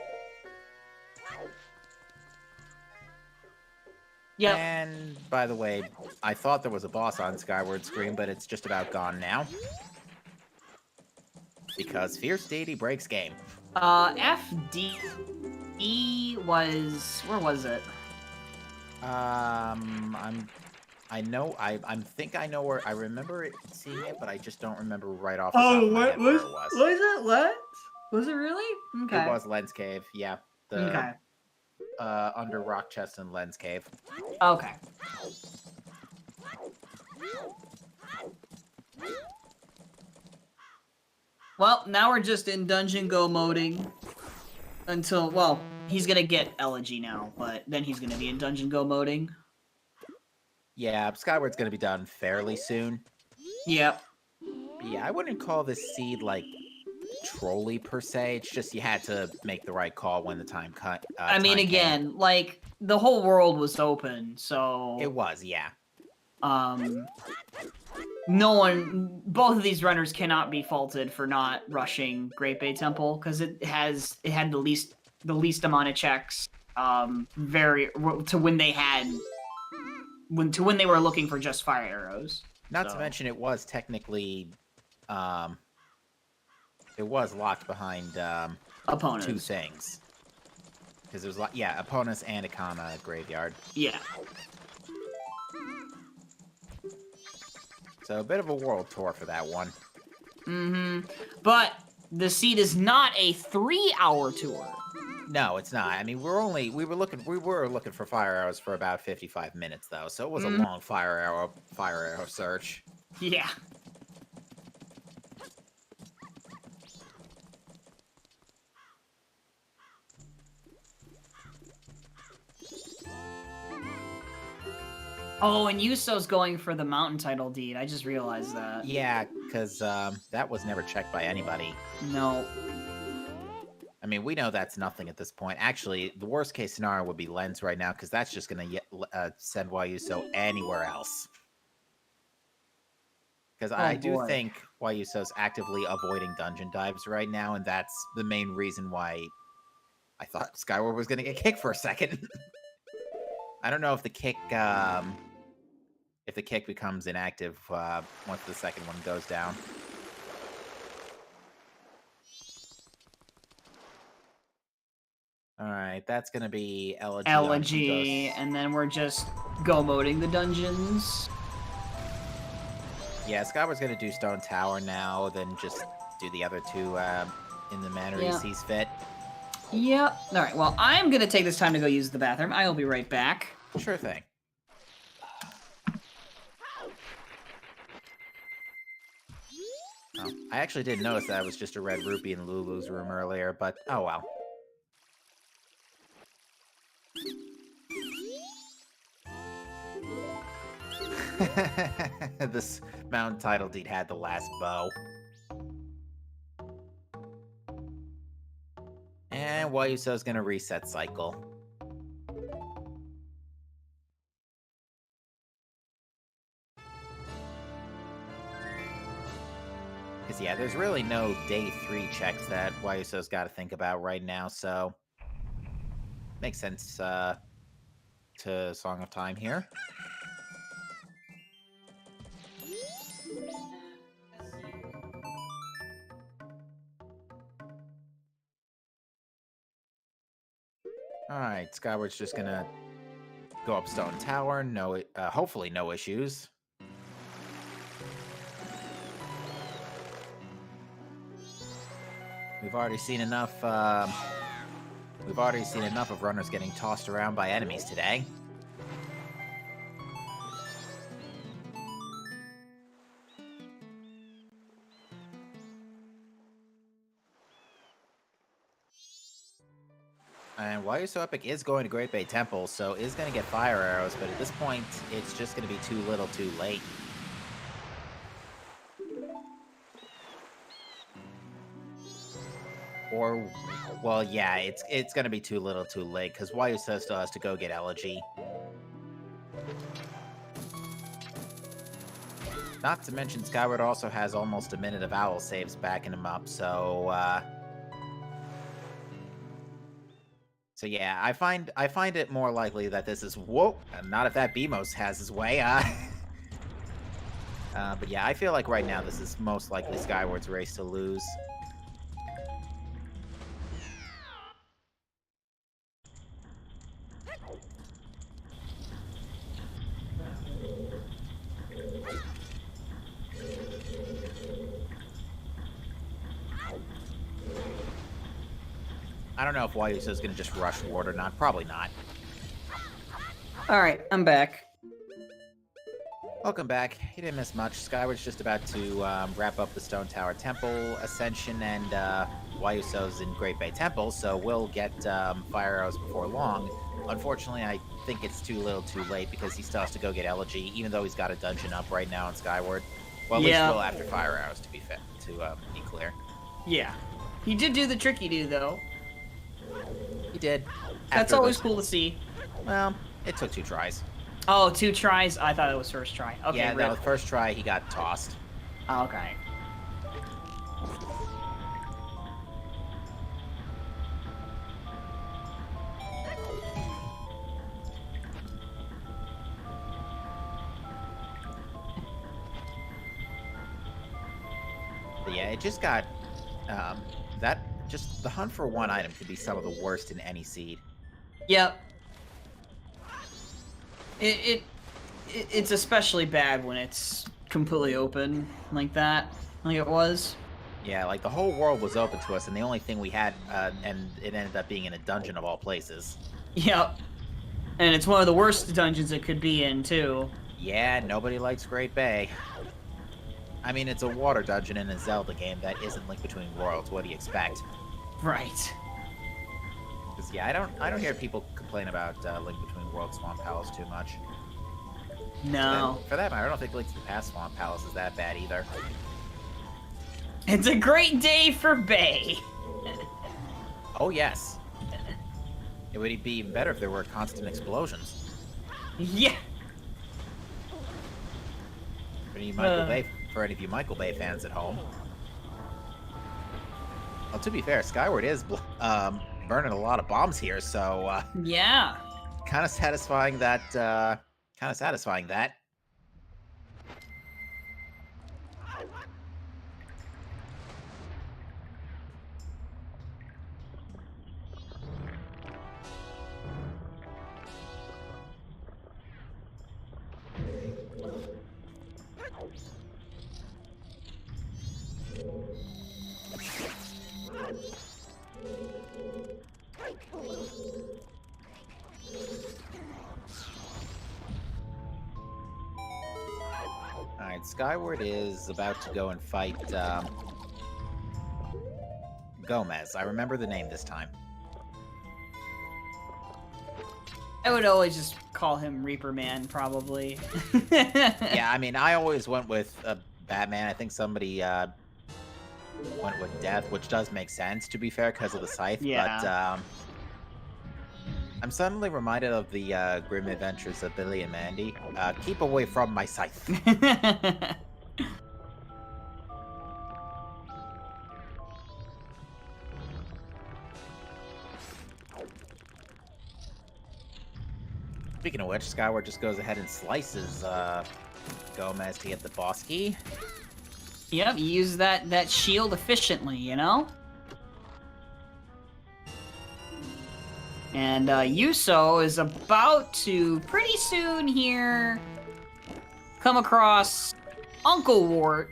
Yep. And by the way, I thought there was a boss on Skyward Scream, but it's just about gone now. Because Fierce Deity breaks game. FD was... Where was it? I think I know where. I remember seeing it, but I just don't remember right off the top of my head where it was. Was it? What? Was it really? Okay. It was Lens Cave, yeah. Okay. Under Rock Chest and Lens Cave. Okay. Well, now we're just in Dungeon Go moding until, well, he's gonna get Elegy now, but then he's gonna be in Dungeon Go moding. Yeah, Skyward's gonna be done fairly soon. Yep. But yeah, I wouldn't call this seed like trolly per se. It's just you had to make the right call when the time cut. I mean, time again, came. like the whole world was open, so It was, yeah. No one, both of these runners cannot be faulted for not rushing Great Bay Temple because it had the least amount of checks, to when they were looking for just fire arrows. Not to mention it was technically, it was locked behind opponents. 2 things. Because it was opponents and Ikana Graveyard. Yeah. So a bit of a world tour for that one. Mm-hmm. But the seed is not a 3-hour tour. No, it's not. I mean, we were looking for fire arrows for about 55 minutes though, so it was a long fire arrow search. Yeah. Oh, and Yuso's going for the mountain title deed. I just realized that. Yeah, because that was never checked by anybody. No. I mean, we know that's nothing at this point. Actually, the worst case scenario would be Lens right now, because that's just going to send YUSo anywhere else. Because I do think YUSo's actively avoiding dungeon dives right now, and that's the main reason why I thought Skyward was going to get kicked for a second. I don't know if the kick becomes inactive once the second one goes down. Alright, that's going to be Elegy. And then we're just go-moding the dungeons. Yeah, Skyward's going to do Stone Tower now, then just do the other 2 in the manner he sees fit. Yep. Alright, well, I'm going to take this time to go use the bathroom. I'll be right back. Sure thing. Oh, I actually didn't notice that it was just a red rupee in Lulu's room earlier, but oh well. This mountain title deed had the last bow. And YUSo's gonna reset cycle. Because, yeah, there's really no day 3 checks that YUSo's got to think about right now, so makes sense to Song of Time here. Alright, Skyward's just gonna go up Stone Tower. No, hopefully no issues. We've already seen enough. We've already seen enough of runners getting tossed around by enemies today. And YUSoEpic is going to Great Bay Temple, so is going to get fire arrows, but at this point, it's just going to be too little too late. Or, well, yeah, it's going to be too little too late, because YUSo still has to go get Elegy. Not to mention, Skyward also has almost a minute of owl saves backing him up, so, So yeah, I find it more likely that this is not if that BMOS has his way. But yeah, I feel like right now this is most likely Skyward's race to lose. I don't know if YUSo is going to just rush Ward or not. Probably not. Alright, I'm back. Welcome back. You didn't miss much. Skyward's just about to wrap up the Stone Tower Temple Ascension, and YUSo's in Great Bay Temple, so we'll get fire arrows before long. Unfortunately, I think it's too little too late because he still has to go get Elegy, even though he's got a dungeon up right now in Skyward. Well, at least will after fire arrows, to be be clear. Yeah. He did do the tricky do, though. He did. That's always cool to see. Well, it took 2 tries. Oh, 2 tries? I thought it was first try. Okay, yeah, no, first try he got tossed. Okay. But yeah, it just got just the hunt for one item could be some of the worst in any seed. Yep. It's especially bad when it's completely open like that, like it was. Yeah, like the whole world was open to us, and the only thing we had, and it ended up being in a dungeon of all places. Yep. And it's one of the worst dungeons it could be in, too. Yeah, nobody likes Great Bay. I mean, it's a water dungeon in a Zelda game that isn't Link Between Worlds. What do you expect? Right. Because yeah, I don't hear people complain about Link Between Worlds Swamp Palace too much. No. For that matter, I don't think Link to the Past Swamp Palace is that bad either. It's a great day for Bay. Oh yes. It would be even better if there were constant explosions. Yeah. For any of you Michael Bay fans at home. Well, to be fair, Skyward is burning a lot of bombs here, so yeah, kind of satisfying that. Alright, Skyward is about to go and fight Gomez. I remember the name this time. I would always just call him Reaper Man, probably. Yeah, I mean, I always went with Batman. I think somebody went with Death, which does make sense, to be fair, because of the scythe. Yeah. But I'm suddenly reminded of the grim adventures of Billy and Mandy. Keep away from my scythe. Speaking of which, Skyward just goes ahead and slices Gomez to get the boss key. Yep, you use that shield efficiently, you know? And Yuso is about to, pretty soon here, come across Uncle Wart.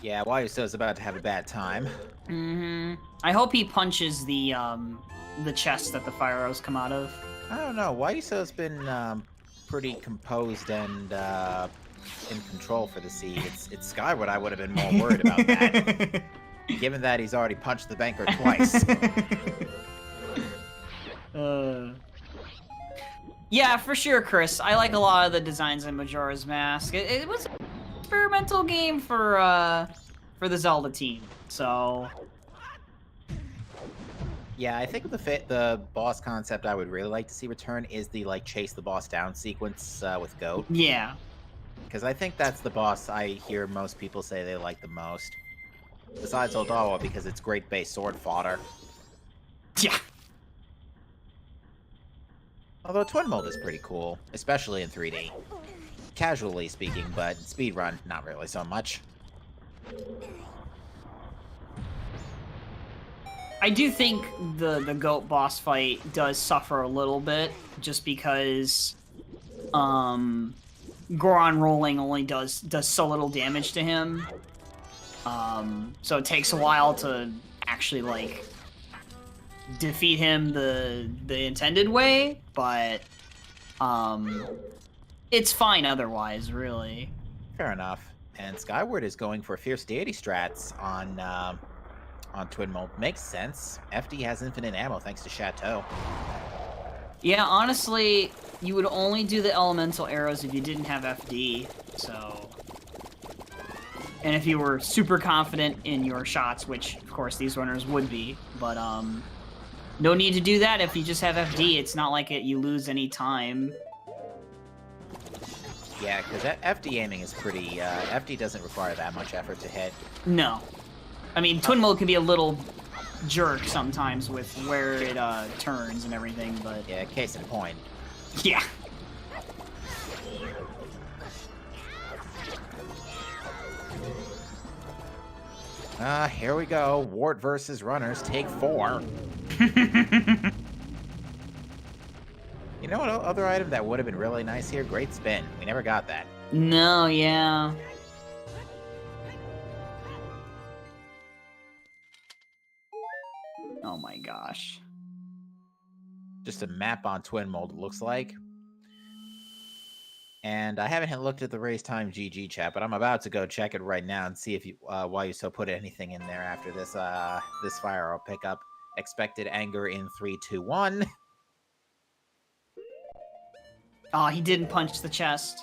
Yeah, YUSo's about to have a bad time. I hope he punches the chest that the fire arrows come out of. I don't know. YUSo's been pretty composed and in control for the seed. It's Skyward I would have been more worried about that. Given that he's already punched the banker twice. Yeah, for sure, Chris. I like a lot of the designs in Majora's Mask. It was an experimental game for the Zelda team, so... Yeah, I think the boss concept I would really like to see return is the, like, chase the boss down sequence with Goat. Yeah. Because I think that's the boss I hear most people say they like the most. Besides Odawa, because it's great base sword fodder. Yeah. Although Twin Mold is pretty cool, especially in 3D. Casually speaking, but in speedrun, not really so much. I do think the Goat boss fight does suffer a little bit, just because Goron rolling only does so little damage to him. So it takes a while to actually, like, defeat him the intended way, but it's fine otherwise, really. Fair enough. And Skyward is going for fierce deity strats on Twin Mold. Makes sense. FD has infinite ammo thanks to Chateau. Yeah, honestly, you would only do the elemental arrows if you didn't have FD, so... And if you were super confident in your shots, which, of course, these runners would be, but, no need to do that if you just have FD. It's not like you lose any time. Yeah, because FD aiming is pretty... FD doesn't require that much effort to hit. No. I mean, Twin Mold can be a little jerk sometimes with where it turns and everything, but... Yeah, case in point. Yeah. Here we go. Wart versus runners, take 4. You know what other item that would have been really nice here? Great spin. We never got that. No, yeah. Oh my gosh. Just a map on Twin Mold, it looks like. And I haven't looked at the race time GG chat, but I'm about to go check it right now and see if YUSo put anything in there after this this fire arrow pickup. Expected anger in 3, 2, 1. Oh, he didn't punch the chest.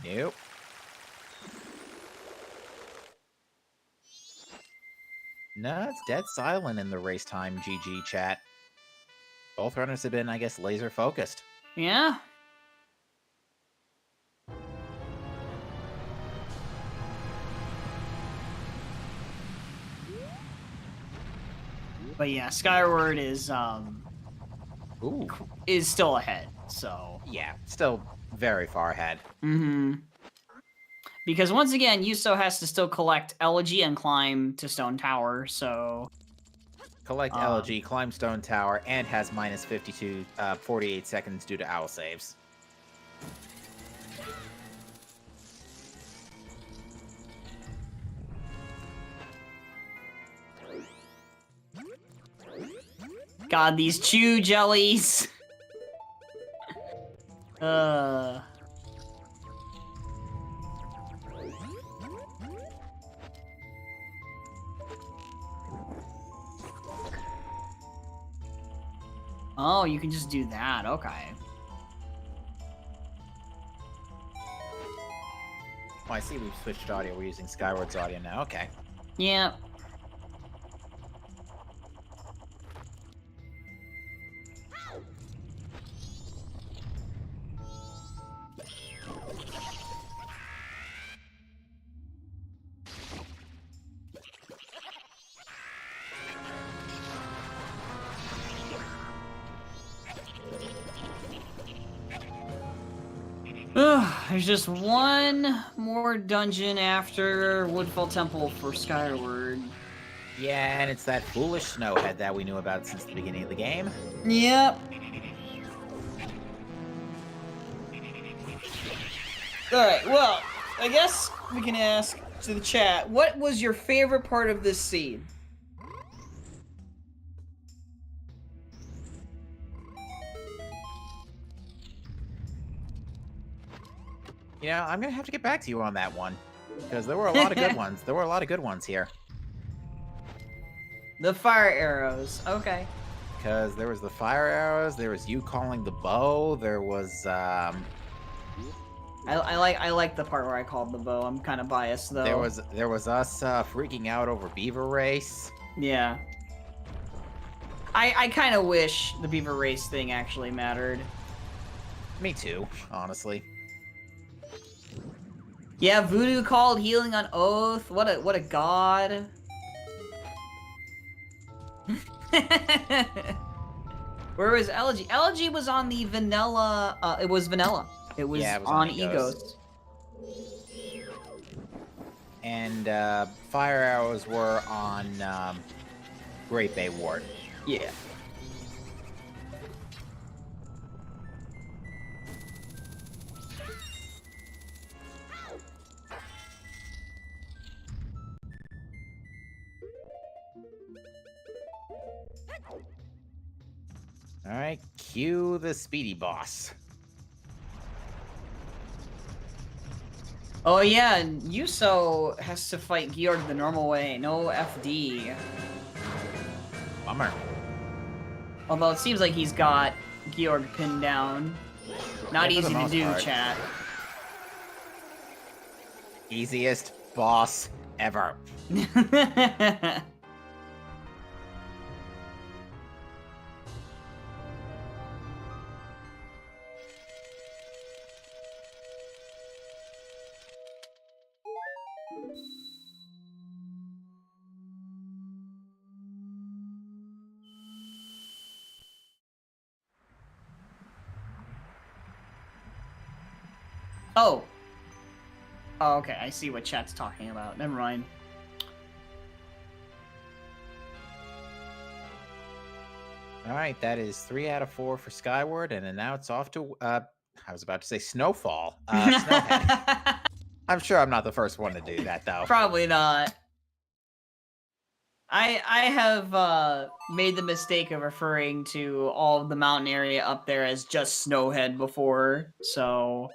Nope. No, it's dead silent in the race time GG chat. Both runners have been, I guess, laser focused. Yeah. But yeah, Skyward is Ooh. still ahead, so... Yeah, still very far ahead. Mm-hmm. Because once again, Yuso has to still collect Elegy and climb to Stone Tower, so... Collect Elegy, climb Stone Tower, and has minus 48 seconds due to owl saves. God, these chew jellies! Oh, you can just do that, okay. Oh, I see we've switched audio. We're using Skyward's audio now. Okay. Yeah. Ugh. There's just one more dungeon after Woodfall Temple for Skyward. Yeah, and it's that foolish snowhead that we knew about since the beginning of the game. Yep. Alright, well, I guess we can ask to the chat, what was your favorite part of this scene? You know, I'm gonna have to get back to you on that one. Because there were a lot of good ones. There were a lot of good ones here. The fire arrows, okay. Because there was the fire arrows, there was you calling the bow, there was, I like the part where I called the bow. I'm kind of biased though. There was us freaking out over Beaver Race. Yeah. I kind of wish the Beaver Race thing actually mattered. Me too, honestly. Yeah, Voodoo called healing on oath. What a god. Where was Elegy? Elegy was on the vanilla. It was vanilla. It was, yeah, it was on Egos. And fire arrows were on Great Bay Ward. Yeah. Alright, cue the speedy boss. Oh yeah, and Yuso has to fight Georg the normal way. No FD. Bummer. Although it seems like he's got Georg pinned down. Not Yeah, for the easy to most do, part. chat. Easiest boss ever. Oh. Oh, okay. I see what chat's talking about. Never mind. Alright, that is 3 out of 4 for Skyward, and then now it's off to, I was about to say Snowfall. Snowhead. I'm sure I'm not the first one to do that, though. Probably not. I have made the mistake of referring to all of the mountain area up there as just Snowhead before, so...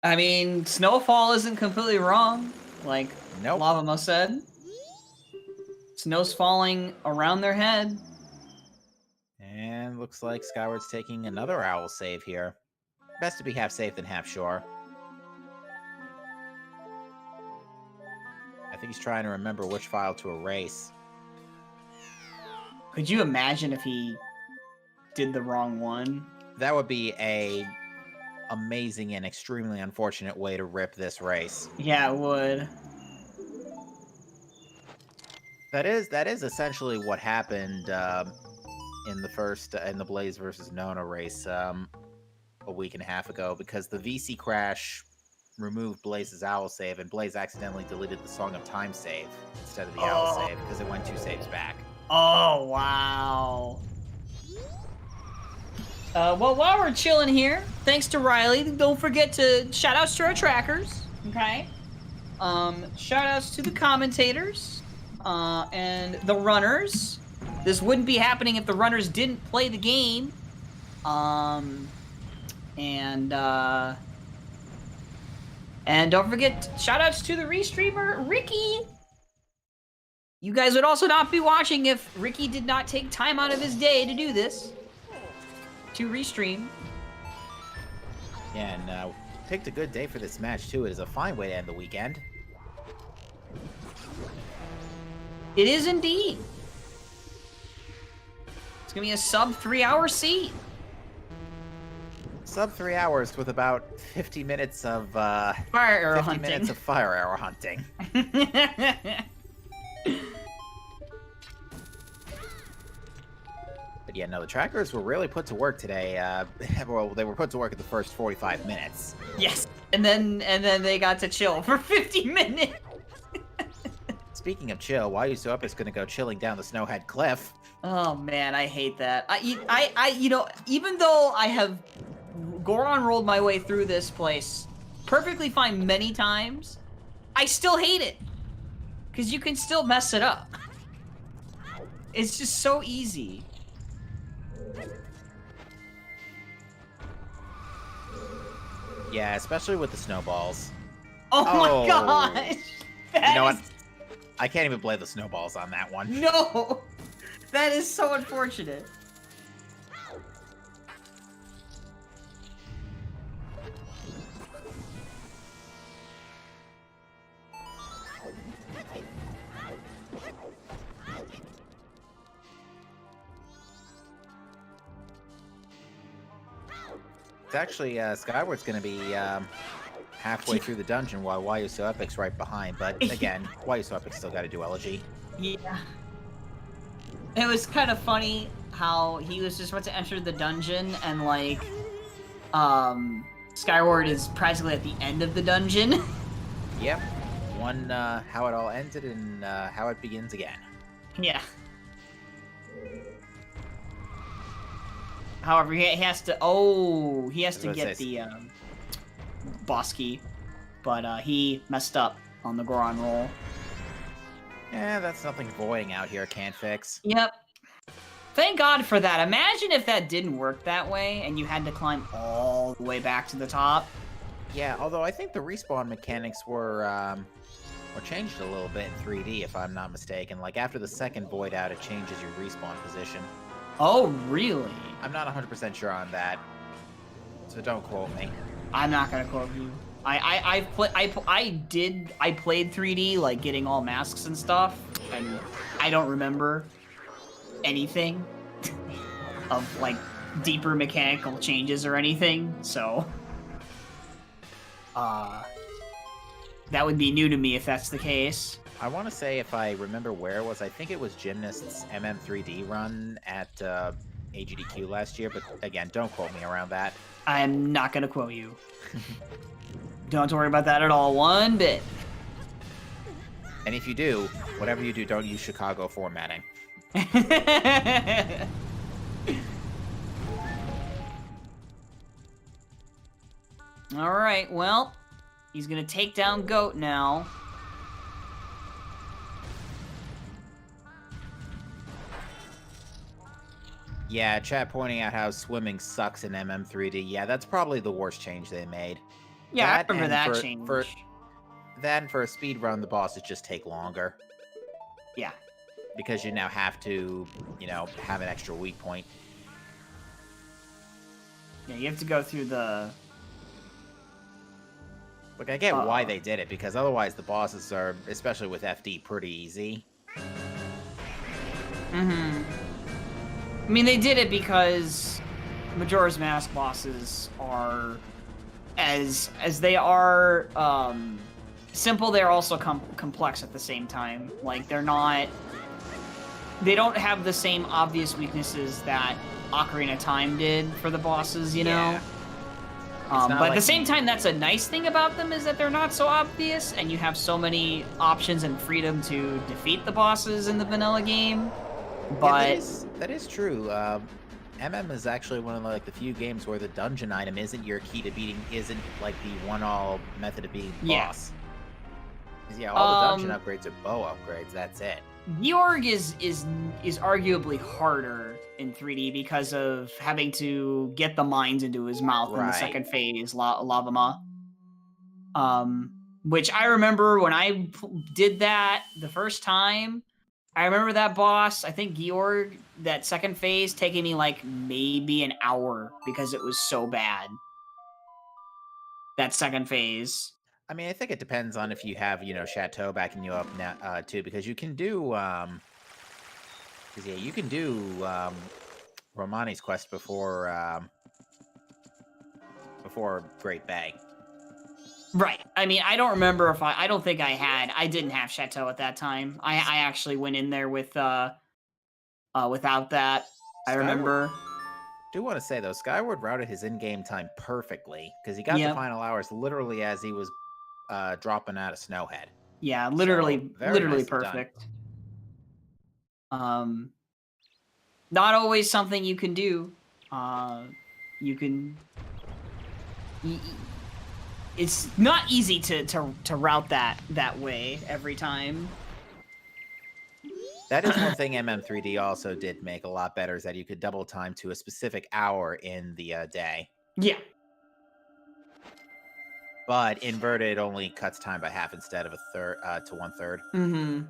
I mean, Snowfall isn't completely wrong, like Nope. Lavamo said. Snow's falling around their head. And looks like Skyward's taking another owl save here. Best to be half safe than half sure. I think he's trying to remember which file to erase. Could you imagine if he did the wrong one? That would be a amazing and extremely unfortunate way to rip this race. Yeah, it would. That is essentially what happened in the Blaze versus Nona race a week and a half ago, because the VC crash removed Blaze's owl save, and Blaze accidentally deleted the Song of Time save instead of the owl save because it went 2 saves back. Oh, wow. Well, while we're chilling here, thanks to Riley, don't forget to shout-outs to our trackers, okay? Shout-outs to the commentators, and the runners. This wouldn't be happening if the runners didn't play the game. And don't forget, shout-outs to the restreamer, Ricky! You guys would also not be watching if Ricky did not take time out of his day to do this. To restream. Yeah, and picked a good day for this match, too. It is a fine way to end the weekend. It is indeed. It's gonna be a sub 3-hour seat. Sub 3 hours with about 50 minutes of Fire arrow 50 hunting. minutes of fire arrow hunting. But yeah, no, the trackers were really put to work today. Well, they were put to work in the first 45 minutes. Yes, and then they got to chill for 50 minutes. Speaking of chill, YUSoEpic's gonna go chilling down the Snowhead Cliff. Oh man, I hate that. You know, even though I have Goron rolled my way through this place perfectly fine many times, I still hate it. Because you can still mess it up. It's just so easy. Yeah, especially with the snowballs. Oh my gosh! You know what? I can't even blame the snowballs on that one. No! That is so unfortunate. It's actually, Skyward's gonna be, halfway through the dungeon while YUSoEpic's right behind, but again, YUSoEpic's still gotta do elegy. Yeah. It was kind of funny how he was just about to enter the dungeon and, like, Skyward is practically at the end of the dungeon. Yep. One, how it all ended and, how it begins again. Yeah. However, he has to. Oh, he has to get the boss key, but he messed up on the Goron roll. Yeah, that's nothing voiding out here can't fix. Yep. Thank God for that. Imagine if that didn't work that way and you had to climb all the way back to the top. Yeah, although I think the respawn mechanics were changed a little bit in 3D, if I'm not mistaken. Like after the second void out, it changes your respawn position. Oh, really? I'm not 100% sure on that, so don't quote me. I'm not gonna quote you. I played 3D, like getting all masks and stuff, and I don't remember anything of like deeper mechanical changes or anything. So, that would be new to me if that's the case. I want to say, if I remember where it was, I think it was Gymnast's MM3D run at AGDQ last year, but again, don't quote me around that. I am not going to quote you. Don't worry about that at all, one bit. And if you do, whatever you do, don't use Chicago formatting. Alright, well, he's going to take down Goat now. Yeah, chat pointing out how swimming sucks in MM3D. Yeah, that's probably the worst change they made. Yeah, that, I remember that for, change. Then for a speed run, the bosses just take longer. Yeah. Because you now have to, you know, have an extra weak point. Yeah, you have to go through the... Look, I get why they did it, because otherwise the bosses are, especially with FD, pretty easy. Mm-hmm. I mean, they did it because Majora's Mask bosses are, as they are simple, they're also complex at the same time. Like, they don't have the same obvious weaknesses that Ocarina of Time did for the bosses, you know? But at the same time, that's a nice thing about them, is that they're not so obvious, and you have so many options and freedom to defeat the bosses in the vanilla game. But yeah, that is true. MM is actually one of the few games where the dungeon item isn't your key to beating, isn't like the one-all method of beating the boss. Yeah, all the dungeon upgrades are bow upgrades. That's it. Georg is arguably harder in 3D because of having to get the mines into his mouth in the second phase, Lavama. Which I remember when I did that the first time. I remember that boss, I think Georg, that second phase, taking me like maybe an hour because it was so bad. That second phase. I mean, I think it depends on if you have, you know, Chateau backing you up now, too, because you can do, you can do, Romani's quest before Great Bay. Right. I mean, I don't remember if I don't think I didn't have Chateau at that time. I actually went in there with, without that. I remember. Do want to say though, Skyward routed his in-game time perfectly because he got the Yep. final hours literally as he was dropping out of Snowhead. Yeah, literally, So, very literally nicely done. perfect. Not always something you can do. You can. It's not easy to route that way every time. That is one thing MM3D also did make a lot better, is that you could double time to a specific hour in the day. Yeah. But inverted only cuts time by half instead of a third to 1/3. Mm-hmm.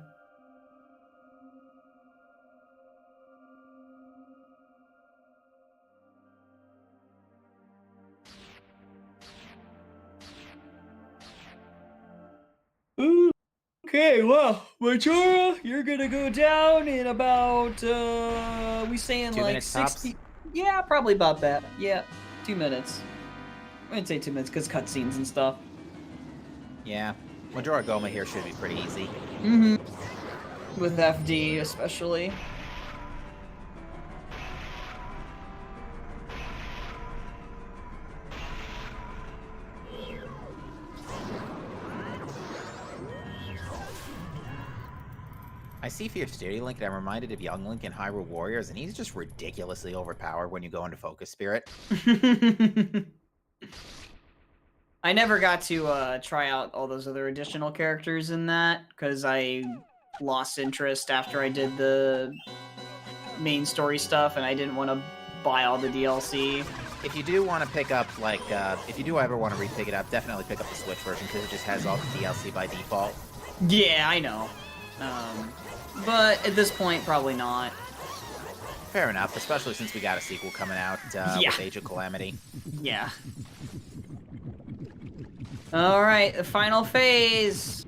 Okay, well, Majora, you're gonna go down in about we saying 2 like minutes 60. tops? Yeah, probably about that. Yeah, 2 minutes. I'm gonna say 2 minutes because cutscenes and stuff. Yeah. Majora Goma here should be pretty easy. Mm-hmm. With FD especially. I see Fierce Duty Link and I'm reminded of Young Link in Hyrule Warriors, and he's just ridiculously overpowered when you go into Focus Spirit. I never got to try out all those other additional characters in that because I lost interest after I did the main story stuff, and I didn't want to buy all the DLC. If you do want to pick up, like, if you do ever want to re-pick it up, definitely pick up the Switch version because it just has all the DLC by default. Yeah, I know. But at this point, probably not. Fair enough, especially since we got a sequel coming out with Age of Calamity. Yeah. All right, the final phase.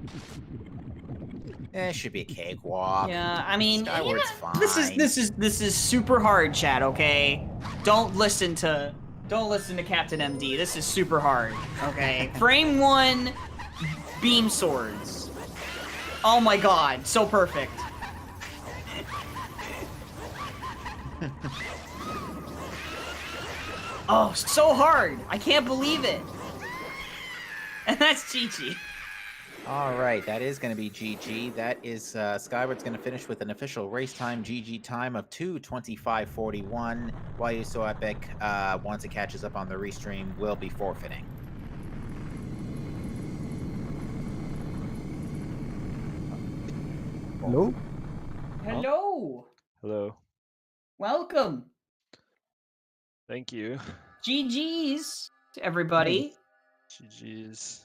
It should be a cakewalk. Yeah, I mean, Skyward's fine. This is super hard, Chad. Okay, don't listen to Captain MD. This is super hard. Okay, frame 1, beam swords. Oh my god, so perfect. Oh, so hard. I can't believe it. And that's GG. All right, that is going to be GG. That is Skyward's going to finish with an official race time GG time of 2:25.41. YUSoEpic, once it catches up on the restream, will be forfeiting. Hello? Hello. Hello. Welcome. Thank you. GG's to everybody. GG's.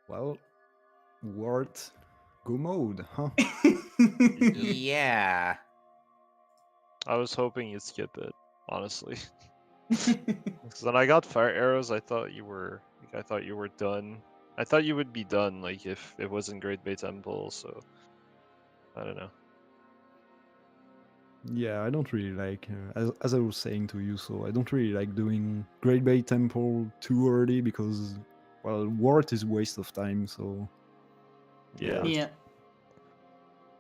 Well, word, go mode, huh? Yeah. I was hoping you'd skip it, honestly. Because when I got fire arrows, I thought you were done. I thought you would be done, like, if it wasn't Great Bay Temple, so I don't know. Yeah, I don't really like, as I was saying to you, so I don't really like doing Great Bay Temple too early because, well, ward is waste of time, so... Yeah. Yeah.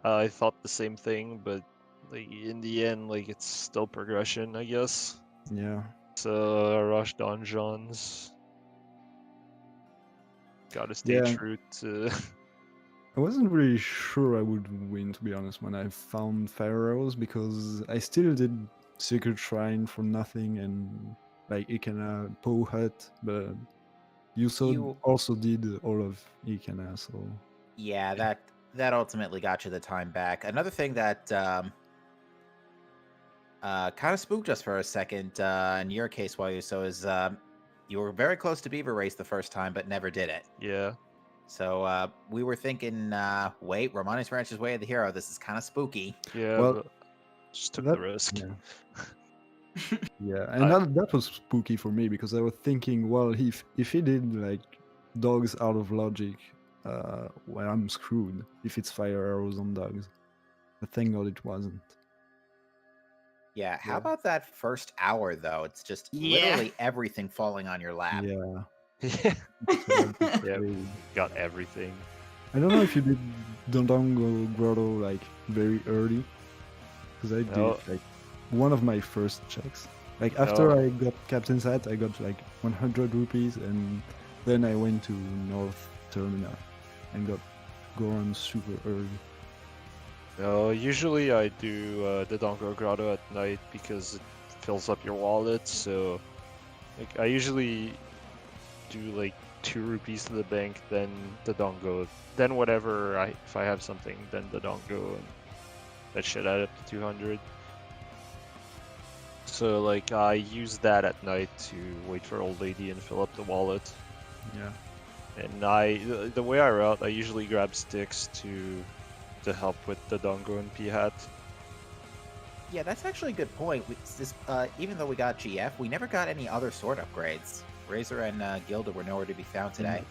I thought the same thing, but like in the end, like it's still progression, I guess. Yeah. So rush dungeons. Gotta stay true to. I wasn't really sure I would win, to be honest, when I found fire arrows, because I still did Secret Shrine for nothing and like Ikena Poe Hut, but YUSo also did all of Ikena, so... Yeah, that ultimately got you the time back. Another thing that kind of spooked us for a second in your case, YUSo, is you were very close to Beaver Race the first time, but never did it. Yeah. So we were thinking, wait, Romani's Ranch is Way of the Hero. This is kind of spooky. Yeah, well, but just took the risk. Yeah, yeah, and that was spooky for me because I was thinking, well, if he did like dogs out of logic, well, I'm screwed if it's fire arrows on dogs. But thank God it wasn't. Yeah, how about that first hour, though? It's just literally everything falling on your lap. Yeah. Yeah, got everything. I don't know if you did Dondongo Grotto like very early. because I did No. like one of my first checks. Like after No. I got Captain's Hat, I got like 100 rupees, and then I went to North Termina and got Goron super early. No, usually I do the Dongo Grotto at night because it fills up your wallet. So, like, I usually do like 2 rupees to the bank, then the Dongo, then whatever if I have something, then the Dongo, and that should add up to 200. So like I use that at night to wait for old lady and fill up the wallet. Yeah. And the way I route, I usually grab sticks to help with the Dongo and P-Hat. Yeah, that's actually a good point. Even though we got GF, we never got any other sword upgrades. Razor and Gilda were nowhere to be found today.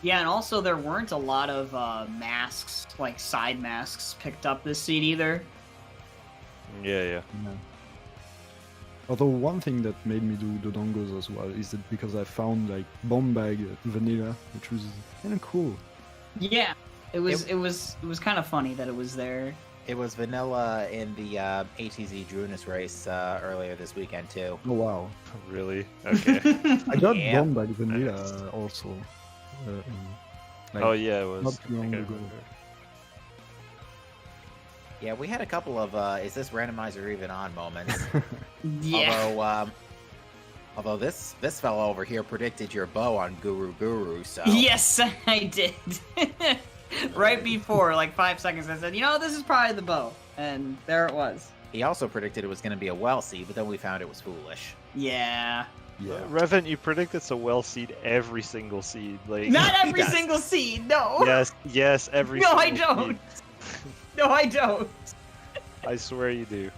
Yeah, and also there weren't a lot of masks, like side masks, picked up this seed either. Yeah. Although one thing that made me do the dongos as well is that because I found like bomb bag vanilla, which was kind of cool. Yeah, it was kind of funny that it was there. It was vanilla in the ATZ Drunas race earlier this weekend too. Oh wow! Really? Okay. I got Yeah. bomb bag vanilla also. Like, Oh yeah, it was. not too I think long I ago. remember. Yeah, we had a couple of is this randomizer even on moments. Yeah. Although this fellow over here predicted your bow on Guru, so Yes, I did. Right before, like 5 seconds, I said, this is probably the bow. And there it was. he also predicted it was going to be a well seed, but then we found it was foolish. Yeah. Yeah. Revan, you predict it's a well seed every single seed. Like Not every does. single seed, no. Yes, every No, I single don't. No, I don't. seed. I swear you do.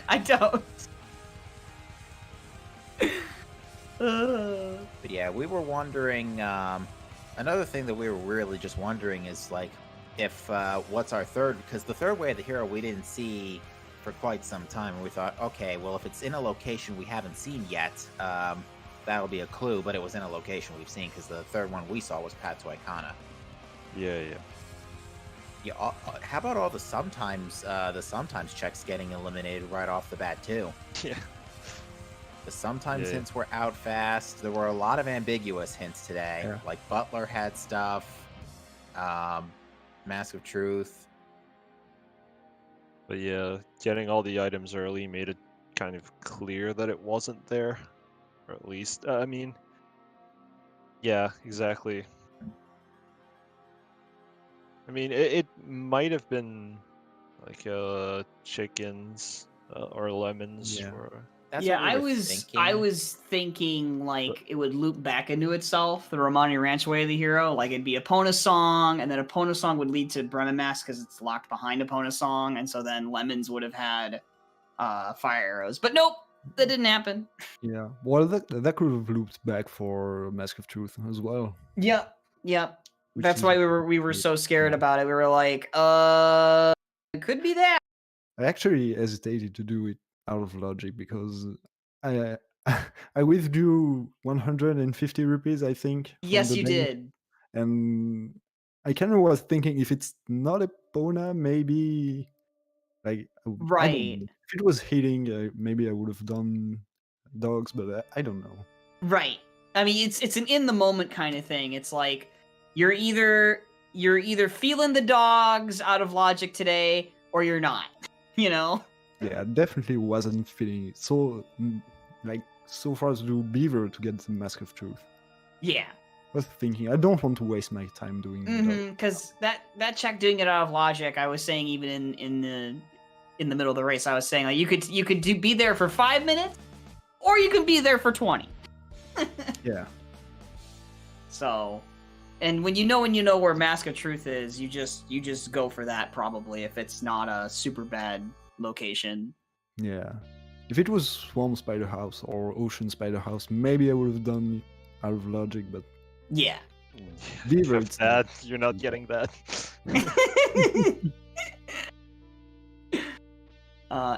I don't. But yeah, we were wondering. Another thing that we were really just wondering is like, if what's our third? Because the third way of the hero we didn't see for quite some time, and we thought, okay, well if it's in a location we haven't seen yet, that'll be a clue. But it was in a location we've seen because the third one we saw was Path to Icona. Yeah. Yeah. How about all the sometimes checks getting eliminated right off the bat too? Yeah. The sometimes Yeah. hints were out fast. There were a lot of ambiguous hints today. Yeah. Like Butler had stuff. Mask of Truth. But yeah, getting all the items early made it kind of clear that it wasn't there. Or at least, I mean, yeah, exactly. I mean, it might have been like chickens or lemons. Yeah. Or... That's yeah, what we I were was thinking. thinking like it would loop back into itself, the Romani Ranch way of the hero. Like it'd be Epona Song, and then Epona Song would lead to Bremen Mask because it's locked behind Epona Song, and so then Lemons would have had fire arrows. But nope, that didn't happen. Yeah. Well, that could have looped back for Mask of Truth as well. Yep. which That's is- why we were so scared about it. We were like, it could be that. I actually hesitated to do it out of logic because I I withdrew 150 rupees, I think. from Yes, the you bank, did. And I kind of was thinking if it's not a Pona, maybe like I don't Right. know. If it was hitting, maybe I would have done dogs, but I don't know. Right. I mean, it's an in the moment kind of thing. It's like you're either feeling the dogs out of logic today, or you're not. Yeah, I definitely wasn't feeling it. So far to do Beaver to get the Mask of Truth. Yeah. I was thinking I don't want to waste my time doing that. Because that check doing it out of logic, I was saying even in the middle of the race, I was saying like you could be there for 5 minutes, or you can be there for 20. Yeah. So, and when you know where Mask of Truth is, you just go for that probably if it's not a super bad location. Yeah. If it was Swarm Spider House or Ocean Spider House, maybe I would have done it out of logic, but Yeah. Beaver, Have it's that, you're not getting that.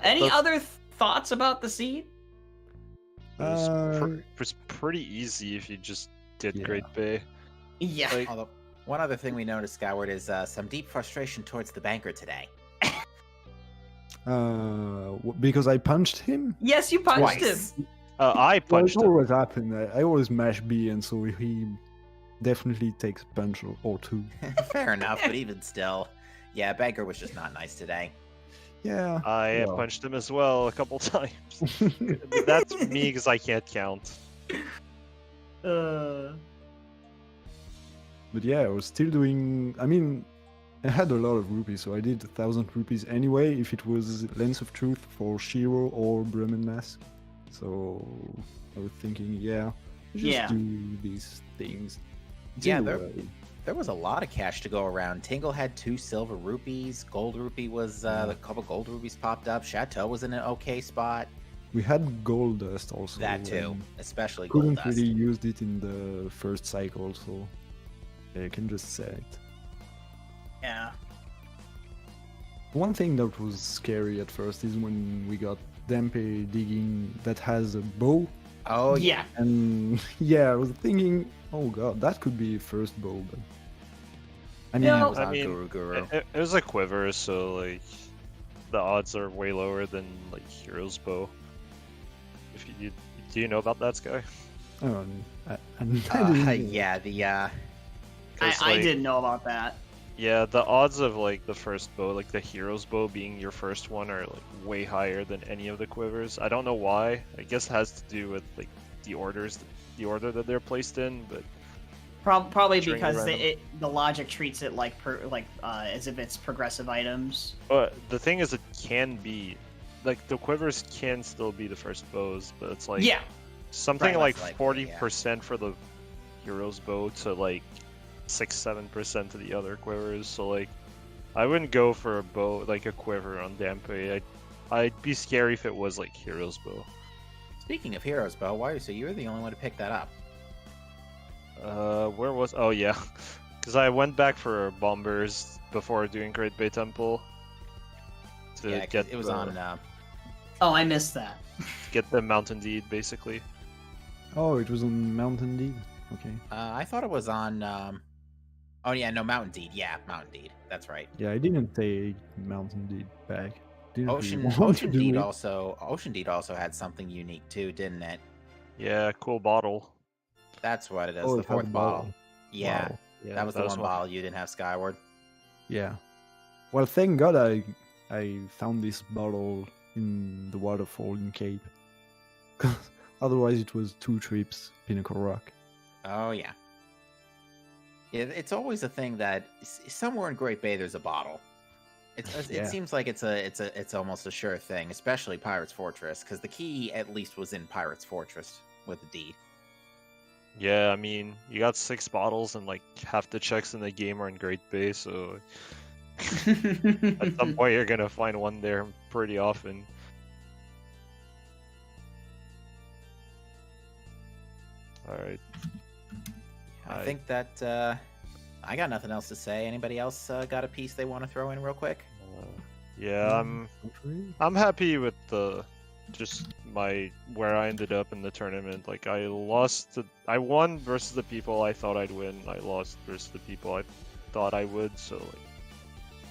Any other thoughts about the seed? It was pretty easy if you just did Yeah. Great Bay. Yeah. Like, Although one other thing we noticed, Skyward, is some deep frustration towards the banker today. Because I punched him. Yes, you punched Twice. him. I Well, punched it him. always happened. I always mash B, and so he definitely takes a punch or two. Fair enough, but even still, yeah, Banker was just not nice today. Yeah. I well. punched him as well a couple times. That's me because I can't count. Uh, But yeah, I was still doing. I mean, I had a lot of rupees, so I did 1,000 rupees anyway. If it was Lens of Truth for Shiro or Bremen Mask, so I was thinking, yeah, just Yeah. do these things. Yeah, Anyway. there was a lot of cash to go around. Tingle had 2 silver rupees. Gold rupee was a couple gold rupees popped up. Chateau was in an okay spot. We had gold dust also. That too, and especially gold Couldn't dust. really use it in the first cycle, so I can just say it. yeah. One thing that was scary at first is when we got Dempe digging that has a bow. Oh Yeah. And yeah, I was thinking, oh god, that could be first bow, but I mean, No. that was I on mean, Guru. It was a quiver, so like the odds are way lower than like Hero's Bow. If you do you know about that, Sky? I didn't- Yeah, the I 'Cause, like, didn't know about that. Yeah, the odds of like the first bow, like the Hero's Bow being your first one, are like way higher than any of the quivers. I don't know why. I guess it has to do with like the order that they're placed in, but Probably During the because random. the logic treats it like as if it's progressive items. But the thing is, it can be, like, the quivers can still be the first bows, but it's like Yeah. something Right, like less likely, 40% for the hero's bow to like 6-7% to the other quivers. So like, I wouldn't go for a bow like a quiver on Dampe. I'd be scary if it was like hero's bow. Speaking of Heroes Bow, why? So you were the only one to pick that up. Where was? Oh yeah, because I went back for bombers before doing Great Bay Temple to Yeah, 'cause get it was the, on. Oh, I missed that. get the Mountain Deed basically. Oh, it was on Mountain Deed. Okay. I thought it was on. Oh yeah, no, Mountain Deed. Yeah, Mountain Deed. That's right. Yeah, I didn't take Mountain Deed back. Didn't really Ocean want to Ocean do Deed it. Ocean Deed also had something unique too, didn't it? Yeah, cool bottle. That's what it is. Oh, The it had fourth a bottle. Yeah, Wow. Yeah, that was the one one. bottle you didn't have Skyward. Yeah. Well, thank God I found this bottle in the waterfall in Cape. 'Cause otherwise it was 2 trips, Pinnacle Rock. Oh yeah. It's always a thing that somewhere in Great Bay there's a bottle. It Yeah. seems like it's almost a sure thing, especially Pirate's Fortress, because the key at least was in Pirate's Fortress with the deed. Yeah, I mean, you got 6 bottles and like half the checks in the game are in Great Bay, so at some point you're gonna find one there pretty often. Alright. I I- think that I got nothing else to say. Anybody else got a piece they want to throw in real quick? Yeah, Not really. I'm happy with the just where I ended up in the tournament. Like I won versus the people I thought I'd win. I lost versus the people I thought I would. So like,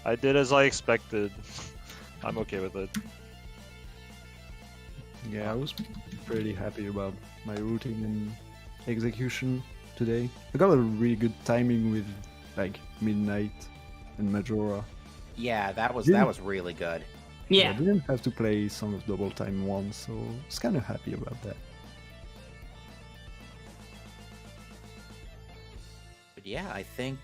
I did as I expected. I'm okay with it. Yeah, I was pretty happy about my routing and execution today. I got a really good timing with like Midnight and Majora. Yeah, that was Yeah. really good. I Yeah. didn't have to play Song of Double Time once, so I was kind of happy about that. But yeah, I think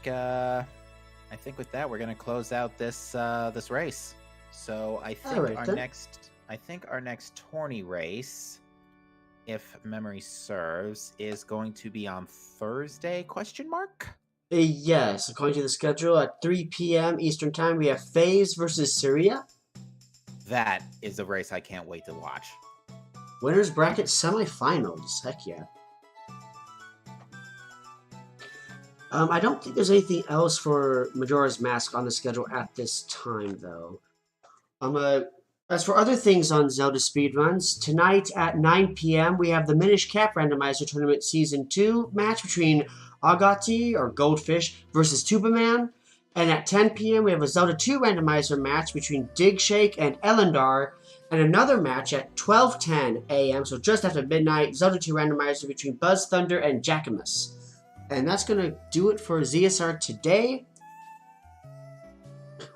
with that we're gonna close out this this race. So I think Alright, then. our next tourney race, if memory serves, is going to be on Thursday? Question mark. Yes, according to the schedule, at 3 p.m. Eastern Time, we have FaZe versus Syria. That is a race I can't wait to watch. Winners bracket semifinals. Heck yeah. I don't think there's anything else for Majora's Mask on the schedule at this time, though. As for other things on Zelda Speedruns, tonight at 9 p.m. we have the Minish Cap Randomizer Tournament Season 2 match between Agati, or Goldfish, versus Tubaman. And at 10 p.m., we have a Zelda 2 randomizer match between Digshake and Elendar. And another match at 12:10 a.m., so just after midnight, Zelda 2 randomizer between Buzz Thunder and Jackamus. And that's going to do it for ZSR today.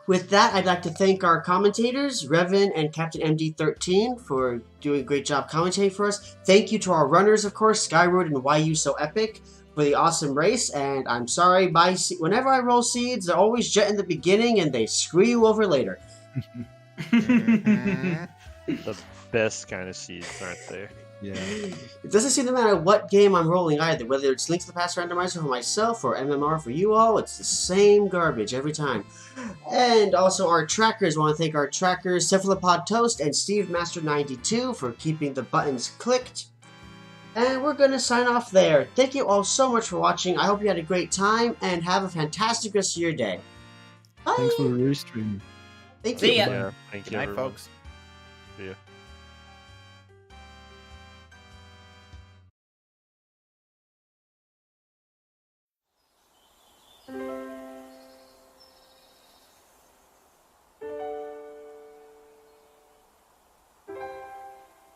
With that, I'd like to thank our commentators, Revan and Captain MD13, for doing a great job commentating for us. Thank you to our runners, of course, Skyward and YUSoEpic, for the awesome race. And I'm sorry, whenever I roll seeds, they're always jet in the beginning and they screw you over later. The best kind of seeds, aren't they? Yeah. It doesn't seem to matter what game I'm rolling either, whether it's Link to the Past Randomizer for myself or MMR for you all, it's the same garbage every time. And also our trackers, want to thank our trackers Cephalopod Toast and Steve Master 92 for keeping the buttons clicked. And we're going to sign off there. Thank you all so much for watching. I hope you had a great time and have a fantastic rest of your day. Bye! Thanks for the restream. Thank See you. ya. Yeah, thank you, Good night, everyone. folks. See ya.